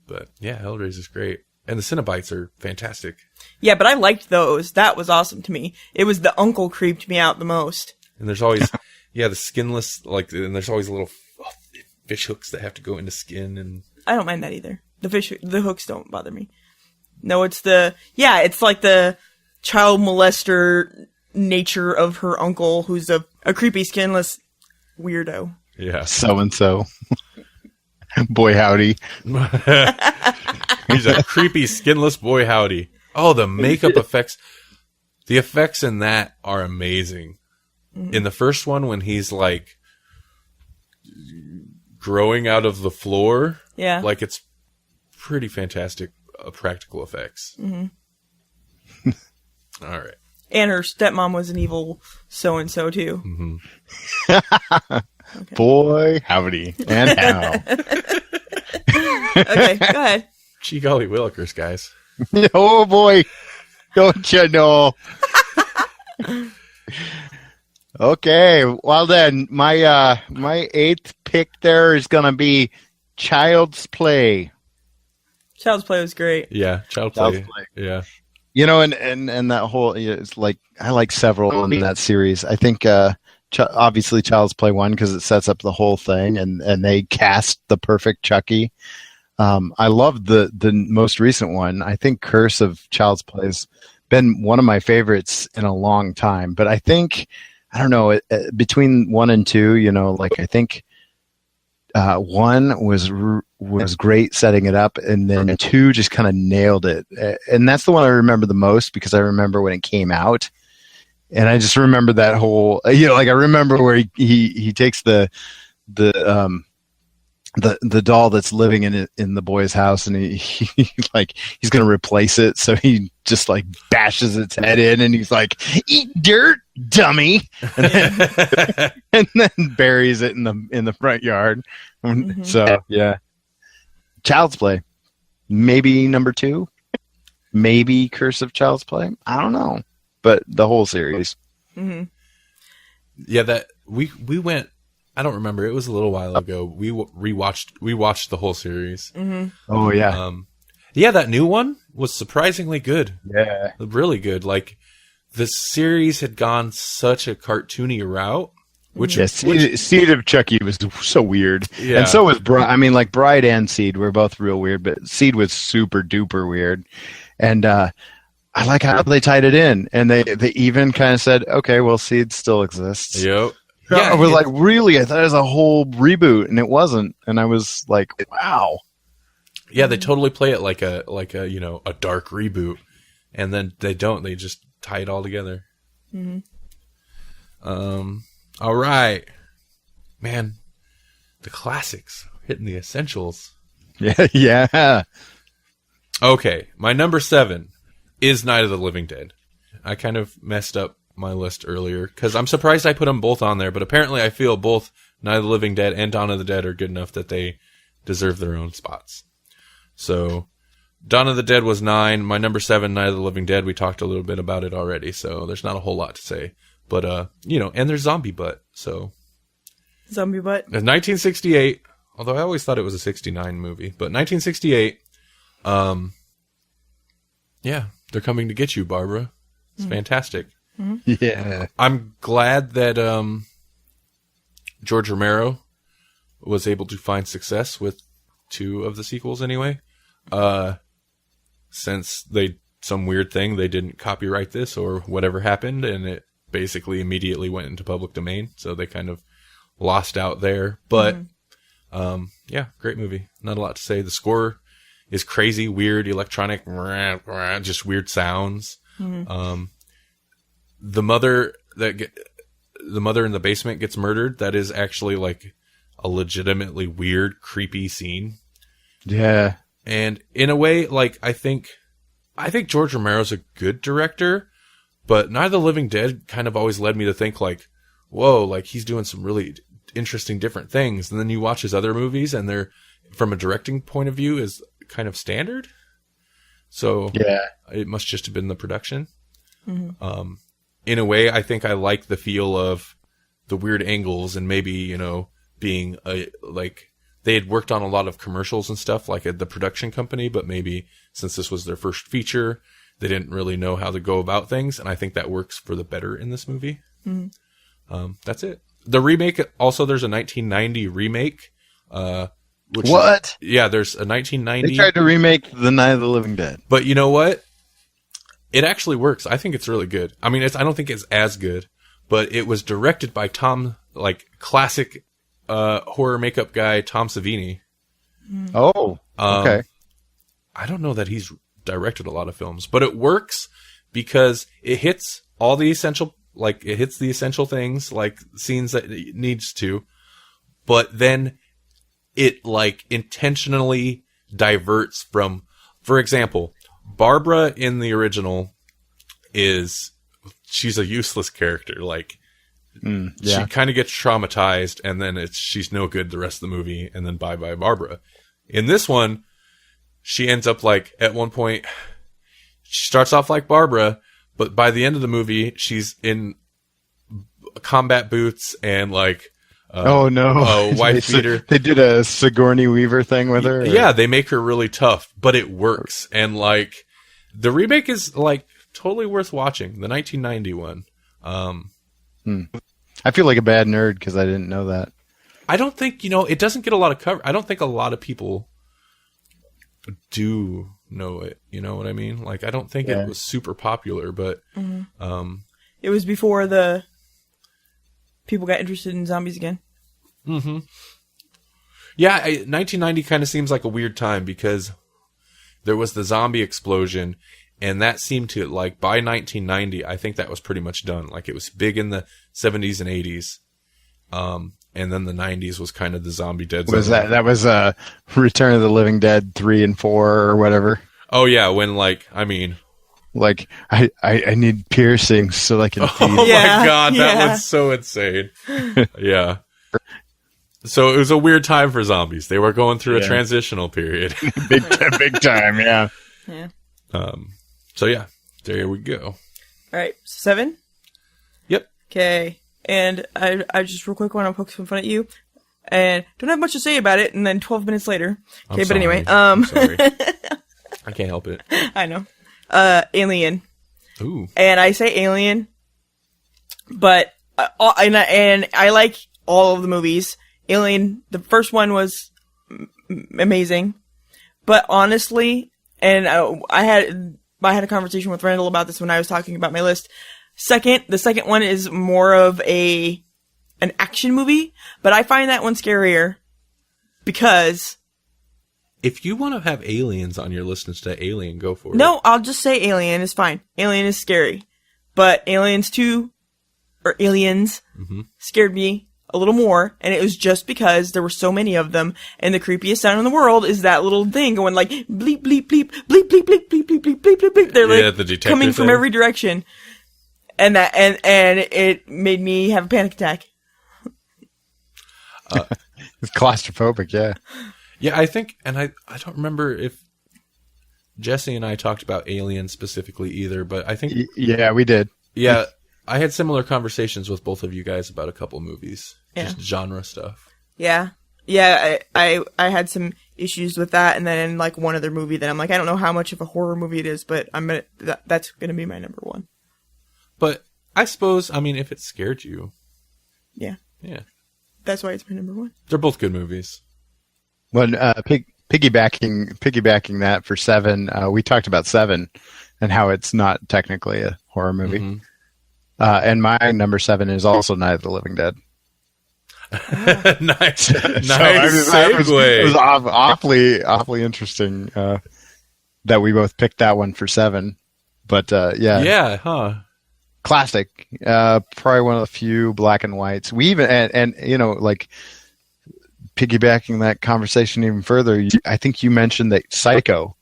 But yeah, Hellraiser's great. And the Cenobites are fantastic. Yeah, but I liked those. That was awesome to me. It was the uncle creeped me out the most. And there's always, the skinless, and there's always little fish hooks that have to go into skin. And I don't mind that either. The hooks don't bother me. No, it's like the child molester nature of her uncle, who's a creepy, skinless weirdo. yeah. So-and-so. Boy howdy. He's a creepy, skinless boy howdy. Oh, the makeup effects. The effects in that are amazing. In the first one, when he's like growing out of the floor, Yeah. like it's pretty fantastic practical effects. Mm-hmm. All right. And her stepmom was an evil so-and-so, too. Mm-hmm. Okay. Boy howdy. And how. Okay, go ahead. Gee golly willikers, guys. Oh boy. Don't you know? Okay. Well then, my 8th pick there is gonna be Child's Play. Child's Play was great. Yeah, Child's Play. Play. Yeah. You know, and that whole, it's like, I like several in that series. I think, obviously Child's Play 1 because it sets up the whole thing, and they cast the perfect Chucky. I love the most recent one. I think Curse of Child's Play has been one of my favorites in a long time. But I think, I don't know, between 1 and 2, you know, like I think 1 was great setting it up, and then 2 just kind of nailed it. And that's the one I remember the most because I remember when it came out. And I just remember that whole, you know, like I remember where he takes the doll that's living in the boy's house, and he like he's gonna replace it, so he just like bashes its head in, and he's like, "Eat dirt, dummy," and then buries it in the front yard. Mm-hmm. So yeah, Child's Play, maybe number 2, maybe Curse of Child's Play. I don't know. But the whole series. Mm-hmm. Yeah, that we went. I don't remember. It was a little while ago. We watched the whole series. Mm-hmm. Oh yeah. Yeah, that new one was surprisingly good. Yeah. Really good. Like the series had gone such a cartoony route, which Seed of Chucky was so weird. Yeah. And so was Bride. I mean, like Bride and Seed were both real weird, but Seed was super duper weird. And I like how they tied it in, and they even kind of said, "Okay, well, Seed still exists." Yep. Yeah, Yeah, I was like, "Really?" I thought it was a whole reboot, and it wasn't. And I was like, "Wow." Yeah, they totally play it like a you know, a dark reboot, and then they don't. They just tie it all together. Mm-hmm. All right, man. The classics hitting the essentials. Yeah, yeah. Okay, my number 7 is Night of the Living Dead. I kind of messed up my list earlier because I'm surprised I put them both on there, but apparently I feel both Night of the Living Dead and Dawn of the Dead are good enough that they deserve their own spots. So Dawn of the Dead was 9. My number 7, Night of the Living Dead, we talked a little bit about it already, so there's not a whole lot to say. But, you know, and there's Zombie Butt, so. Zombie Butt. 1968, although I always thought it was a 69 movie, but 1968, yeah, they're coming to get you, Barbara. It's fantastic. Mm-hmm. Yeah. I'm glad that George Romero was able to find success with 2 of the sequels anyway. Since some weird thing, they didn't copyright this or whatever happened, and it basically immediately went into public domain, so they kind of lost out there. But yeah, great movie. Not a lot to say. The score is crazy, weird, electronic, just weird sounds. Mm-hmm. The mother in the basement gets murdered. That is actually like a legitimately weird, creepy scene. Yeah. And in a way, like I think George Romero's a good director, but Night of the Living Dead kind of always led me to think like, whoa, like he's doing some really interesting different things. And then you watch his other movies and they're, from a directing point of view, is kind of standard. So Yeah. it must just have been the production. Mm-hmm. In a way, I think I like the feel of the weird angles and maybe, you know, being like they had worked on a lot of commercials and stuff like at the production company, but maybe since this was their first feature, they didn't really know how to go about things. And I think that works for the better in this movie. Mm-hmm. That's it. The remake, also there's a 1990 remake. What? Yeah, there's a 1990. They tried to remake The Night of the Living Dead. But you know what? It actually works. I think it's really good. I mean, I don't think it's as good, but it was directed by classic horror makeup guy Tom Savini. Oh, okay. I don't know that he's directed a lot of films, but it works because it hits all the essential, it hits the essential things, like scenes that it needs to, but then it intentionally diverts from, for example, Barbara in the original she's a useless character. She kind of gets traumatized and then she's no good the rest of the movie, and then bye Barbara. In this one, she ends up at one point, she starts off like Barbara, but by the end of the movie, she's in combat boots and oh no! Wife beater. They did a Sigourney Weaver thing with her. Yeah, they make her really tough, but it works. And the remake is totally worth watching. The 1990 one. I feel like a bad nerd because I didn't know that. I don't think it doesn't get a lot of cover. I don't think a lot of people do know it. You know what I mean? I don't think it was super popular, but it was before the people got interested in zombies again. Mm-hmm. Yeah, 1990 kind of seems like a weird time because there was the zombie explosion, and that seemed to, by 1990, I think that was pretty much done. It was big in the 70s and 80s. And then the 90s was kind of the zombie dead zone. That was Return of the Living Dead 3 and 4 or whatever? Oh, yeah, when, I need piercings so I can feed. Oh, my God, that was so insane. Yeah. So it was a weird time for zombies. They were going through a transitional period. big time, yeah. Yeah. So, yeah, there we go. All right, 7? Yep. Okay, and I just real quick want to poke some fun at you, and don't have much to say about it, and then 12 minutes later. Okay, but anyway. I'm sorry. I can't help it. I know. Alien. Ooh. And I say Alien, but and I like all of the movies. Alien, the first one was amazing, but honestly, and I had a conversation with Randall about this when I was talking about my list. The second one is more of an action movie, but I find that one scarier because if you want to have aliens on your list instead of Alien, go for it. No, I'll just say Alien is fine. Alien is scary, but Aliens 2 or Aliens scared me a little more, and it was just because there were so many of them, and the creepiest sound in the world is that little thing going bleep, bleep, bleep, bleep, bleep, bleep, bleep, bleep, bleep, bleep, bleep, bleep. They're the coming from every direction. And it made me have a panic attack. It's claustrophobic, yeah. Yeah, I think, and I don't remember if Jesse and I talked about Alien specifically either, but I think... Yeah, we did. Yeah, I had similar conversations with both of you guys about a couple movies. Yeah. Just genre stuff. Yeah. Yeah, I had some issues with that, and then in one other movie that I'm I don't know how much of a horror movie it is, but that's gonna be my number one. But I suppose, if it scared you. Yeah. Yeah. That's why it's my number one. They're both good movies. Well, piggybacking that for 7, we talked about 7 and how it's not technically a horror movie. Mm-hmm. And my number 7 is also Night of the Living Dead. Nice segue. It was awfully interesting that we both picked that one for 7. But yeah, classic. Probably one of the few black and whites. We even and piggybacking that conversation even further, I think you mentioned that Psycho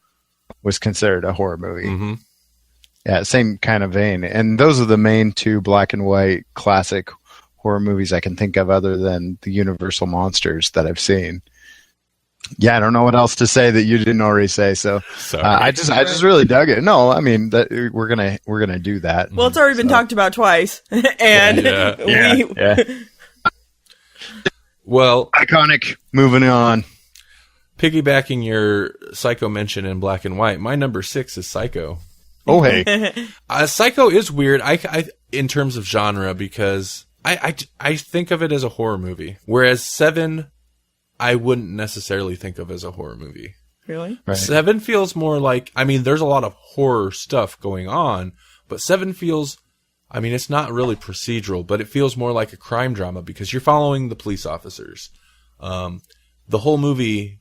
was considered a horror movie. Mm-hmm. Yeah, same kind of vein. And those are the main 2 black and white classic horror movies I can think of other than the Universal monsters that I've seen. Yeah, I don't know what else to say that you didn't already say. So I just really dug it. No, I mean that we're gonna do that. Well, it's already been talked about twice, and Well, iconic. Moving on. Piggybacking your Psycho mention in black and white, my number 6 is Psycho. Oh hey, Psycho is weird. I in terms of genre because I think of it as a horror movie, whereas 7 I wouldn't necessarily think of as a horror movie. Really? Right. 7 feels more like, I mean, there's a lot of horror stuff going on, but 7 feels, I mean, it's not really procedural, but it feels more like a crime drama because you're following the police officers. The whole movie,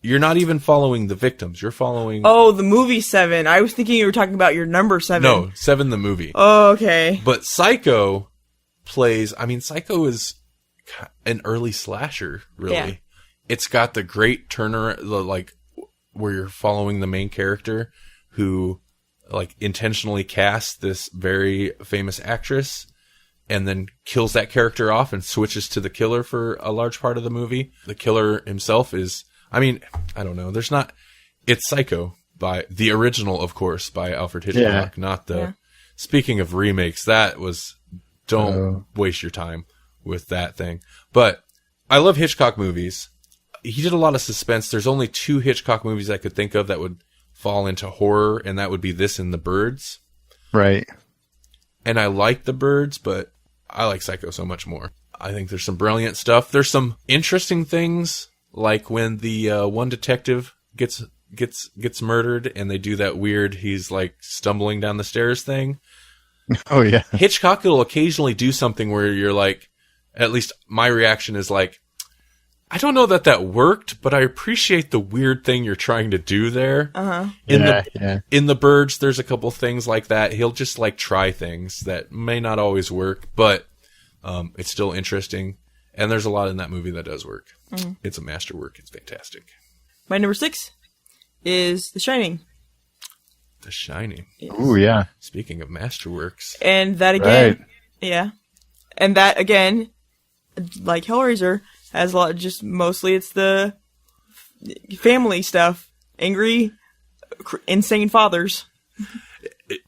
you're not even following the victims. You're following... Oh, the movie 7. I was thinking you were talking about your number 7. No, 7 the movie. Oh, okay. But Psycho plays, I mean, Psycho is an early slasher, really. Yeah. It's got the great turner, like, where you're following the main character who, like, intentionally casts this very famous actress and then kills that character off and switches to the killer for a large part of the movie. The killer himself is, I mean, I don't know. There's not, it's Psycho by the original, of course, by Alfred Hitchcock, not the, speaking of remakes, that was, don't waste your time with that thing. But I love Hitchcock movies. He did a lot of suspense. There's only 2 Hitchcock movies I could think of that would fall into horror, and that would be this and The Birds. right. And I like The Birds, but I like Psycho so much more. I think there's some brilliant stuff. There's some interesting things, like when the one detective gets murdered, and they do that weird, he's like stumbling down the stairs thing. Oh yeah. Hitchcock will occasionally do something where you're like, at least my reaction is like, I don't know that worked, but I appreciate the weird thing you're trying to do there. In The Birds, there's a couple things like that. He'll just like try things that may not always work, but it's still interesting. And there's a lot in that movie that does work. It's a masterwork. It's fantastic. My number 6 is The Shining. The Shining. Yes. Ooh yeah. Speaking of masterworks. And that again, Right. And that again, like Hellraiser, has a lot. Just mostly it's the family stuff. Angry, insane fathers.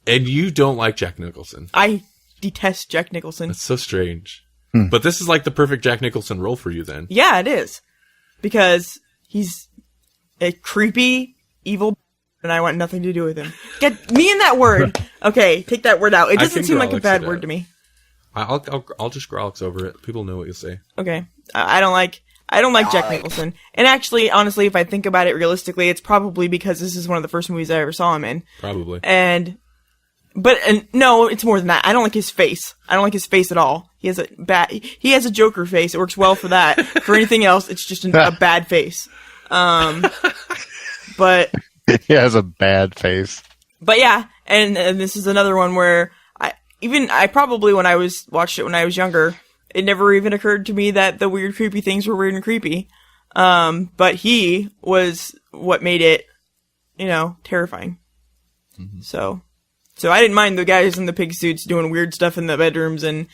And you don't like Jack Nicholson. I detest Jack Nicholson. That's so strange. But this is like the perfect Jack Nicholson role for you then. Yeah, it is. Because he's a creepy, evil, and I want nothing to do with him. Get me in that word. Okay, take that word out. It doesn't seem like a bad word to me. I'll just Grawlix over it. People know what you'll say. Okay. I don't like Jack Nicholson. And actually, honestly, if I think about it realistically, it's probably because this is one of the first movies I ever saw him in. Probably. But no, it's more than that. I don't like his face. I don't like his face at all. He has a Joker face. It works well for that. For anything else, it's just a bad face. But He has a bad face. But yeah, and this is another one where I probably when I watched it when I was younger, it never even occurred to me that the weird creepy things were weird and creepy. But he was what made it, terrifying. Mm-hmm. So I didn't mind the guys in the pig suits doing weird stuff in the bedrooms and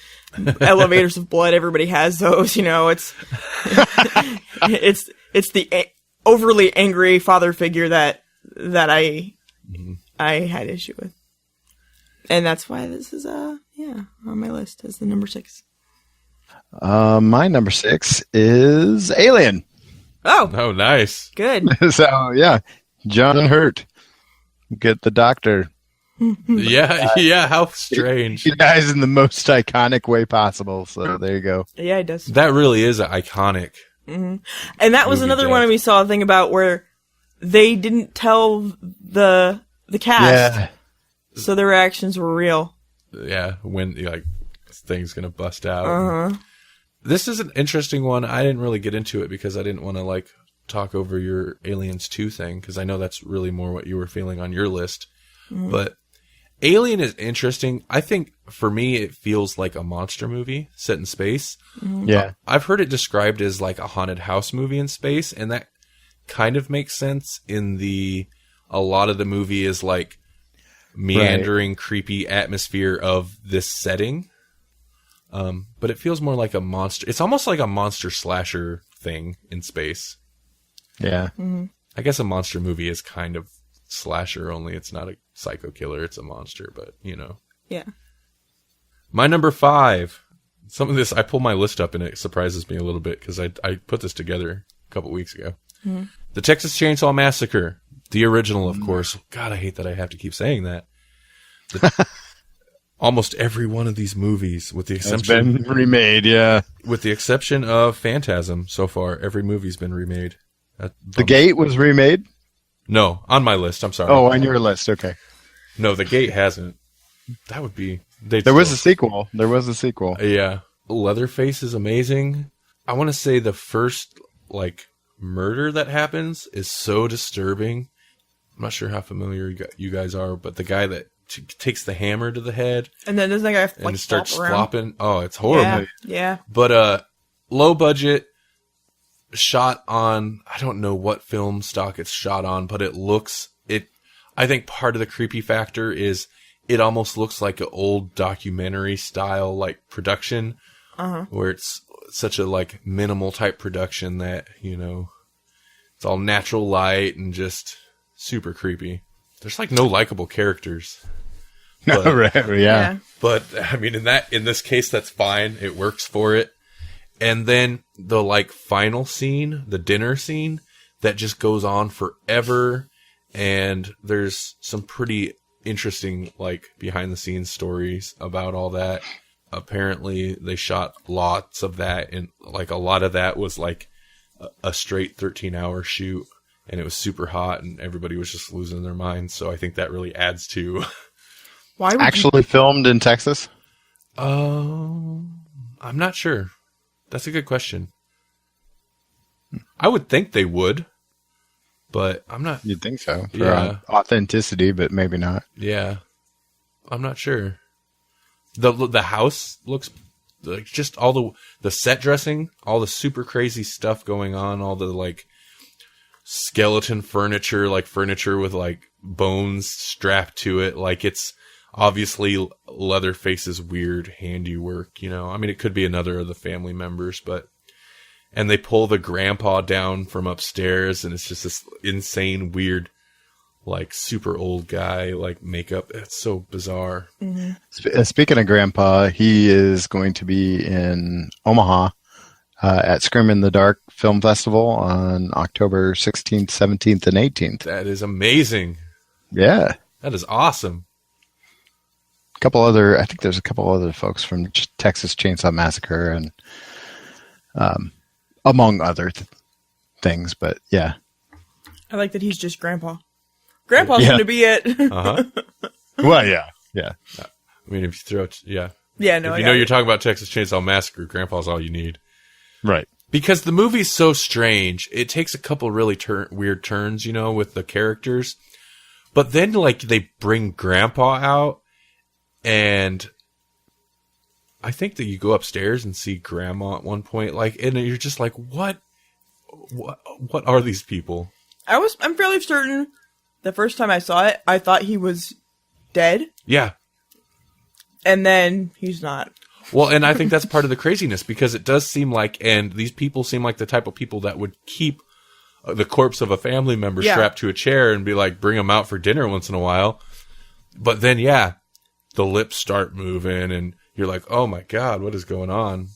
elevators of blood. Everybody has those, it's it's the overly angry father figure that I had issue with. And that's why this is on my list as the number 6. My number 6 is Alien. Oh, nice. Good. So yeah, John Hurt, get the doctor. Yeah. How strange. He dies in the most iconic way possible. So there you go. Yeah, it does. That really is iconic. Mm-hmm. And that was another one we saw a thing about where they didn't tell the cast. Yeah. So their reactions were real. Yeah, when this thing's gonna bust out. Uh-huh. This is an interesting one. I didn't really get into it because I didn't want to talk over your Aliens 2 thing because I know that's really more what you were feeling on your list. Mm-hmm. But Alien is interesting. I think for me it feels like a monster movie set in space. Mm-hmm. Yeah. I've heard it described as like a haunted house movie in space, and that kind of makes sense a lot of the movie is like meandering, creepy atmosphere of this setting. But it feels more like a monster. It's almost like a monster slasher thing in space. Yeah. I guess a monster movie is kind of slasher, only it's not a psycho killer, it's a monster, but you know. Yeah. My number 5. Some of this, I pull my list up and it surprises me a little bit because I put this together a couple weeks ago. The Texas Chainsaw Massacre, the original, of course. God, I hate that I have to keep saying that. Almost every one of these movies, with the exception, It's been remade, yeah. with the exception of Phantasm, so far, every movie's been remade. The Gate was remade? No, on my list. I'm sorry. Oh, on your list, okay. No, The Gate hasn't. That would be. There was a sequel. There was a sequel. Yeah. Leatherface is amazing. I want to say the first, like, murder that happens is so disturbing. I'm not sure how familiar you guys are, but the guy that takes the hammer to the head. And then doesn't that guy, like, and starts flop around? flopping. Oh, it's horrible. Yeah. But, low budget, shot on, I don't know what film stock it's shot on, but I think part of the creepy factor is it almost looks like an old documentary style, like, production, where it's such a, like, minimal type production that, you know, it's all natural light and just super creepy. There's, like, no likable characters. No, right, yeah. But, I mean, in this case, that's fine. It works for it. And then the, like, final scene, the dinner scene, that just goes on forever. And there's some pretty interesting, like, behind-the-scenes stories about all that. Apparently, they shot lots of that, and, like, a lot of that was, like, a straight 13-hour shoot. And it was super hot, and everybody was just losing their minds. So I think that really adds to... Why would Actually filmed in Texas? I'm not sure. That's a good question. I would think they would, but I'm not... You'd think so. For Yeah. authenticity, but maybe not. Yeah. I'm not sure. The house looks... like just all the set dressing, all the super crazy stuff going on, all the, like... skeleton furniture, like furniture with like bones strapped to it, like it's obviously Leatherface's weird handiwork, you know. I mean, it could be another of the family members, and they pull the grandpa down from upstairs, and it's just this insane, weird, like super old guy, like makeup. It's so bizarre. Speaking of grandpa, he is going to be in Omaha at Scream in the Dark Film Festival on October 16th, 17th, and 18th. That is amazing. Yeah. That is awesome. I think there's a couple other folks from Texas Chainsaw Massacre and among other things, but yeah. I like that he's just Grandpa. Grandpa's going to be it. Well, yeah. I mean, if you throw it, yeah. Yeah, no, if you know you're talking about Texas Chainsaw Massacre, Grandpa's all you need. Right. Because the movie's so strange, it takes a couple really weird turns, you know, with the characters. But then, like, they bring Grandpa out, and I think that you go upstairs and see Grandma at one point, like, and you're just like, what are these people? I'm fairly certain the first time I saw it, I thought he was dead. Yeah. And then he's not. Well, and I think that's part of the craziness, because it does seem like, and these people seem like the type of people that would keep the corpse of a family member strapped to a chair and be like, bring them out for dinner once in a while. But then, yeah, the lips start moving and you're like, oh my God, what is going on?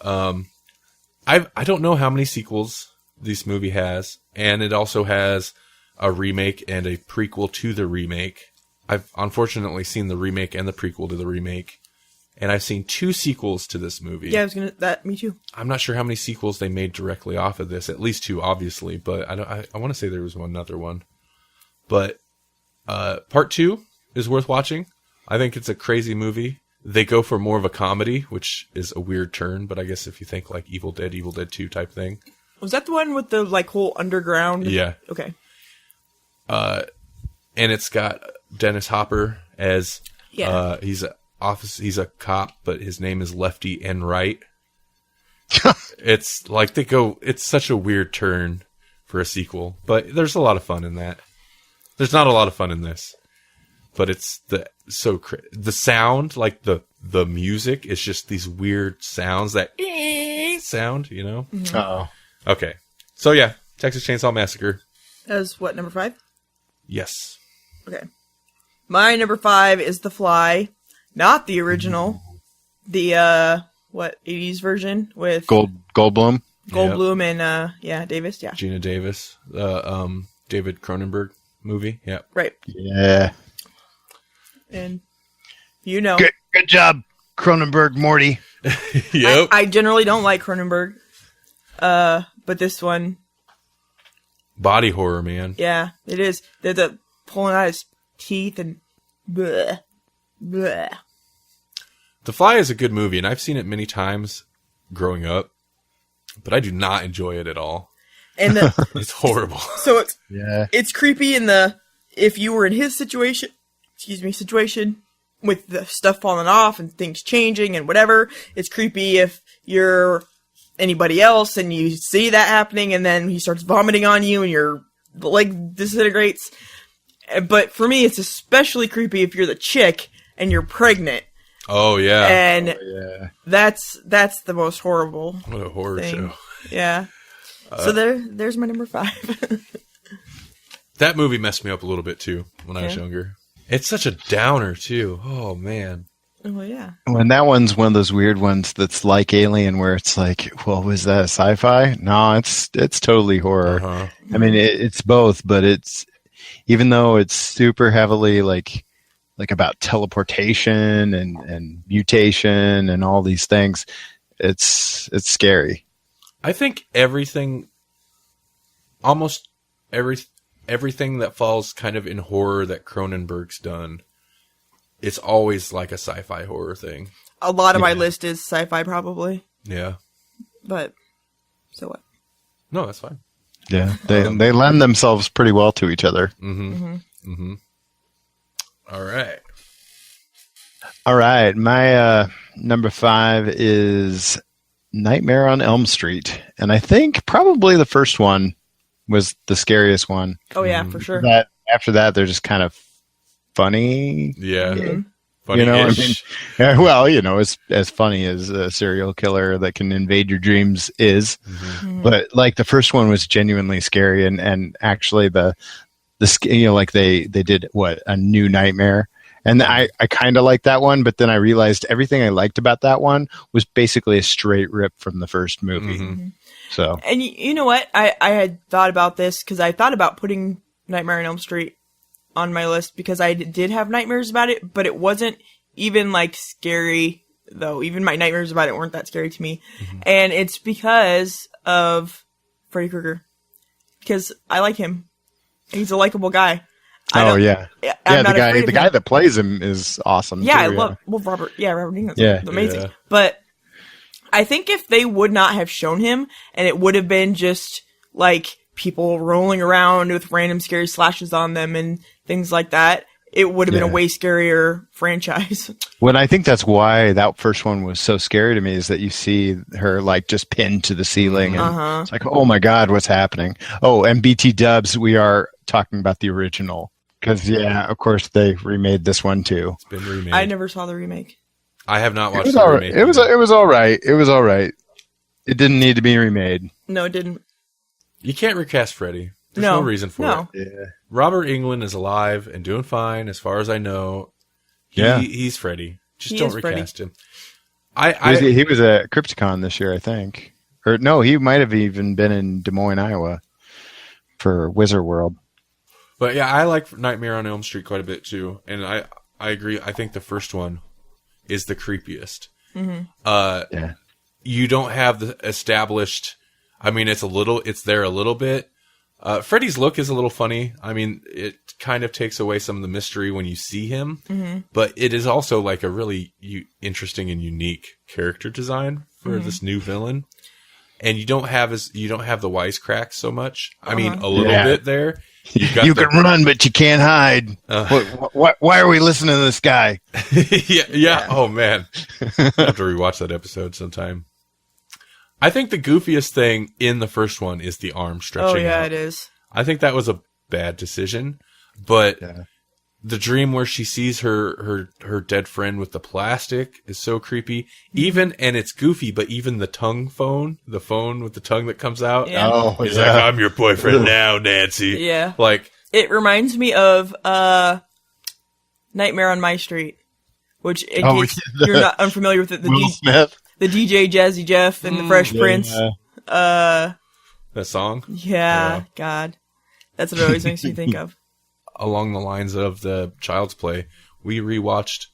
I don't know how many sequels this movie has, and it also has a remake and a prequel to the remake. I've unfortunately seen the remake and the prequel to the remake. And I've seen 2 sequels to this movie. Yeah, me too. I'm not sure how many sequels they made directly off of this. At least 2, obviously. But I want to say there was another one. But part 2 is worth watching. I think it's a crazy movie. They go for more of a comedy, which is a weird turn. But I guess if you think like Evil Dead 2 type thing. Was that the one with the like whole underground? Yeah. Okay. And it's got Dennis Hopper as he's a cop, but his name is Lefty Enright. It's like it's such a weird turn for a sequel, but there's a lot of fun in that. There's not a lot of fun in this, but it's the sound, like the the music is just these weird sounds that sound, you know? Uh-oh. Okay. So yeah, Texas Chainsaw Massacre. That was what, number 5? Yes. Okay. My number 5 is The Fly. Not the original. The, 80s version with Goldblum. Goldblum and, Davis, yeah. Gina Davis. David Cronenberg movie. Yeah. Right. Yeah. And, you know. Good job, Cronenberg, Morty. Yep. I generally don't like Cronenberg. But this one, Body horror, man. yeah, it is. They're the pulling out his teeth and bleh, bleh. The Fly is a good movie, and I've seen it many times growing up, but I do not enjoy it at all. And It's horrible. so Yeah. it's creepy in if you were in his situation with the stuff falling off and things changing and whatever. It's creepy if you're anybody else and you see that happening and then he starts vomiting on you and your leg disintegrates. But for me, it's especially creepy if you're the chick and you're pregnant. Oh, yeah. And Yeah. that's the most horrible What a horror thing. show. Yeah. So there's my number 5. That movie messed me up a little bit, too, when I was Yeah. younger. It's such a downer, too. Oh, man. Oh yeah. When that one's one of those weird ones that's like Alien, where it's like, well, was that a sci-fi? No, it's totally horror. Uh-huh. I mean, it's both, but it's, even though it's super heavily like about teleportation and mutation and all these things, it's scary. I think almost everything that falls kind of in horror that Cronenberg's done, it's always like a sci-fi horror thing. A lot of my list is sci-fi probably, Yeah. but so what? No, that's fine. Yeah, they lend themselves pretty well to each other. All right. All right, my number 5 is Nightmare on Elm Street, and I think probably the first one was the scariest one. Oh yeah, for sure. That after that, they're just kind of funny. Yeah. Funny You know, I mean, yeah, well, you know, as funny as a serial killer that can invade your dreams is, but like the first one was genuinely scary, and actually the you know, like they did a New Nightmare, and I kind of liked that one, but then I realized everything I liked about that one was basically a straight rip from the first movie. So, And you know what? I had thought about this because I thought about putting Nightmare on Elm Street on my list because I did have nightmares about it, but it wasn't even like scary though. Even my nightmares about it weren't that scary to me. And it's because of Freddy Krueger. Because I like him. He's a likable guy. I'm not the afraid of guy him. that plays him is awesome. Yeah, too, I love Robert England's Yeah. amazing. Yeah. But I think if they would not have shown him and it would have been just like people rolling around with random scary slashes on them and things like that, it would have been a way scarier franchise. Well, I think that's why that first one was so scary to me, is that you see her like just pinned to the ceiling and it's like, oh my God, what's happening? Oh, and BT Dubs, we are talking about the original. Because, of course, they remade this one too. It's been remade. I never saw the remake. I have not watched It was the all right. remake. It was all right. It was all right. It didn't need to be remade. No, it didn't. You can't recast Freddy. There's no reason for it. Yeah. Robert Englund is alive and doing fine, as far as I know. He's Freddy. Just He don't is Freddy. recast him. He was at Crypticon this year, I think. Or no, he might have even been in Des Moines, Iowa for Wizard World. But yeah, I like Nightmare on Elm Street quite a bit too, and I agree. I think the first one is the creepiest. You don't have the established. I mean, it's there a little bit. Freddy's look is a little funny. I mean, it kind of takes away some of the mystery when you see him, but it is also like a really interesting and unique character design for this new villain. And you don't have the wisecracks so much. I mean, a little bit there. You can run, but you can't hide. Why are we listening to this guy? yeah. Oh man, I have to rewatch that episode sometime. I think the goofiest thing in the first one is the arm stretching. Oh yeah, out. it is. I think that was a bad decision, but the dream where she sees her dead friend with the plastic is so creepy. Even, and it's goofy, but even the phone with the tongue that comes out. Yeah. Oh, He's like, I'm your boyfriend now, Nancy. Yeah. Like, It reminds me of Nightmare on My Street, which in case you're not unfamiliar with it, Will Smith. the DJ Jazzy Jeff and the Fresh Prince. that song. Yeah, God. That's what it always makes me think of. Along the lines of the Child's Play, we rewatched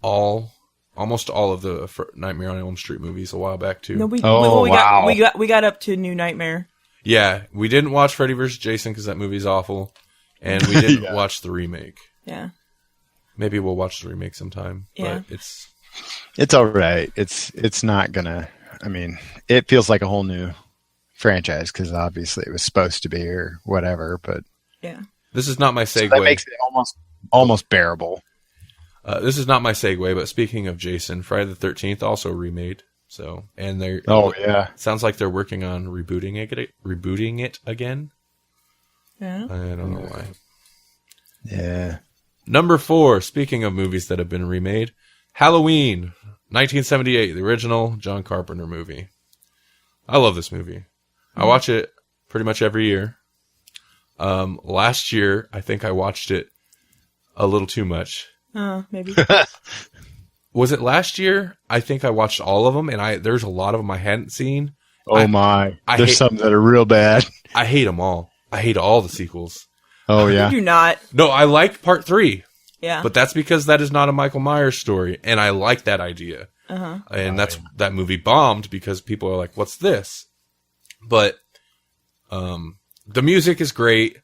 almost all of the Nightmare on Elm Street movies a while back too. No, we wow. we got up to New Nightmare. Yeah, we didn't watch Freddy vs. Jason because that movie's awful, and we didn't watch the remake. Yeah. Maybe we'll watch the remake sometime. Yeah. But It's all right. It's not gonna. I mean, it feels like a whole new franchise because obviously it was supposed to be or whatever. But Yeah. this is not my segue. so that makes it almost bearable. This is not my segue, but speaking of Jason, Friday the 13th also remade. So, and they're sounds like they're working on rebooting it again. Yeah. I don't know why. Yeah. Number 4, speaking of movies that have been remade, Halloween, 1978, the original John Carpenter movie. I love this movie. I watch it pretty much every year. Last year, I think I watched it a little too much. Maybe. Was it last year? I think I watched all of them, and there's a lot of them I hadn't seen. There's hate- some that are real bad. I hate them all. I hate all the sequels. Oh You yeah. do not. No, I like part 3, Yeah. but that's because that is not a Michael Myers story, and I like that idea. And that movie bombed because people are like, "What's this?" But the music is great.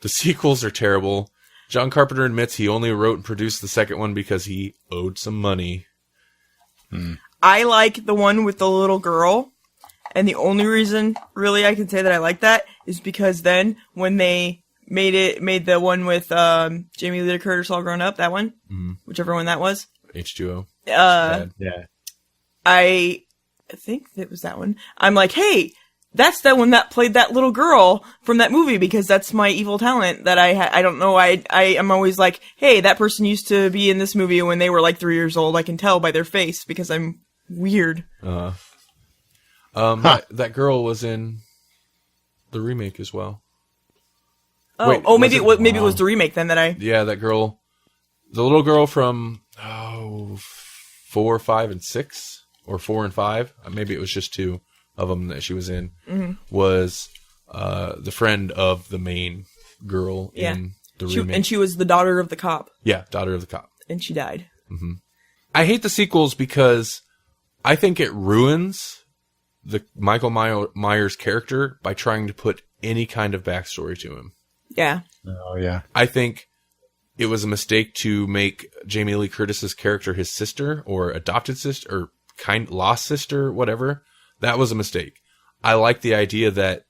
The sequels are terrible. John Carpenter admits he only wrote and produced the second one because he owed some money. I like the one with the little girl, and the only reason really I can say that I like that is because then when they made the one with Jamie Lee Curtis all grown up, that one, whichever one that was, H2O. Yeah. I think it was that one. I'm like, hey, that's the one that played that little girl from that movie because that's my evil talent that I don't know. I am always like, hey, that person used to be in this movie when they were like 3 years old. I can tell by their face because I'm weird. That girl was in the remake as well. Oh, Wait, maybe it was the remake then that I. Yeah, that girl, the little girl from 4, 5, and 6, or 4 and 5. Maybe it was just 2 of them that she was in. Was the friend of the main girl in the remake, and she was the daughter of the cop. Yeah, daughter of the cop, and she died. I hate the sequels because I think it ruins the Michael Myers character by trying to put any kind of backstory to him. Yeah. Oh yeah. I think it was a mistake to make Jamie Lee Curtis's character his sister or adopted sister or lost sister, whatever. That was a mistake. I like the idea that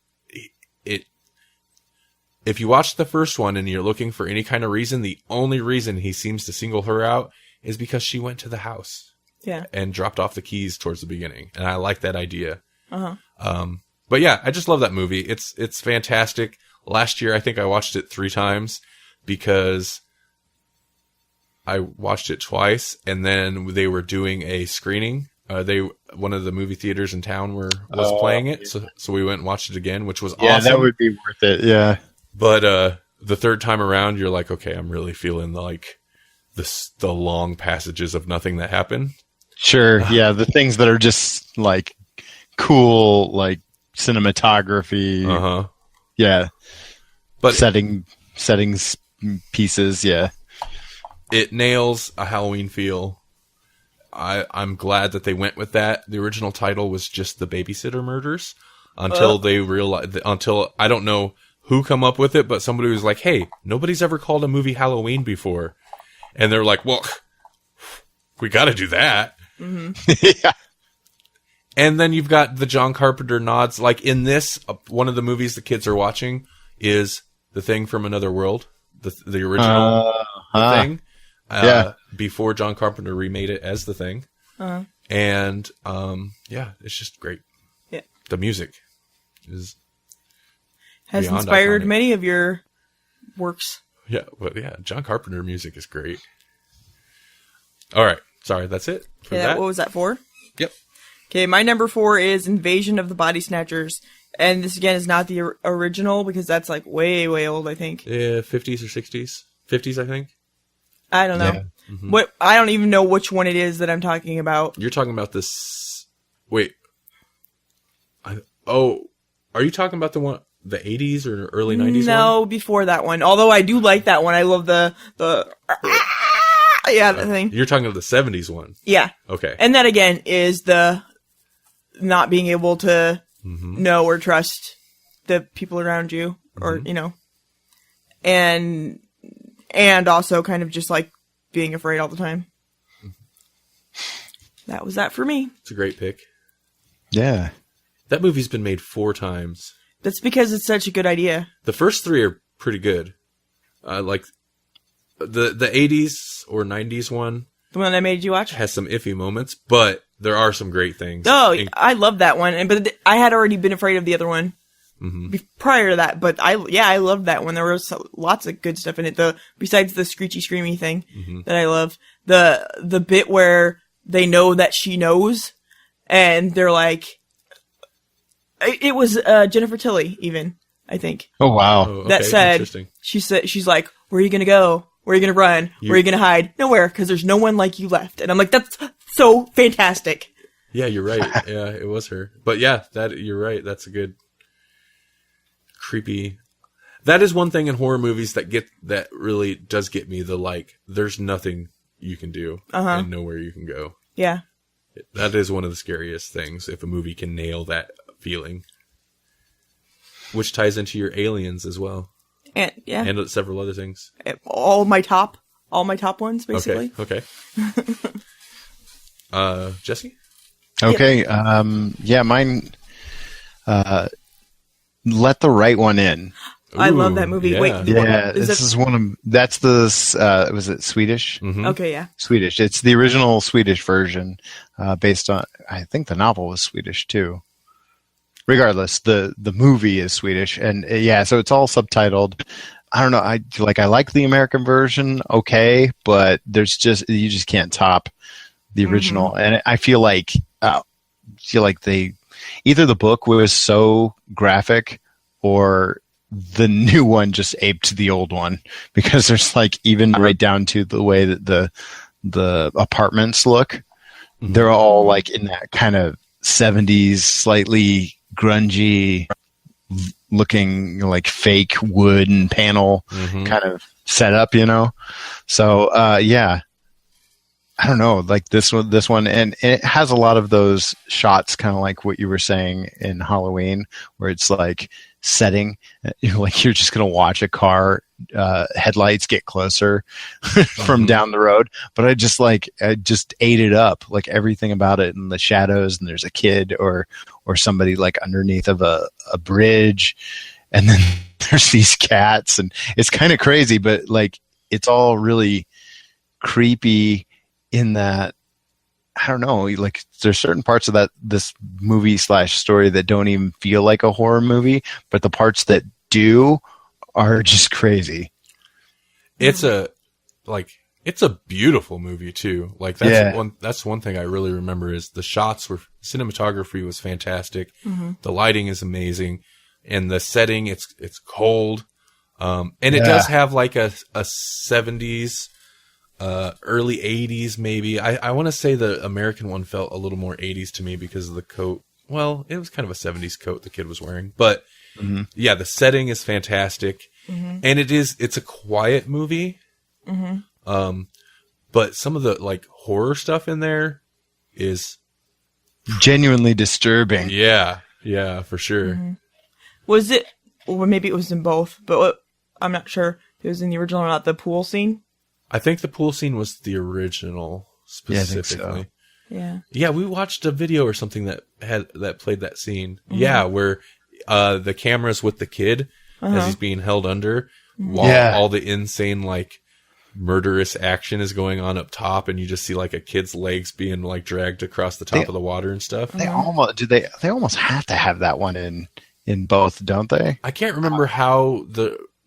if you watch the first one and you're looking for any kind of reason, the only reason he seems to single her out is because she went to the house. Yeah. And dropped off the keys towards the beginning. And I like that idea. But yeah, I just love that movie. It's fantastic. Last year, I think I watched it 3 times because I watched it twice, and then they were doing a screening. One of the movie theaters in town was playing it, so we went and watched it again, which was awesome. Yeah, that would be worth it. Yeah. But the third time around, you're like, okay, I'm really feeling like the long passages of nothing that happened. Sure. Yeah, the things that are just like cool, like cinematography. Yeah. But settings pieces. Yeah. It nails a Halloween feel. I'm glad that they went with that. The original title was just The Babysitter Murders until they realized, I don't know who come up with it, but somebody was like, hey, nobody's ever called a movie Halloween before. And they're like, well, we got to do that. Yeah. And then you've got the John Carpenter nods. Like in this, one of the movies the kids are watching is The Thing from Another World, the original Thing. Before John Carpenter remade it as The Thing. And it's just great. Yeah. The music has inspired many of your works. Yeah, but yeah, John Carpenter music is great. All right, sorry, that's it. For Okay, that. what was that for? Yep. Okay, my number 4 is Invasion of the Body Snatchers. And this, again, is not the original, because that's, like, way, way old, I think. Yeah, 50s or 60s? 50s, I think. I don't know. Yeah. What I don't even know which one it is that I'm talking about. You're talking about this... Wait. Are you talking about the 80s or early 90s No, one? before that one. Although I do like that one. I love the thing. You're talking about the 70s one. Yeah. Okay. And that, again, is the not being able to know or trust the people around you, or, you know, and also kind of just, like, being afraid all the time. That was that for me. It's a great pick. Yeah. That movie's been made 4 times. That's because it's such a good idea. The first 3 are pretty good. Like, the 80s or 90s one The one I made you watch? has some iffy moments, but there are some great things. Oh, I love that one. But I had already been afraid of the other one prior to that. But I loved that one. There was lots of good stuff in it. Besides the screechy, screamy thing that I love. The bit where they know that she knows, and they're like, it was Jennifer Tilly, even, I think. Oh wow. Oh, okay, That said, interesting. she's like, where are you gonna go? Where are you gonna run? Where are you gonna hide? Nowhere, because there's no one like you left. And I'm like, that's so fantastic. Yeah, you're right. Yeah, it was her. But yeah, you're right. That's a good creepy. That is one thing in horror movies that really does get me. There's nothing you can do and nowhere you can go. Yeah. That is one of the scariest things, if a movie can nail that feeling. Which ties into your Aliens as well. And yeah. And several other things. all my top ones, basically. Okay. Jesse? Okay. Yeah, mine. Let the Right One In. I love Ooh, that movie. yeah. Wait, Yeah, is this it- is one of. That's the. Was it Swedish? Okay, yeah. Swedish. It's the original Swedish version, based on. I think the novel was Swedish too. Regardless, the movie is Swedish, and yeah, so it's all subtitled. I don't know. I like the American version, okay, but you just can't top the original. And I feel like they either the book was so graphic or the new one just aped the old one, because there's like even right down to the way that the apartments look. They're all like in that kind of 70s, slightly grungy looking, like fake wood and panel kind of setup, you know? So, yeah, I don't know, like this one, and it has a lot of those shots, kind of like what you were saying in Halloween, where it's like setting, like you're just going to watch a car, headlights get closer from down the road. But I just ate it up, like everything about it, and the shadows, and there's a kid or somebody like underneath of a bridge. And then there's these cats, and it's kind of crazy, but like, it's all really creepy in that, I don't know, like there's certain parts of this movie / story that don't even feel like a horror movie, but the parts that do are just crazy. It's a beautiful movie too. Like that's one thing I really remember is the cinematography was fantastic. The lighting is amazing, and the setting, it's cold. And it does have like a 70s, early 80s maybe. I want to say the American one felt a little more 80s to me because of the coat. Well, it was kind of a 70s coat the kid was wearing, but yeah, the setting is fantastic. And it's a quiet movie. But some of the like horror stuff in there is genuinely disturbing. Yeah, for sure. Was it, or maybe it was in both, but I'm not sure if it was in the original or not, the pool scene? I think the pool scene was the original specifically. Yeah, I think so. Yeah, we watched a video or something that played that scene. Yeah, where the camera's with the kid as he's being held under while all the insane like murderous action is going on up top, and you just see like a kid's legs being like dragged across the top of the water and stuff. They almost have to have that one in both, don't they? I can't remember how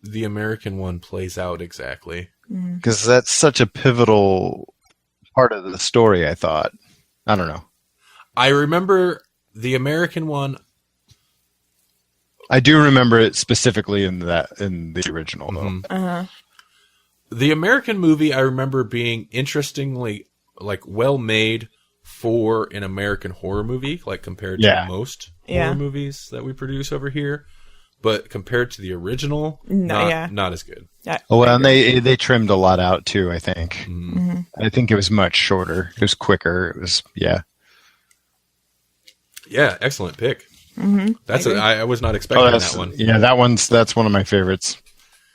the American one plays out exactly. Because that's such a pivotal part of the story, I thought. I don't know. I remember the American one. I do remember it specifically in the original, though. The American movie, I remember being interestingly, like, well made for an American horror movie, like compared to most horror movies that we produce over here. But compared to the original, not as good. Oh, well, and they trimmed a lot out too, I think. I think it was much shorter. It was quicker. It was, yeah, excellent pick. I was not expecting that one. Yeah, that's one of my favorites.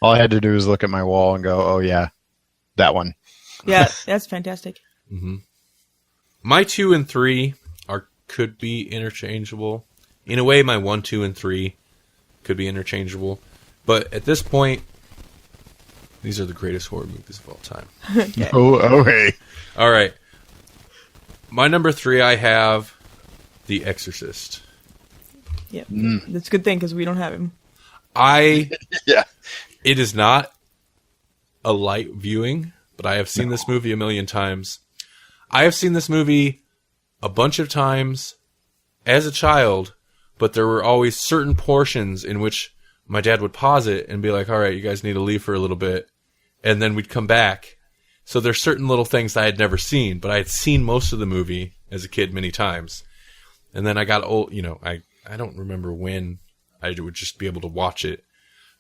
All I had to do was look at my wall and go, oh yeah, that one. Yeah, that's fantastic. My 2 and 3 could be interchangeable. In a way, my 1, 2, and 3 could be interchangeable. But at this point, these are the greatest horror movies of all time. Okay. Hey. All right. My number 3, I have The Exorcist. Yeah, that's a good thing because we don't have him. It is not a light viewing, but I have seen this movie a million times. I have seen this movie a bunch of times as a child, but there were always certain portions in which my dad would pause it and be like, all right, you guys need to leave for a little bit. And then we'd come back. So there's certain little things I had never seen, but I had seen most of the movie as a kid many times. And then I got old, I don't remember when I would just be able to watch it.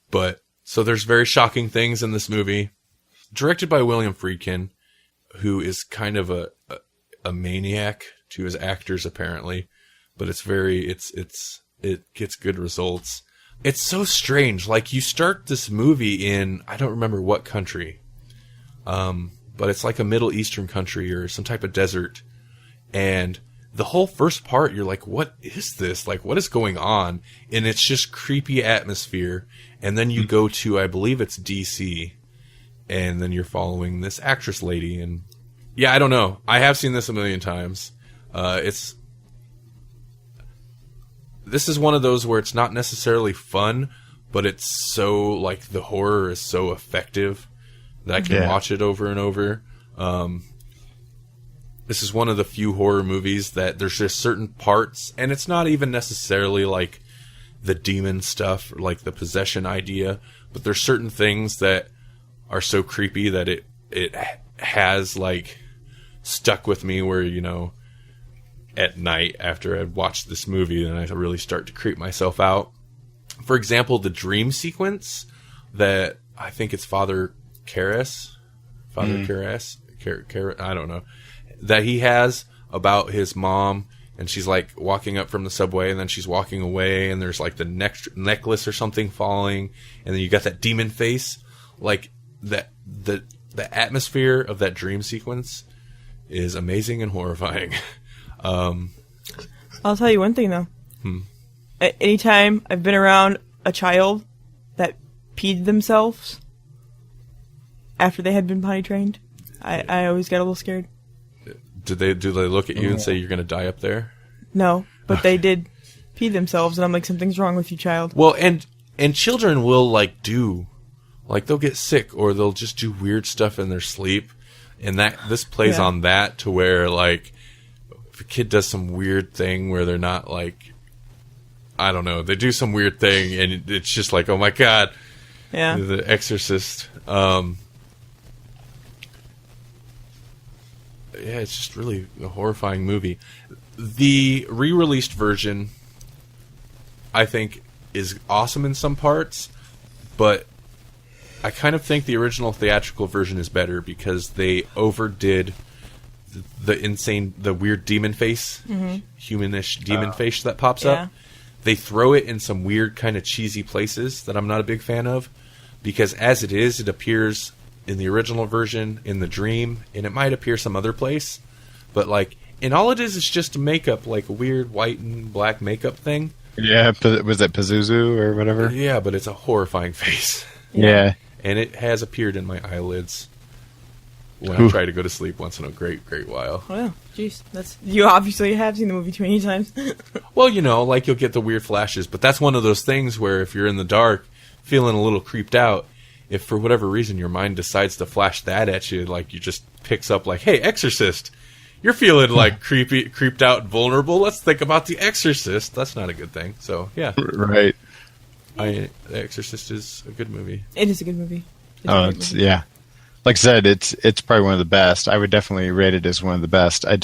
But, so there's very shocking things in this movie. Directed by William Friedkin, who is kind of a maniac to his actors, apparently. But it gets good results. It's so strange. Like, you start this movie in, I don't remember what country. But it's like a Middle Eastern country or some type of desert. And the whole first part, you're like, what is this? Like, what is going on? And it's just creepy atmosphere. And then you go to, I believe it's DC. And then you're following this actress lady. And yeah, I don't know. I have seen this a million times. This is one of those where it's not necessarily fun, but it's so, like, the horror is so effective that I can watch it over and over. This is one of the few horror movies that there's just certain parts, and it's not even necessarily like the demon stuff or like the possession idea, but there's certain things that are so creepy that it has like stuck with me where, at night after I'd watched this movie, then I really start to creep myself out. For example, the dream sequence that I think it's Father Karras, I don't know, that he has about his mom, and she's like walking up from the subway, and then she's walking away, and there's like the necklace or something falling, and then you got that demon face. Like that, the atmosphere of that dream sequence is amazing and horrifying. I'll tell you one thing though. Anytime I've been around a child that peed themselves after they had been potty trained, I always get a little scared. Do they look at you and say you're going to die up there? No, but they did pee themselves, and I'm like, something's wrong with you, child. Well, and children will they'll get sick or they'll just do weird stuff in their sleep, and this plays on that to where like if a kid does some weird thing where they're not like, I don't know, they do some weird thing and it's just like, oh my god, The Exorcist. Yeah, it's just really a horrifying movie. The re-released version, I think, is awesome in some parts, but I kind of think the original theatrical version is better because they overdid the weird demon face, humanish demon face that pops up. They throw it in some weird kind of cheesy places that I'm not a big fan of, because as it is, it appears in the original version, in the dream, and it might appear some other place, but like, and all it is just makeup, like a weird white and black makeup thing. Yeah, was it Pazuzu or whatever? Yeah, but it's a horrifying face. Yeah. And it has appeared in my eyelids when I try to go to sleep once in a great while. Well, jeez, you obviously have seen the movie too many times. Well, like you'll get the weird flashes, but that's one of those things where if you're in the dark, feeling a little creeped out, if for whatever reason your mind decides to flash that at you, like you just picks up like, hey, Exorcist, you're feeling like creeped out and vulnerable. Let's think about The Exorcist. That's not a good thing. So yeah, Right. The Exorcist is a good movie. It is a good movie. Yeah. Like I said, it's probably one of the best. I would definitely rate it as one of the best. I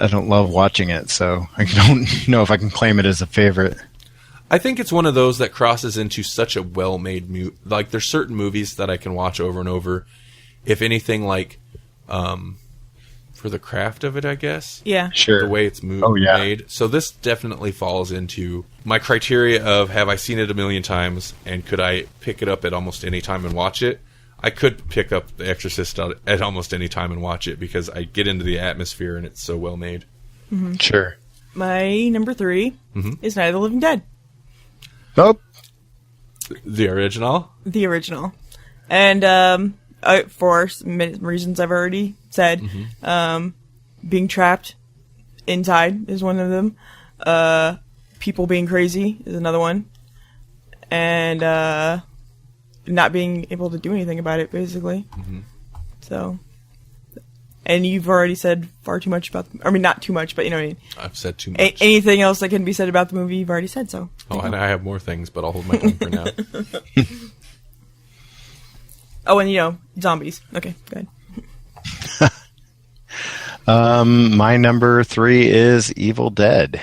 don't love watching it, so I don't know if I can claim it as a favorite. I think it's one of those that crosses into such a well-made movie. Like, there's certain movies that I can watch over and over. If anything, like, for the craft of it, I guess. Yeah. Sure. The way it's made. So this definitely falls into my criteria of, have I seen it a million times, and could I pick it up at almost any time and watch it? I could pick up The Exorcist at almost any time and watch it, because I get into the atmosphere and it's so well made. Mm-hmm. Sure. My number 3 is Night of the Living Dead. Nope. The original? The original. And for reasons I've already said, being trapped inside is one of them. People being crazy is another one. And not being able to do anything about it, basically. So... And you've already said far too much about... I mean, not too much, but you know what I mean. I've said too much. Anything else that can be said about the movie, you've already said so. Oh, and I have more things, but I'll hold my tongue for now. Oh, and you know, zombies. Okay, go ahead. My number 3 is Evil Dead.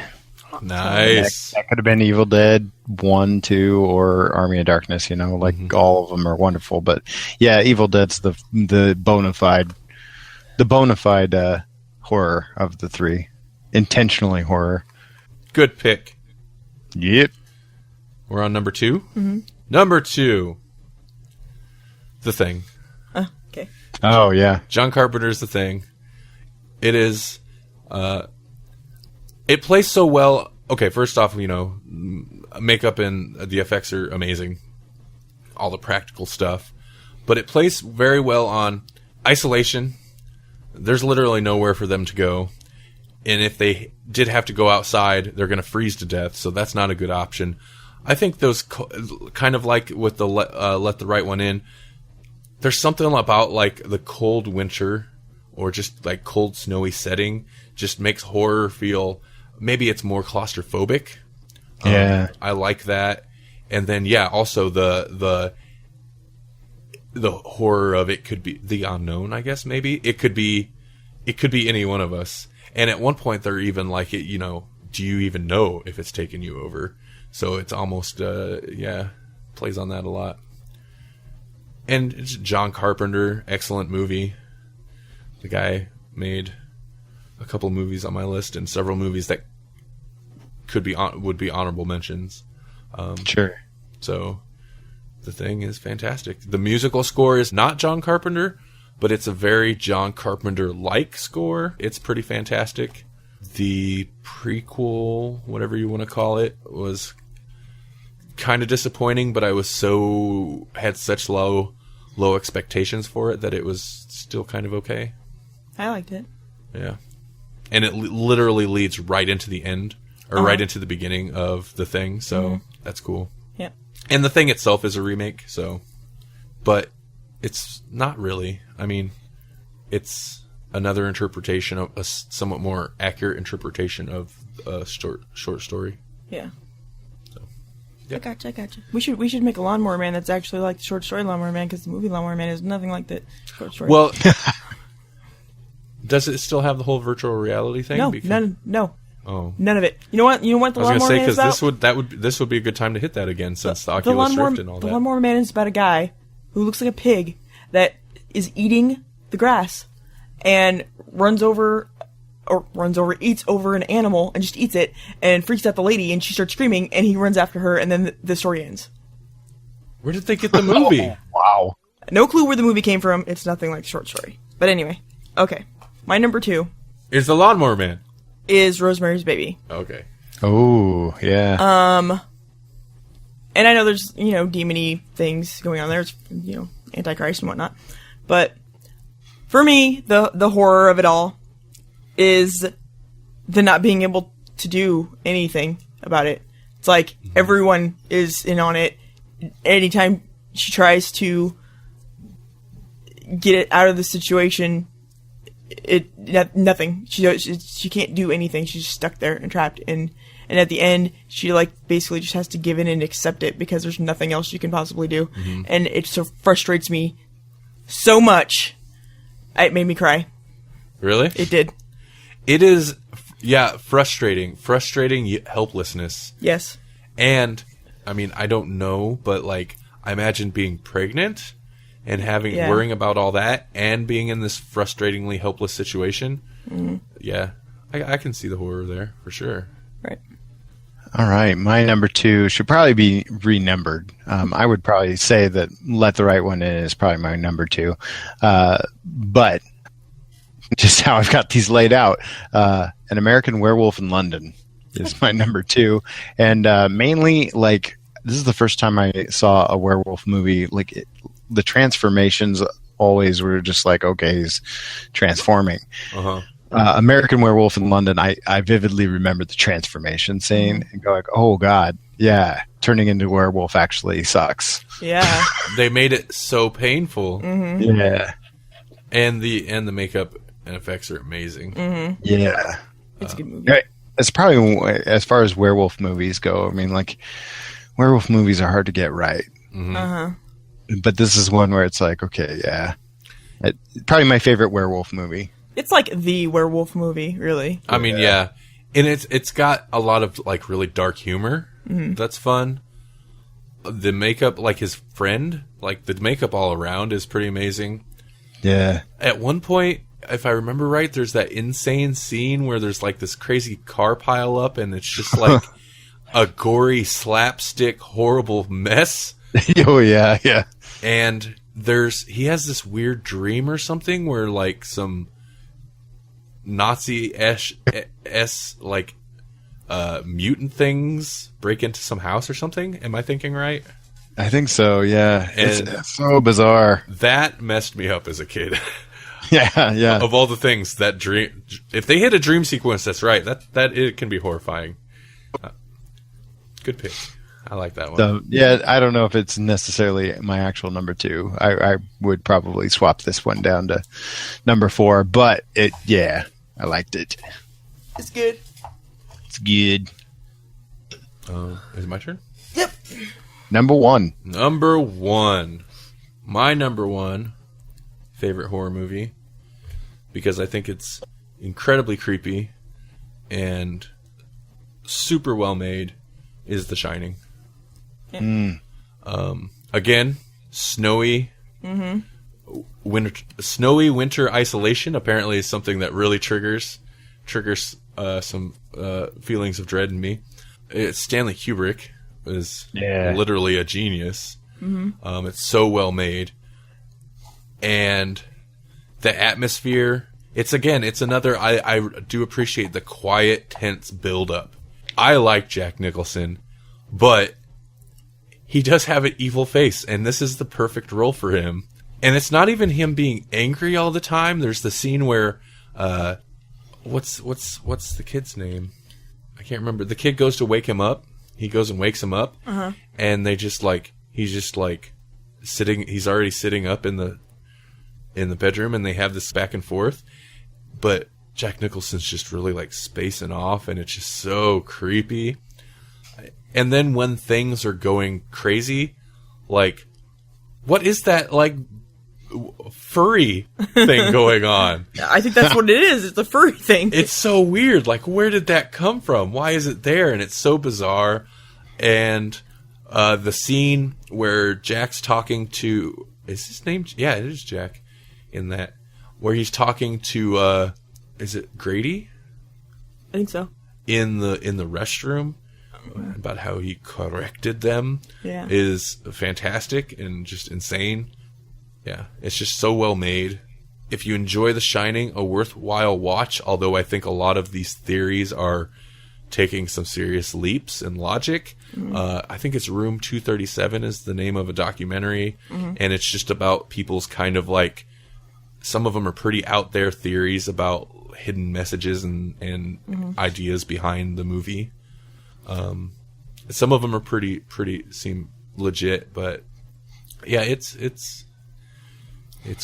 Nice. That could have been Evil Dead 1, 2, or Army of Darkness, you know, like all of them are wonderful. But yeah, Evil Dead's the bona fide horror of the 3. Intentionally horror. Good pick. Yep. We're on number 2? Number 2. The Thing. Okay. Oh, yeah. John Carpenter's The Thing. It is... it plays so well. Okay, first off, you know, makeup and the effects are amazing. All the practical stuff. But it plays very well on isolation. There's literally nowhere for them to go. And if they did have to go outside, they're going to freeze to death. So that's not a good option. I think those, kind of like with the Let the Right One In, there's something about like the cold winter or just like cold snowy setting just makes horror feel... Maybe it's more claustrophobic. Yeah. I like that. And then, yeah, also the horror of it could be the unknown, I guess, maybe. It could be any one of us. And at one point, they're even like, you know, do you even know if it's taking you over? So it's almost, plays on that a lot. And it's John Carpenter, excellent movie. The guy made a couple movies on my list and several movies that would be honorable mentions. Sure. So The Thing is fantastic. The musical score is not John Carpenter, but it's a very John Carpenter-like score. It's pretty fantastic. The prequel, whatever you want to call it, was kind of disappointing, but I had such low expectations for it that it was still kind of okay. I liked it. Yeah. And it literally leads right into the end, or right into the beginning of The Thing, so that's cool. Yeah. And The Thing itself is a remake, so... But it's not really. I mean, it's another interpretation of a somewhat more accurate interpretation of a short story. Yeah. So, yeah. I gotcha. We should make a Lawnmower Man that's actually like the short story Lawnmower Man, because the movie Lawnmower Man is nothing like that short story. Well... Does it still have the whole virtual reality thing? No. Oh. None of it. You know what? The I was Lawnmower going to say, Man is because about? this would be a good time to hit that again, since the Oculus Rift and all The that. Lawnmower Man is about a guy who looks like a pig that is eating the grass and eats over an animal and just eats it and freaks out the lady, and she starts screaming, and he runs after her, and then the story ends. Where did they get the movie? Wow. No clue where the movie came from. It's nothing like a short story. But anyway, okay. My number 2 Is the Lawnmower Man. is Rosemary's Baby. Okay. Oh, yeah. And I know there's, you know, demon-y things going on there. It's, you know, Antichrist and whatnot. But for me, the horror of it all is the not being able to do anything about it. It's like everyone is in on it. anytime she tries to get it out of the situation, nothing. She can't do anything. She's just stuck there and trapped. And at the end, she basically just has to give in and accept it because there's nothing else she can possibly do. Mm-hmm. And it so frustrates me so much. It made me cry. Really? It did. It is, frustrating helplessness. Yes. And I mean, I don't know, but I imagine being pregnant and worrying about all that and being in this frustratingly helpless situation. Mm-hmm. Yeah, I can see the horror there for sure. Right. All right, my number 2 should probably be renumbered. I would probably say that Let the Right One In is probably my number 2. But just how I've got these laid out, An American Werewolf in London is my number 2. And mainly, this is the first time I saw a werewolf movie. The transformations always were just okay, he's transforming. Uh-huh. American Werewolf in London, I vividly remember the transformation scene and go oh God, yeah, turning into a werewolf actually sucks. Yeah. They made it so painful. Mm-hmm. Yeah. And the makeup and effects are amazing. Mm-hmm. Yeah. It's a good movie. It's probably, as far as werewolf movies go, I mean, werewolf movies are hard to get right. Mm-hmm. Uh-huh. But this is one where it's okay, yeah. Probably my favorite werewolf movie. It's the werewolf movie, really. I mean, yeah. And it's got a lot of really dark humor. Mm-hmm. That's fun. The makeup, his friend, the makeup all around is pretty amazing. Yeah. At one point, if I remember right, there's that insane scene where there's this crazy car pile up and it's just a gory slapstick horrible mess. Oh yeah, yeah. And he has this weird dream or something where some Nazi-esque mutant things break into some house or something. Am I thinking right? I think so, yeah. And it's so bizarre. That messed me up as a kid. Yeah, yeah. Of all the things, that dream, if they hit a dream sequence that's right, that it can be horrifying. Good pick. I like that one. So, yeah, I don't know if it's necessarily my actual number 2. I would probably swap this one down to number 4, but I liked it. It's good. It's good. Is it my turn? Yep. Number 1. Number 1. My number 1 favorite horror movie, because I think it's incredibly creepy and super well made, is The Shining. Yeah. Again, snowy winter isolation apparently is something that really triggers some feelings of dread in me. Stanley Kubrick is literally a genius. Mm-hmm. It's so well made, and the atmosphere. It's another. I do appreciate the quiet, tense build up. I like Jack Nicholson, but he does have an evil face, and this is the perfect role for him. And it's not even him being angry all the time. There's the scene where, what's the kid's name? I can't remember. The kid goes to wake him up. He goes and wakes him up, and they he's just sitting. He's already sitting up in the bedroom, and they have this back and forth. But Jack Nicholson's just really spacing off, and it's just so creepy. And then when things are going crazy, what is that furry thing going on? I think that's what it is. It's a furry thing. It's so weird. Where did that come from? Why is it there? And it's so bizarre. And the scene where Jack's talking to... Is his name? Yeah, it is Jack in that. Where he's talking to... is it Grady? I think so. In the restroom. About how he corrected them is fantastic and just insane. Yeah, it's just so well made. If you enjoy The Shining, a worthwhile watch, although I think a lot of these theories are taking some serious leaps in logic. I think it's Room 237 is the name of a documentary, and it's just about people's kind of some of them are pretty out there theories about hidden messages and ideas behind the movie. Some of them are pretty seem legit. But yeah, it's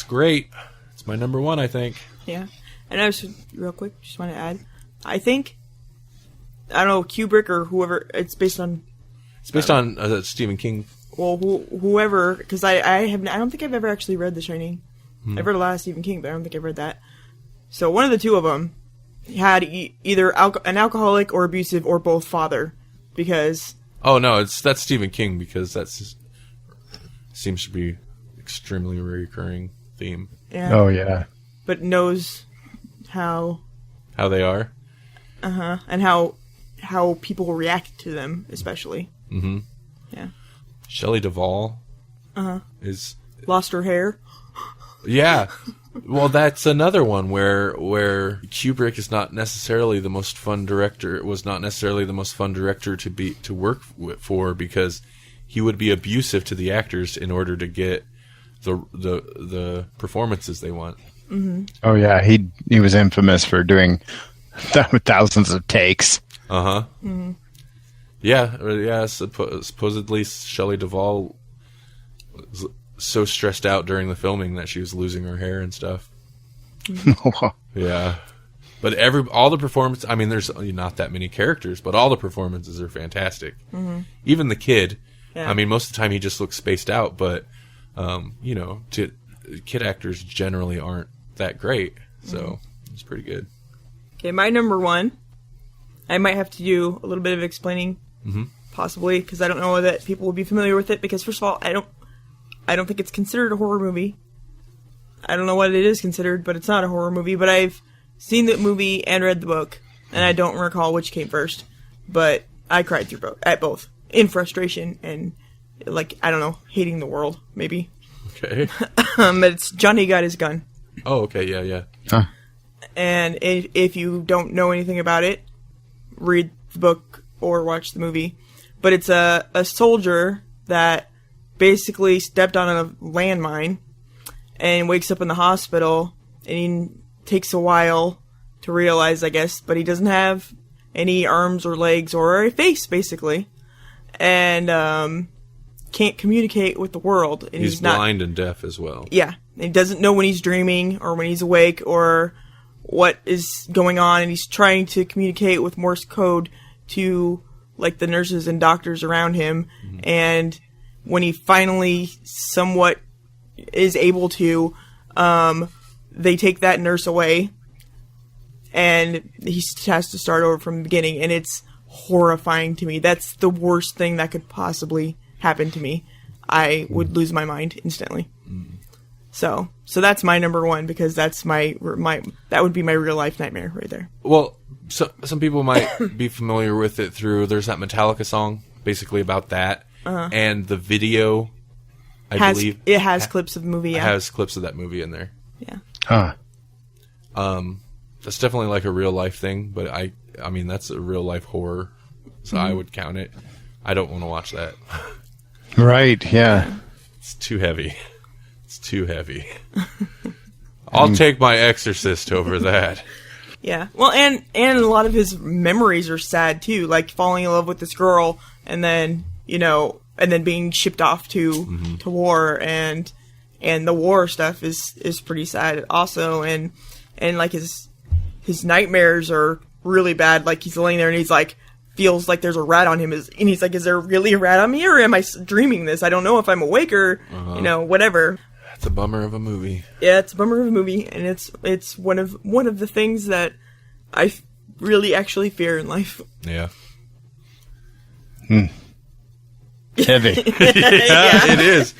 great. It's my number one, I think. Yeah. And I was, real quick, just want to add, I think, I don't know, Kubrick or whoever, it's based on... It's based on Stephen King. Well, whoever, because I don't think I've ever actually read The Shining. I've read a lot of Stephen King, but I don't think I've read that. So one of the two of them had either an alcoholic or abusive or both father, because... Oh, no, that's Stephen King, because that's seems to be extremely recurring theme. Yeah. Oh, yeah. But knows how they are. And how people react to them, especially. Mm-hmm. Yeah. Shelley Duvall is lost her hair. Yeah. Well, that's another one where Kubrick is not necessarily the most fun director. Was not necessarily the most fun director to work for, because he would be abusive to the actors in order to get the performances they want. Mm-hmm. Oh yeah, he was infamous for doing thousands of takes. Mm-hmm. Yeah. Supposedly Shelley Duvall was so stressed out during the filming that she was losing her hair and stuff. Yeah, but all the performances. I mean, there's not that many characters, but all the performances are fantastic. Mm-hmm. Even the kid. Yeah. I mean, most of the time he just looks spaced out, but kid actors generally aren't that great, so it's pretty good. Okay, my number one. I might have to do a little bit of explaining, possibly, because I don't know that people will be familiar with it. Because first of all, I don't think it's considered a horror movie. I don't know what it is considered, but it's not a horror movie. But I've seen the movie and read the book, and I don't recall which came first. But I cried through both in frustration and, like, I don't know, hating the world, maybe. Okay. But it's Johnny Got His Gun. Oh, okay, yeah. Huh. And if you don't know anything about it, read the book or watch the movie. But it's a soldier that basically stepped on a landmine and wakes up in the hospital, and he takes a while to realize, I guess, but he doesn't have any arms or legs or a face, basically. And can't communicate with the world. And he's blind and deaf as well. Yeah. He doesn't know when he's dreaming or when he's awake or what is going on, and he's trying to communicate with Morse code to, like, the nurses and doctors around him. Mm-hmm. And when he finally somewhat is able to, they take that nurse away, and he has to start over from the beginning, and it's horrifying to me. That's the worst thing that could possibly happen to me. I would lose my mind instantly. Mm. So that's my number one, because that's that would be my real life nightmare right there. Well, some people might be familiar with it through, there's that Metallica song basically about that, and the video, I believe it has clips of the movie. Yeah, it has clips of that movie in there. Yeah. Huh. That's definitely like a real life thing, but I mean that's a real life horror, so I would count it. I don't want to watch that. Right. Yeah. It's too heavy. It's too heavy. I'll take my Exorcist over that. Yeah. Well, and a lot of his memories are sad too, like falling in love with this girl and then, and then being shipped off to war, and the war stuff is pretty sad also, and like his nightmares are really bad. Like he's laying there and he's like feels like there's a rat on him, and he's like, is there really a rat on me, or am I dreaming this? I don't know if I'm awake or whatever. That's a bummer of a movie. Yeah, it's a bummer of a movie, and it's one of the things that I really actually fear in life. Yeah. Heavy. Yeah, it is.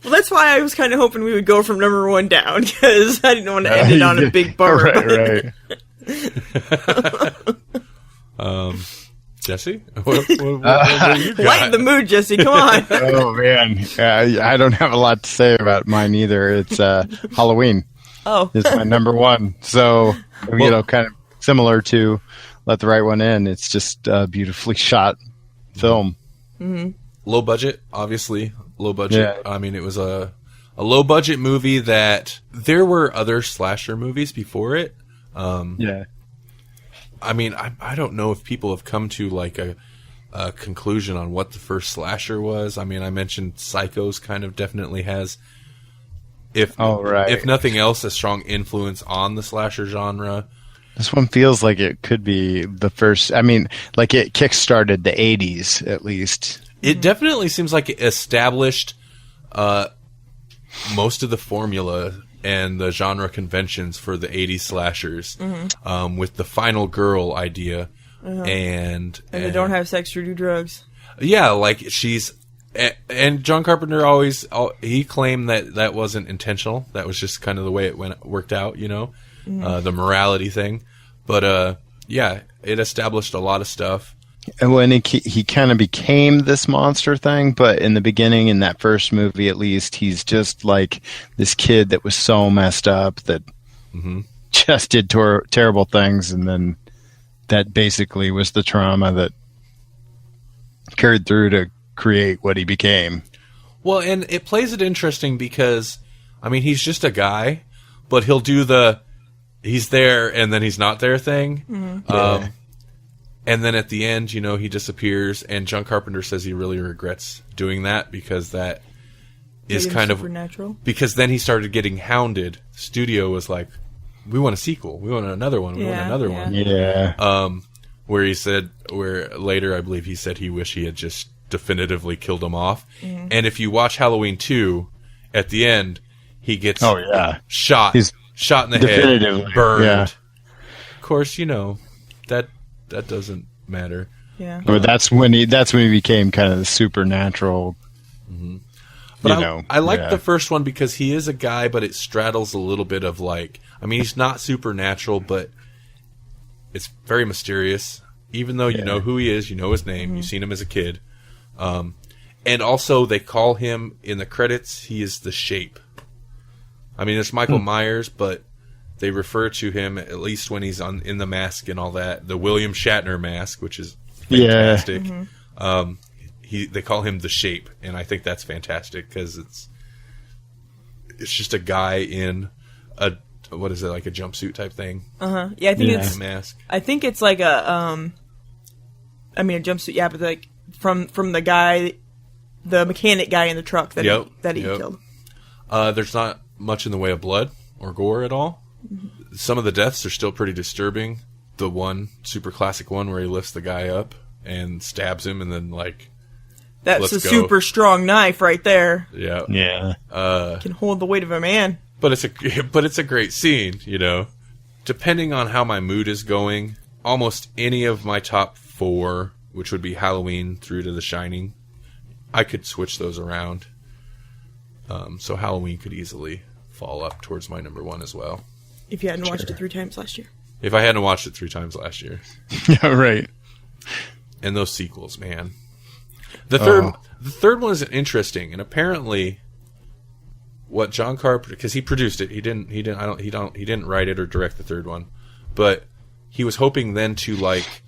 Well, that's why I was kind of hoping we would go from number one down, because I didn't want to end it on a big bummer. Right. Jesse? What you got? Lighten the mood, Jesse. Come on. Oh, man. I don't have a lot to say about mine either. It's Halloween. Oh. It's my number one. So, kind of similar to Let the Right One In. It's just a beautifully shot film. Mm-hmm. Low budget, obviously. Low budget. Yeah. I mean, it was a low budget movie that there were other slasher movies before it. Yeah. I mean, I don't know if people have come to like a a conclusion on what the first slasher was. I mean, I mentioned Psychos kind of definitely has, if nothing else, a strong influence on the slasher genre. This one feels like it could be the first. I mean, like it kickstarted the 80s, at least. It definitely seems like it established most of the formula and the genre conventions for the 80s slashers, with the final girl idea. And they don't have sex or do drugs. Yeah, like she's... And John Carpenter he claimed that wasn't intentional. That was just kind of the way it worked out, you know? The morality thing. But, yeah, it established a lot of stuff. And when he kind of became this monster thing, but in the beginning, in that first movie at least, he's just like this kid that was so messed up that just did terrible things, and then that basically was the trauma that carried through to create what he became. Well, and it plays it interesting because, I mean, he's just a guy, but he'll do he's there and then he's not there thing. And then at the end, you know, he disappears, and John Carpenter says he really regrets doing that because that is kind of supernatural. Because then he started getting hounded. The studio was like, "We want a sequel. We want another one. We want another one." Yeah. Where later I believe he said he wished he had just definitively killed him off. And if you watch Halloween 2, at the end, he gets shot. He's shot in the head, burned. Yeah. Of course, you know that doesn't matter. Yeah. But that's when he became kind of the supernatural. But I like the first one because he is a guy, but it straddles a little bit of like, I mean, he's not supernatural, but it's very mysterious. Even though you know who he is, you know his name, you've seen him as a kid. And also they call him in the credits, he is the Shape. I mean, it's Michael Myers, but they refer to him, at least when he's in the mask and all that, the William Shatner mask, which is fantastic. They call him the Shape, and I think that's fantastic because it's just a guy in a like a jumpsuit type thing. Yeah, I think it's a mask. I think it's like a a jumpsuit. Yeah, but like from the guy, the mechanic guy in the truck that he killed. There's not much in the way of blood or gore at all. Some of the deaths are still pretty disturbing. The one super classic one where he lifts the guy up and stabs him, and then like that's a super strong knife right there. Yeah. Can hold the weight of a man. But it's a great scene, you know. Depending on how my mood is going, almost any of my top 4, which would be Halloween through to The Shining, I could switch those around. So Halloween could easily fall up towards my number 1 as well. If you hadn't watched it 3 times last year. If I hadn't watched it 3 times last year. Yeah, right. And those sequels, man. The third one is interesting, and apparently, what John Carpenter, because he produced it, he didn't write it or direct the third one, but he was hoping then to like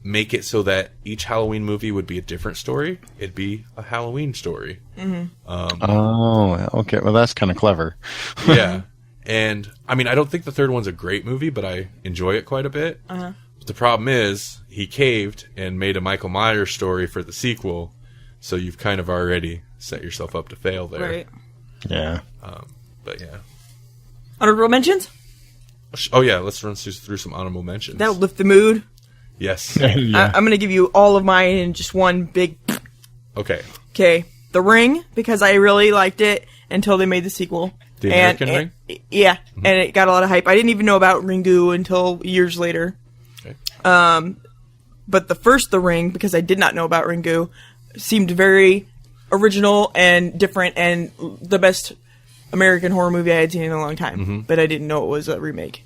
make it so that each Halloween movie would be a different story. It'd be a Halloween story. Okay. Well, that's kind of clever. Yeah. And, I mean, I don't think the third one's a great movie, but I enjoy it quite a bit. But the problem is, he caved and made a Michael Myers story for the sequel, so you've kind of already set yourself up to fail there. Right. Yeah. But, yeah. Honorable mentions? Oh, yeah, let's run through some honorable mentions. That'll lift the mood. Yes. Yeah. I'm going to give you all of mine in just one big... Okay. Okay. The Ring, because I really liked it until they made the sequel. The American Ring? Yeah, and it got a lot of hype. I didn't even know about Ringu until years later. Okay. But the first The Ring, because I did not know about Ringu, seemed very original and different and the best American horror movie I had seen in a long time. But I didn't know it was a remake.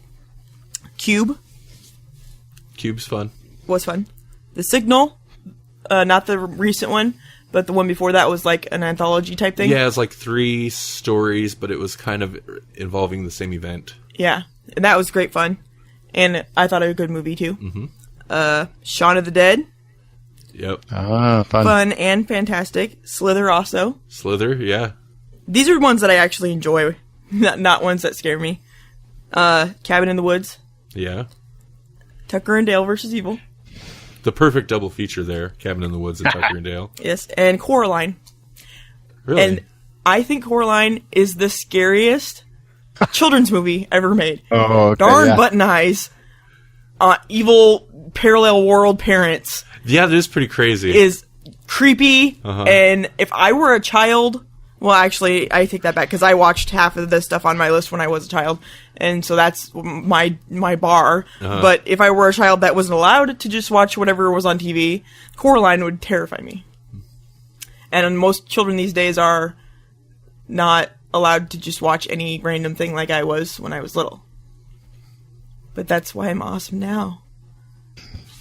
Cube's fun. Was fun. The Signal, not the recent one, but the one before that was like an anthology type thing. Yeah, it's like 3 stories, but it was kind of involving the same event. Yeah, and that was great fun. And I thought it was a good movie, too. Shaun of the Dead. Yep. Fun. Fun and fantastic. Slither also. Slither, yeah. These are ones that I actually enjoy, not ones that scare me. Cabin in the Woods. Yeah. Tucker and Dale versus Evil. The perfect double feature there, Cabin in the Woods and Tucker and Dale. Yes, and Coraline. Really? And I think Coraline is the scariest children's movie ever made. Oh, okay, Darn button eyes, evil parallel world parents. Yeah, that is pretty crazy. Is creepy, and if I were a child, well, actually, I take that back, because I watched half of this stuff on my list when I was a child, and so that's my bar. But if I were a child that wasn't allowed to just watch whatever was on TV, Coraline would terrify me. And most children these days are not allowed to just watch any random thing like I was when I was little. But that's why I'm awesome now.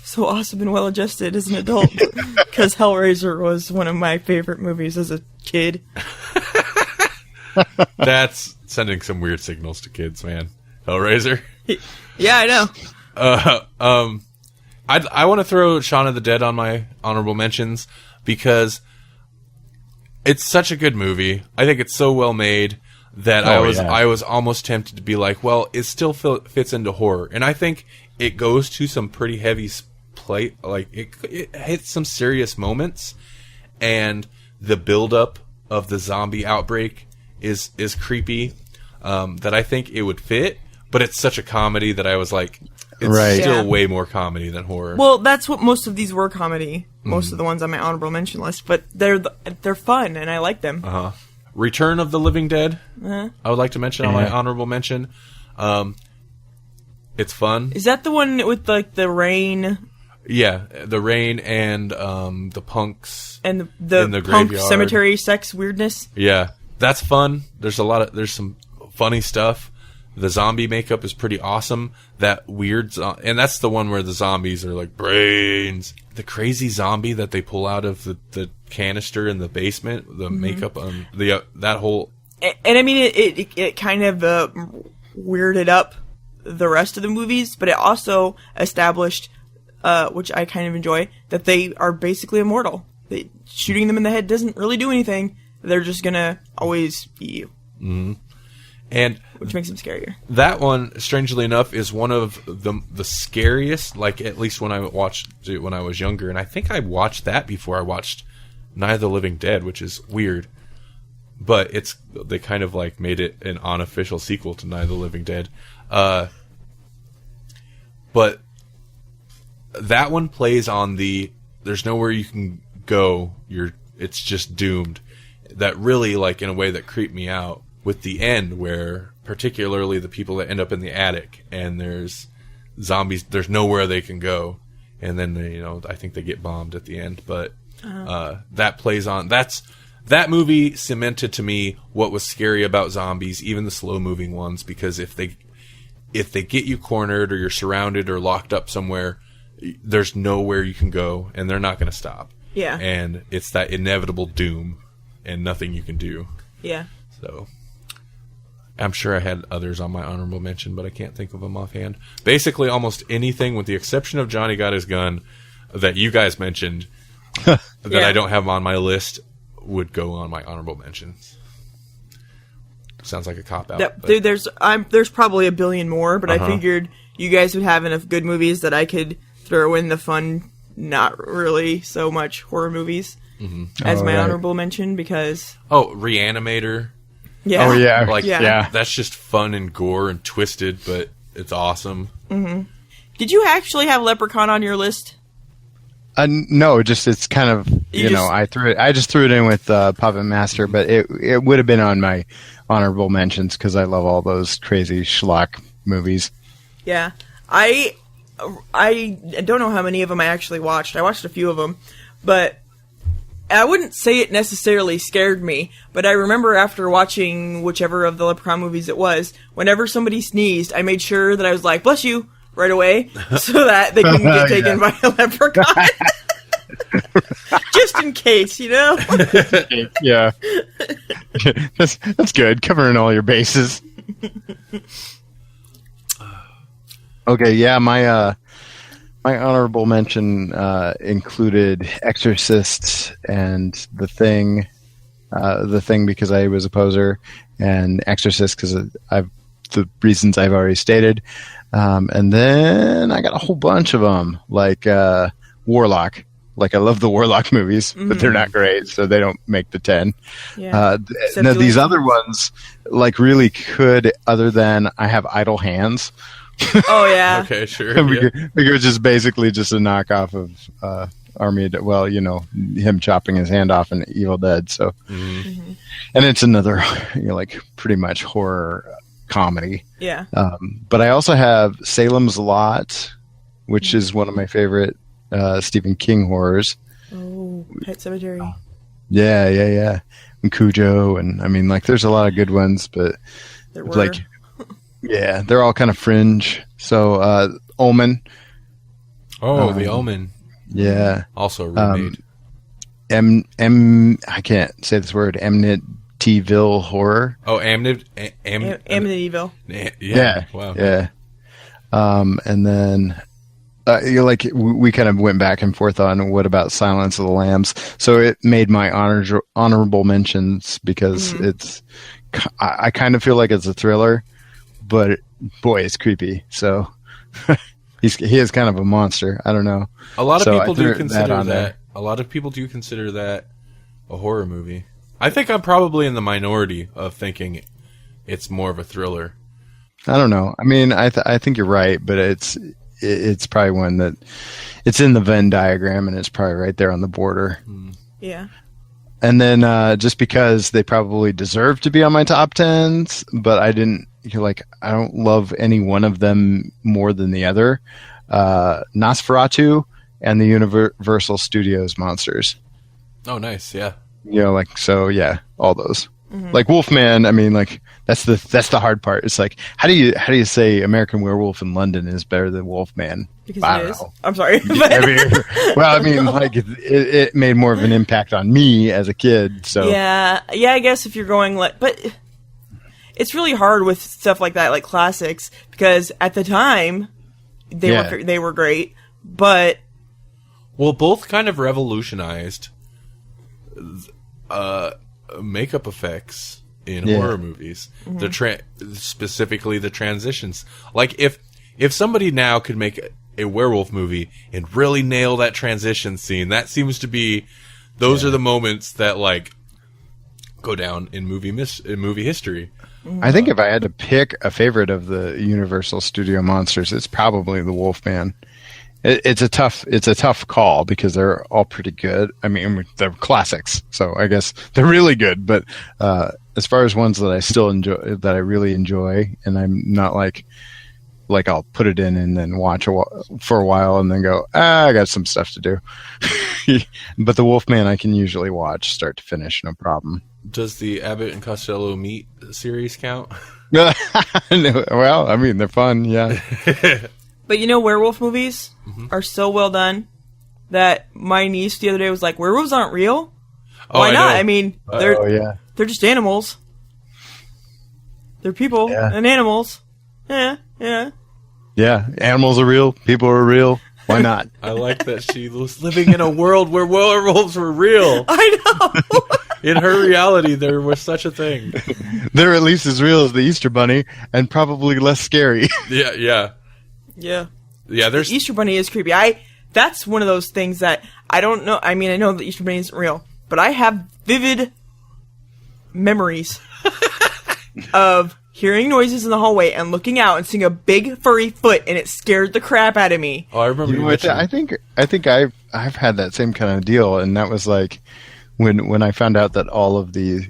So awesome and well-adjusted as an adult, because Hellraiser was one of my favorite movies as a kid. That's sending some weird signals to kids, man. Hellraiser. Yeah, I know. I want to throw Shaun of the Dead on my honorable mentions because it's such a good movie. I think it's so well made that I was almost tempted to be like, well, it still fits into horror, and I think it goes to some pretty heavy plate. Like it hits some serious moments, and the buildup of the zombie outbreak is creepy. That I think it would fit, but it's such a comedy that I was like, it's still way more comedy than horror. Well, that's what most of these were, comedy. Most of the ones on my honorable mention list, but they're fun and I like them. Return of the Living Dead. I would like to mention on my honorable mention. It's fun. Is that the one with like the rain? Yeah, the rain and the punks and the in the punk graveyard. cemetery sex weirdness. Yeah, that's fun. There's some funny stuff. The zombie makeup is pretty awesome. That weird, and that's the one where the zombies are like brains. The crazy zombie that they pull out of the canister in the basement. The makeup on that whole. And I mean, it kind of weirded up the rest of the movies, but it also established, which I kind of enjoy, that they are basically immortal. Shooting them in the head doesn't really do anything. They're just gonna always eat you. Mm-hmm. And which makes them scarier. That one, strangely enough, is one of the scariest. Like, at least when I watched it when I was younger, and I think I watched that before I watched Night of the Living Dead, which is weird. But they kind of like made it an unofficial sequel to Night of the Living Dead. But that one plays on there's nowhere you can go. It's just doomed. That really, like, in a way that creeped me out. With the end, where particularly the people that end up in the attic and there's zombies, there's nowhere they can go, and then I think they get bombed at the end. But that plays on. That movie cemented to me what was scary about zombies, even the slow moving ones, because if they get you cornered or you're surrounded or locked up somewhere, there's nowhere you can go, and they're not going to stop. Yeah, and it's that inevitable doom, and nothing you can do. Yeah, so. I'm sure I had others on my honorable mention, but I can't think of them offhand. Basically, almost anything, with the exception of Johnny Got His Gun, that you guys mentioned, that I don't have on my list, would go on my honorable mentions. Sounds like a cop-out. Dude, there's probably a billion more, but I figured you guys would have enough good movies that I could throw in the fun, not really so much horror movies as my honorable mention, because... Oh, Reanimator... Yeah. Oh, yeah. Like, that's just fun and gore and twisted, but it's awesome. Mm-hmm. Did you actually have Leprechaun on your list? No, it's kind of, I just threw it in with Puppet Master, but it would have been on my honorable mentions because I love all those crazy schlock movies. Yeah. I don't know how many of them I actually watched. I watched a few of them, but I wouldn't say it necessarily scared me, but I remember after watching whichever of the Leprechaun movies it was, whenever somebody sneezed, I made sure that I was like, bless you, right away, so that they couldn't get taken by a leprechaun. Just in case, Yeah. That's good, covering all your bases. Okay, yeah, my honorable mention included Exorcist and The Thing. The Thing because I was a poser, and Exorcist because the reasons I've already stated. And then I got a whole bunch of them, like Warlock. Like, I love the Warlock movies, but they're not great, so they don't make the 10. Yeah. No, these other ones, like, really could, other than I have idle hands. Oh, yeah. Okay, sure. Because it's just basically just a knockoff of Army. Well, you know, him chopping his hand off in Evil Dead. So, and it's another, like, pretty much horror comedy. Yeah. But I also have Salem's Lot, which is one of my favorite Stephen King horrors. Oh, Pet Cemetery. Yeah. And Cujo, and I mean, like, there's a lot of good ones, but There were. like, yeah, they're all kind of fringe. So, Omen. Oh, The Omen. Yeah. Also remade. I can't say this word. Amityville Horror. Oh, Amityville. Yeah. Wow. Yeah. And then we kind of went back and forth on what about Silence of the Lambs. So it made my honorable mentions because I kind of feel like it's a thriller, but boy, it's creepy. So he is kind of a monster. I don't know. A lot of people do consider that. There. A lot of people do consider that a horror movie. I think I'm probably in the minority of thinking it's more of a thriller. I don't know. I mean, I think you're right, but it's probably one that it's in the Venn diagram and it's probably right there on the border. Yeah. And then just because they probably deserve to be on my top 10s, but I don't love any one of them more than the other. Nosferatu and the Universal Studios monsters. Oh, nice. Yeah. All those. Like Wolfman, I mean, like that's the hard part. It's like how do you say American Werewolf in London is better than Wolfman? Because I it don't is. know. I'm sorry. I mean, like it made more of an impact on me as a kid. So yeah. I guess if you're going but it's really hard with stuff like that, like classics, because at the time they were great, but both kind of revolutionized makeup effects in horror movies. Specifically the transitions. Like if somebody now could make a werewolf movie and really nail that transition scene, that seems to be those are the moments that like go down in movie history. I think if I had to pick a favorite of the Universal Studio monsters, it's probably the Wolfman. It's a tough call because they're all pretty good. I mean, they're classics, so I guess they're really good. But as far as ones that I still enjoy, that I really enjoy, and I'm not like I'll put it in and then watch for a while and then go, I got some stuff to do. But the Wolfman I can usually watch start to finish, no problem. Does the Abbott and Costello Meat series count? Well, I mean, they're fun, yeah. But werewolf movies are so well done that my niece the other day was like, werewolves aren't real? Why not? I mean, they're just animals. They're people and animals. Yeah. Yeah, animals are real. People are real. Why not? I like that she was living in a world where werewolves were real. I know. In her reality, there was such a thing. They're at least as real as the Easter Bunny and probably less scary. Yeah. There's Easter Bunny is creepy. That's one of those things that I don't know. I mean, I know the Easter Bunny isn't real, but I have vivid memories of hearing noises in the hallway and looking out and seeing a big furry foot, and it scared the crap out of me. Oh, I remember. I think I've had that same kind of deal, and that was like when I found out that all of the,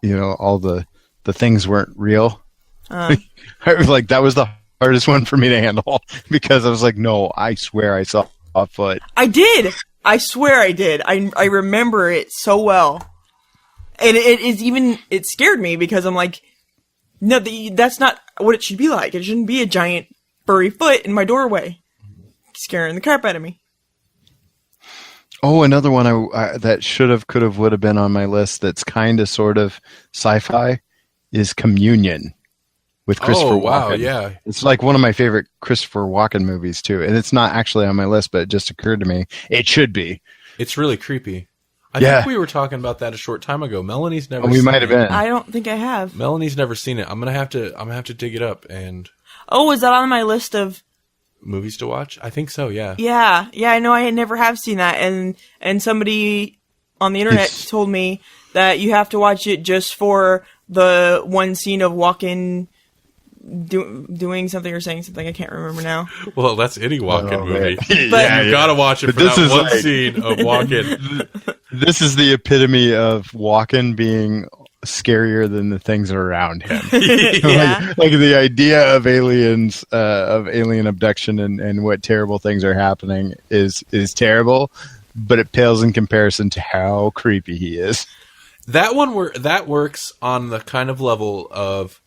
all the things weren't real. I was like, that was the hardest one for me to handle because I was like, no, I swear I saw a foot. I did. I swear I did. I remember it so well. And it scared me because I'm like, no, that's not what it should be like. It shouldn't be a giant furry foot in my doorway scaring the crap out of me. Oh, another one that could have, would have been on my list that's kind of sort of sci-fi is Communion with Christopher Walken. Wow, yeah. It's like one of my favorite Christopher Walken movies too. And it's not actually on my list, but it just occurred to me. It should be. It's really creepy. I think we were talking about that a short time ago. Melanie's never seen it. We might have been. I don't think I have. Melanie never seen it. I'm gonna have to dig it up and Oh, is that on my list of movies to watch? I think so, yeah. Yeah, I know. I never have seen that, and somebody on the internet told me that you have to watch it just for the one scene of Walken doing something or saying something. I can't remember now. Well, that's any Walken movie. But You gotta watch it for This that is one like- scene of Walken. This is the epitome of Walken being scarier than the things around him. Yeah. like the idea of aliens, of alien abduction, and what terrible things are happening is terrible, but it pales in comparison to how creepy he is. That one that works on the kind of level of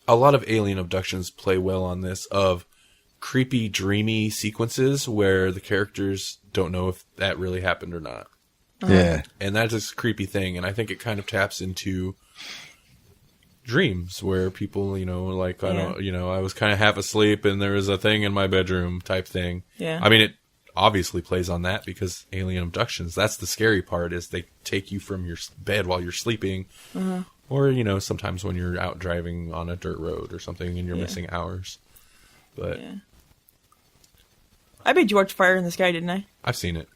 a lot of alien abductions play well on this, of creepy, dreamy sequences where the characters don't know if that really happened or not. Yeah. And that's just a creepy thing. And I think it kind of taps into dreams where people, like, I was kind of half asleep and there was a thing in my bedroom type thing. Yeah. I mean, it obviously plays on that because alien abductions, that's the scary part, is they take you from your bed while you're sleeping. Or, sometimes when you're out driving on a dirt road or something and you're missing hours. But I made you watch Fire in the Sky, didn't I? I've seen it.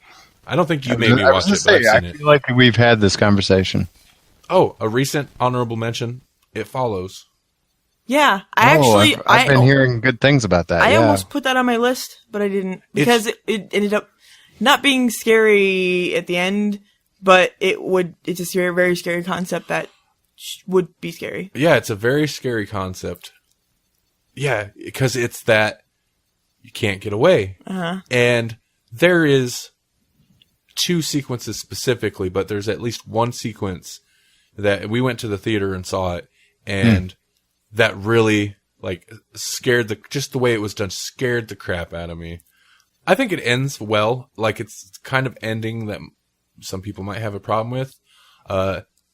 I don't think you made me watch it, but I've seen it. I feel like we've had this conversation. Oh, a recent honorable mention, It Follows. Yeah, I've been hearing good things about that. I yeah. almost put that on my list, but I didn't because it ended up not being scary at the end, but it's a very, very scary concept that would be scary. Yeah, it's a very scary concept. Yeah, because it's that you can't get away. And there is 2 sequences specifically, but there's at least one sequence that we went to the theater and saw it, and that really scared just the way it was done scared the crap out of me. I think it ends well. Like, it's kind of ending that some people might have a problem with.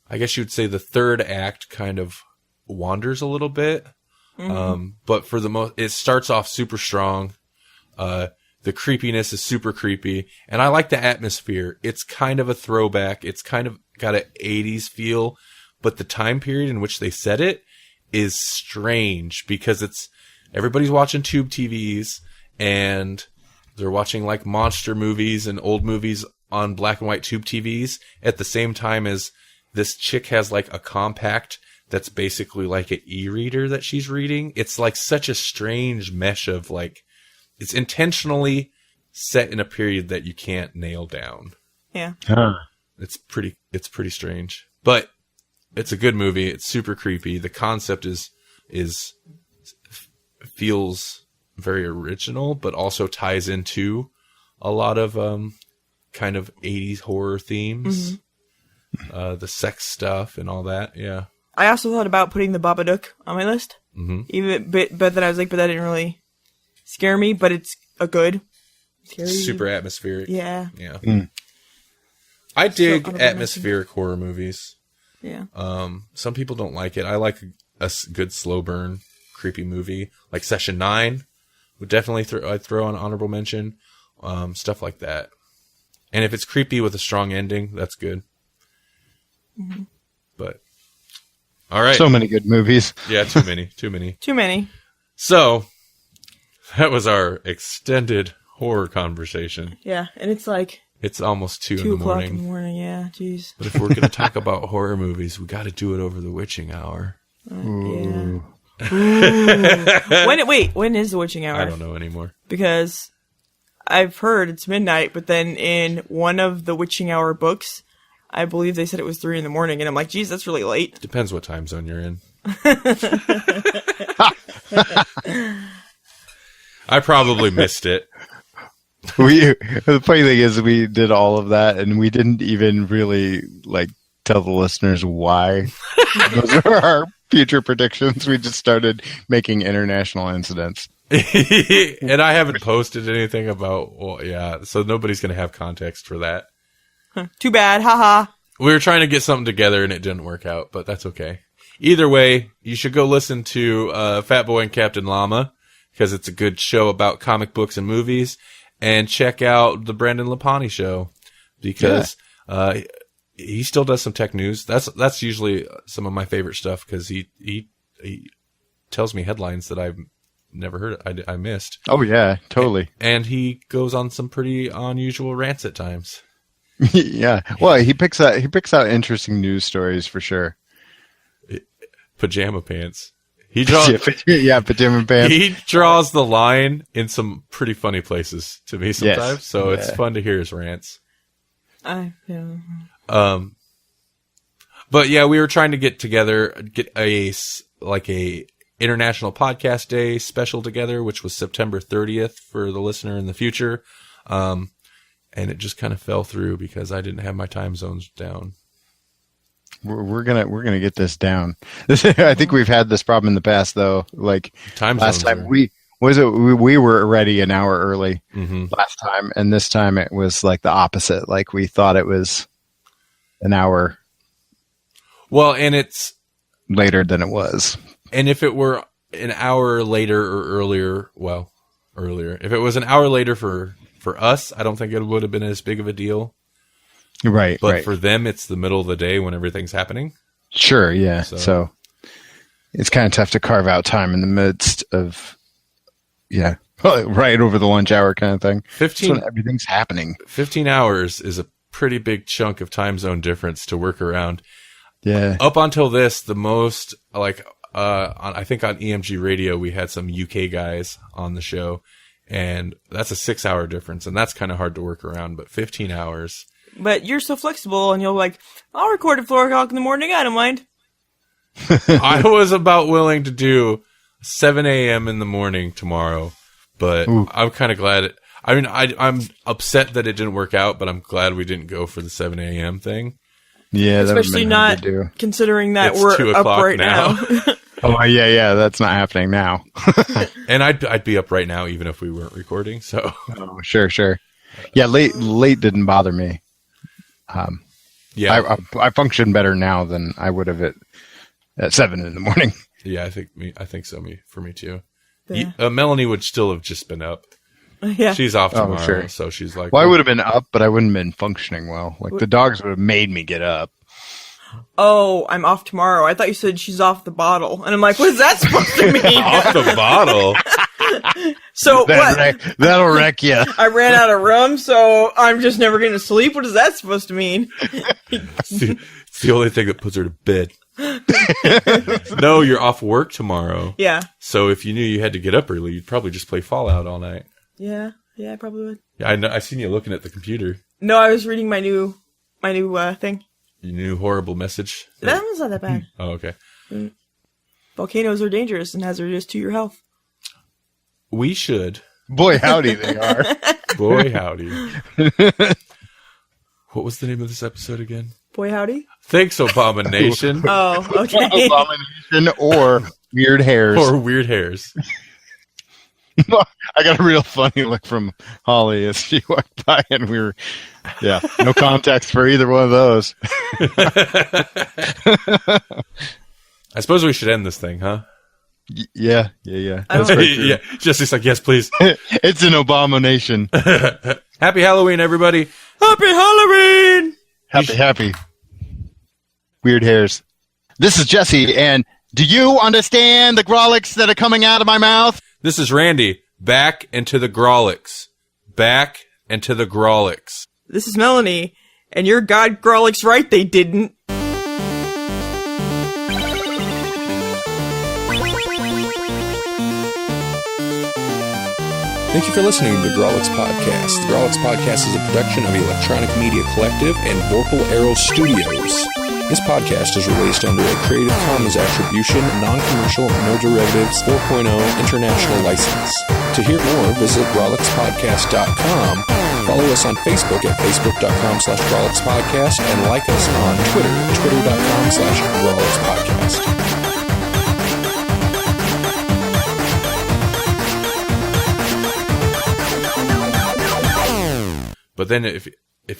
I guess you'd say the third act kind of wanders a little bit. But for the most, it starts off super strong. The creepiness is super creepy, and I like the atmosphere. It's kind of a throwback. It's kind of got an 80s feel, but the time period in which they set it is strange because everybody's watching tube TVs and they're watching like monster movies and old movies on black and white tube TVs at the same time as this chick has like a compact that's basically like an e-reader that she's reading. It's like such a strange mesh of like, it's intentionally set in a period that you can't nail down. Yeah. It's pretty strange, but it's a good movie. It's super creepy. The concept feels very original, but also ties into a lot of kind of 80s horror themes, the sex stuff and all that. Yeah. I also thought about putting the Babadook on my list, but then I was like, but that didn't really scare me. But it's a good, scary, super atmospheric. Yeah. I dig honorable atmospheric horror movies. Yeah. Some people don't like it. I like a good slow burn, creepy movie like Session 9. Would definitely I'd throw an honorable mention. Stuff like that. And if it's creepy with a strong ending, that's good. But all right. So many good movies. Yeah, too many. Too many. So that was our extended horror conversation. Yeah, and it's like It's almost 2 in 2 the o'clock morning. in the morning. Yeah, jeez. But if we're going to talk about horror movies, we got to do it over the witching hour. Yeah. Ooh. When is the witching hour? I don't know anymore. Because I've heard it's midnight, but then in one of the witching hour books, I believe they said it was 3 in the morning, and I'm like, geez, that's really late. Depends what time zone you're in. I probably missed it. The funny thing is we did all of that and we didn't even really tell the listeners why. Those are our future predictions. We just started making international incidents. And I haven't posted anything about, so nobody's going to have context for that. Too bad, haha. We were trying to get something together and it didn't work out, but that's okay. Either way, you should go listen to Fat Boy and Captain Llama because it's a good show about comic books and movies. And check out the Brandon Lapani show because he still does some tech news. That's usually some of my favorite stuff because he tells me headlines that I never heard it. I missed. Oh yeah, totally. And he goes on some pretty unusual rants at times. Yeah. Well, he picks out interesting news stories for sure. Pajama pants. He draws. Yeah, pajama pants. He draws the line in some pretty funny places to me sometimes. Yes. So it's fun to hear his rants. Yeah. But yeah, we were trying to get a International Podcast Day special together, which was September 30th for the listener in the future. And it just kind of fell through because I didn't have my time zones down. We're gonna get this down. I think we've had this problem in the past though. Like Time last zones time we were already an hour early Mm-hmm. last time, and this time it was like the opposite. Like we thought it was an hour Well, and it's later than it was. and if it were an hour later or earlier, earlier. If it was an hour later for us, I don't think it would have been as big of a deal. Right. But right. for them, it's the middle of the day when everything's happening. Sure. Yeah. So- So it's kind of tough to carve out time in the midst of, yeah, right over the lunch hour kind of thing. That's when everything's happening. 15 hours is a pretty big chunk of time zone difference to work around. Yeah. Up until this, the most, I think on EMG radio, we had some UK guys on the show, and that's a 6-hour difference, and that's kind of hard to work around, but 15 hours. But you're so flexible, and you'll like, I'll record at 4 o'clock in the morning. I don't mind. I was about willing to do 7 a.m. in the morning tomorrow, but Ooh. I'm kind of glad. I'm upset that it didn't work out, but I'm glad we didn't go for the 7 a.m. thing. Yeah. that would've Especially been hard not to do. considering that It's we're 2 up o'clock right now. now. Oh yeah. That's not happening now. And I'd be up right now even if we weren't recording. So Oh, sure. Yeah. Late didn't bother me. yeah, I function better now than I would have at 7 in the morning. yeah, I think so. For me too. Yeah. Melanie would still have just been up. Yeah. She's off Oh, tomorrow, sure. so she's like, Well, I would have been up, but I wouldn't have been functioning well. Like the dogs would have made me get up. Oh, I'm off tomorrow. I thought you said she's off the bottle. And I'm like, what is that supposed to mean? off the bottle. So what? That'll wreck you. I ran out of rum, so I'm just never going to sleep. What is that supposed to mean? It's the only thing that puts her to bed. No, you're off work tomorrow. Yeah. So if you knew you had to get up early, you'd probably just play Fallout all night. Yeah, I probably would. Yeah, I know. I seen you looking at the computer. No, I was reading my new thing. Your new horrible message. That one's not that bad. Oh, okay. Volcanoes are dangerous and hazardous to your health. We should. Boy, howdy they are. Boy, howdy. What was the name of this episode again? Boy, howdy. Thanks, Obamanation. Oh, okay. Abomination or weird hairs. Or weird hairs. I got a real funny look from Holly as she walked by, and we were, no context for either one of those. I suppose we should end this thing, huh? Yeah. That's very true. Yeah, Jesse's like, yes, please. It's an abomination. Happy Halloween, everybody. Happy Halloween! Happy. Weird hairs. This is Jesse, and do you understand the Grawlix that are coming out of my mouth? This is Randy. Back into the Grawlix. Back into the Grawlix. This is Melanie, and your God Grawlix right, they didn't. Thank you for listening to the Grawlix Podcast. The Grawlix Podcast is a production of Electronic Media Collective and Vorpal Arrow Studios. This podcast is released under a Creative Commons Attribution, Non-Commercial, No Derivatives 4.0 International License. To hear more, visit grawlixpodcast.com. Follow us on Facebook at facebook.com/grawlixpodcast and like us on Twitter, twitter.com/grawlixpodcast. But then if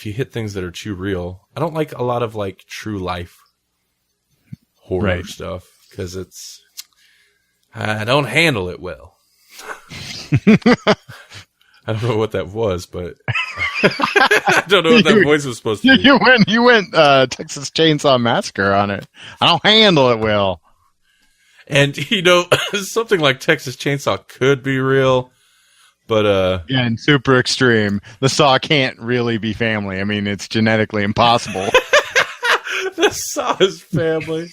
you hit things that are too real, I don't like a lot of like true life horror stuff because I don't handle it well. I don't know what that was, but I don't know what that voice was supposed to be. You went Texas Chainsaw Massacre on it. I don't handle it well. And, something like Texas Chainsaw could be real, but, Again, super extreme. The Saw can't really be family. I mean, it's genetically impossible. the Saw is family.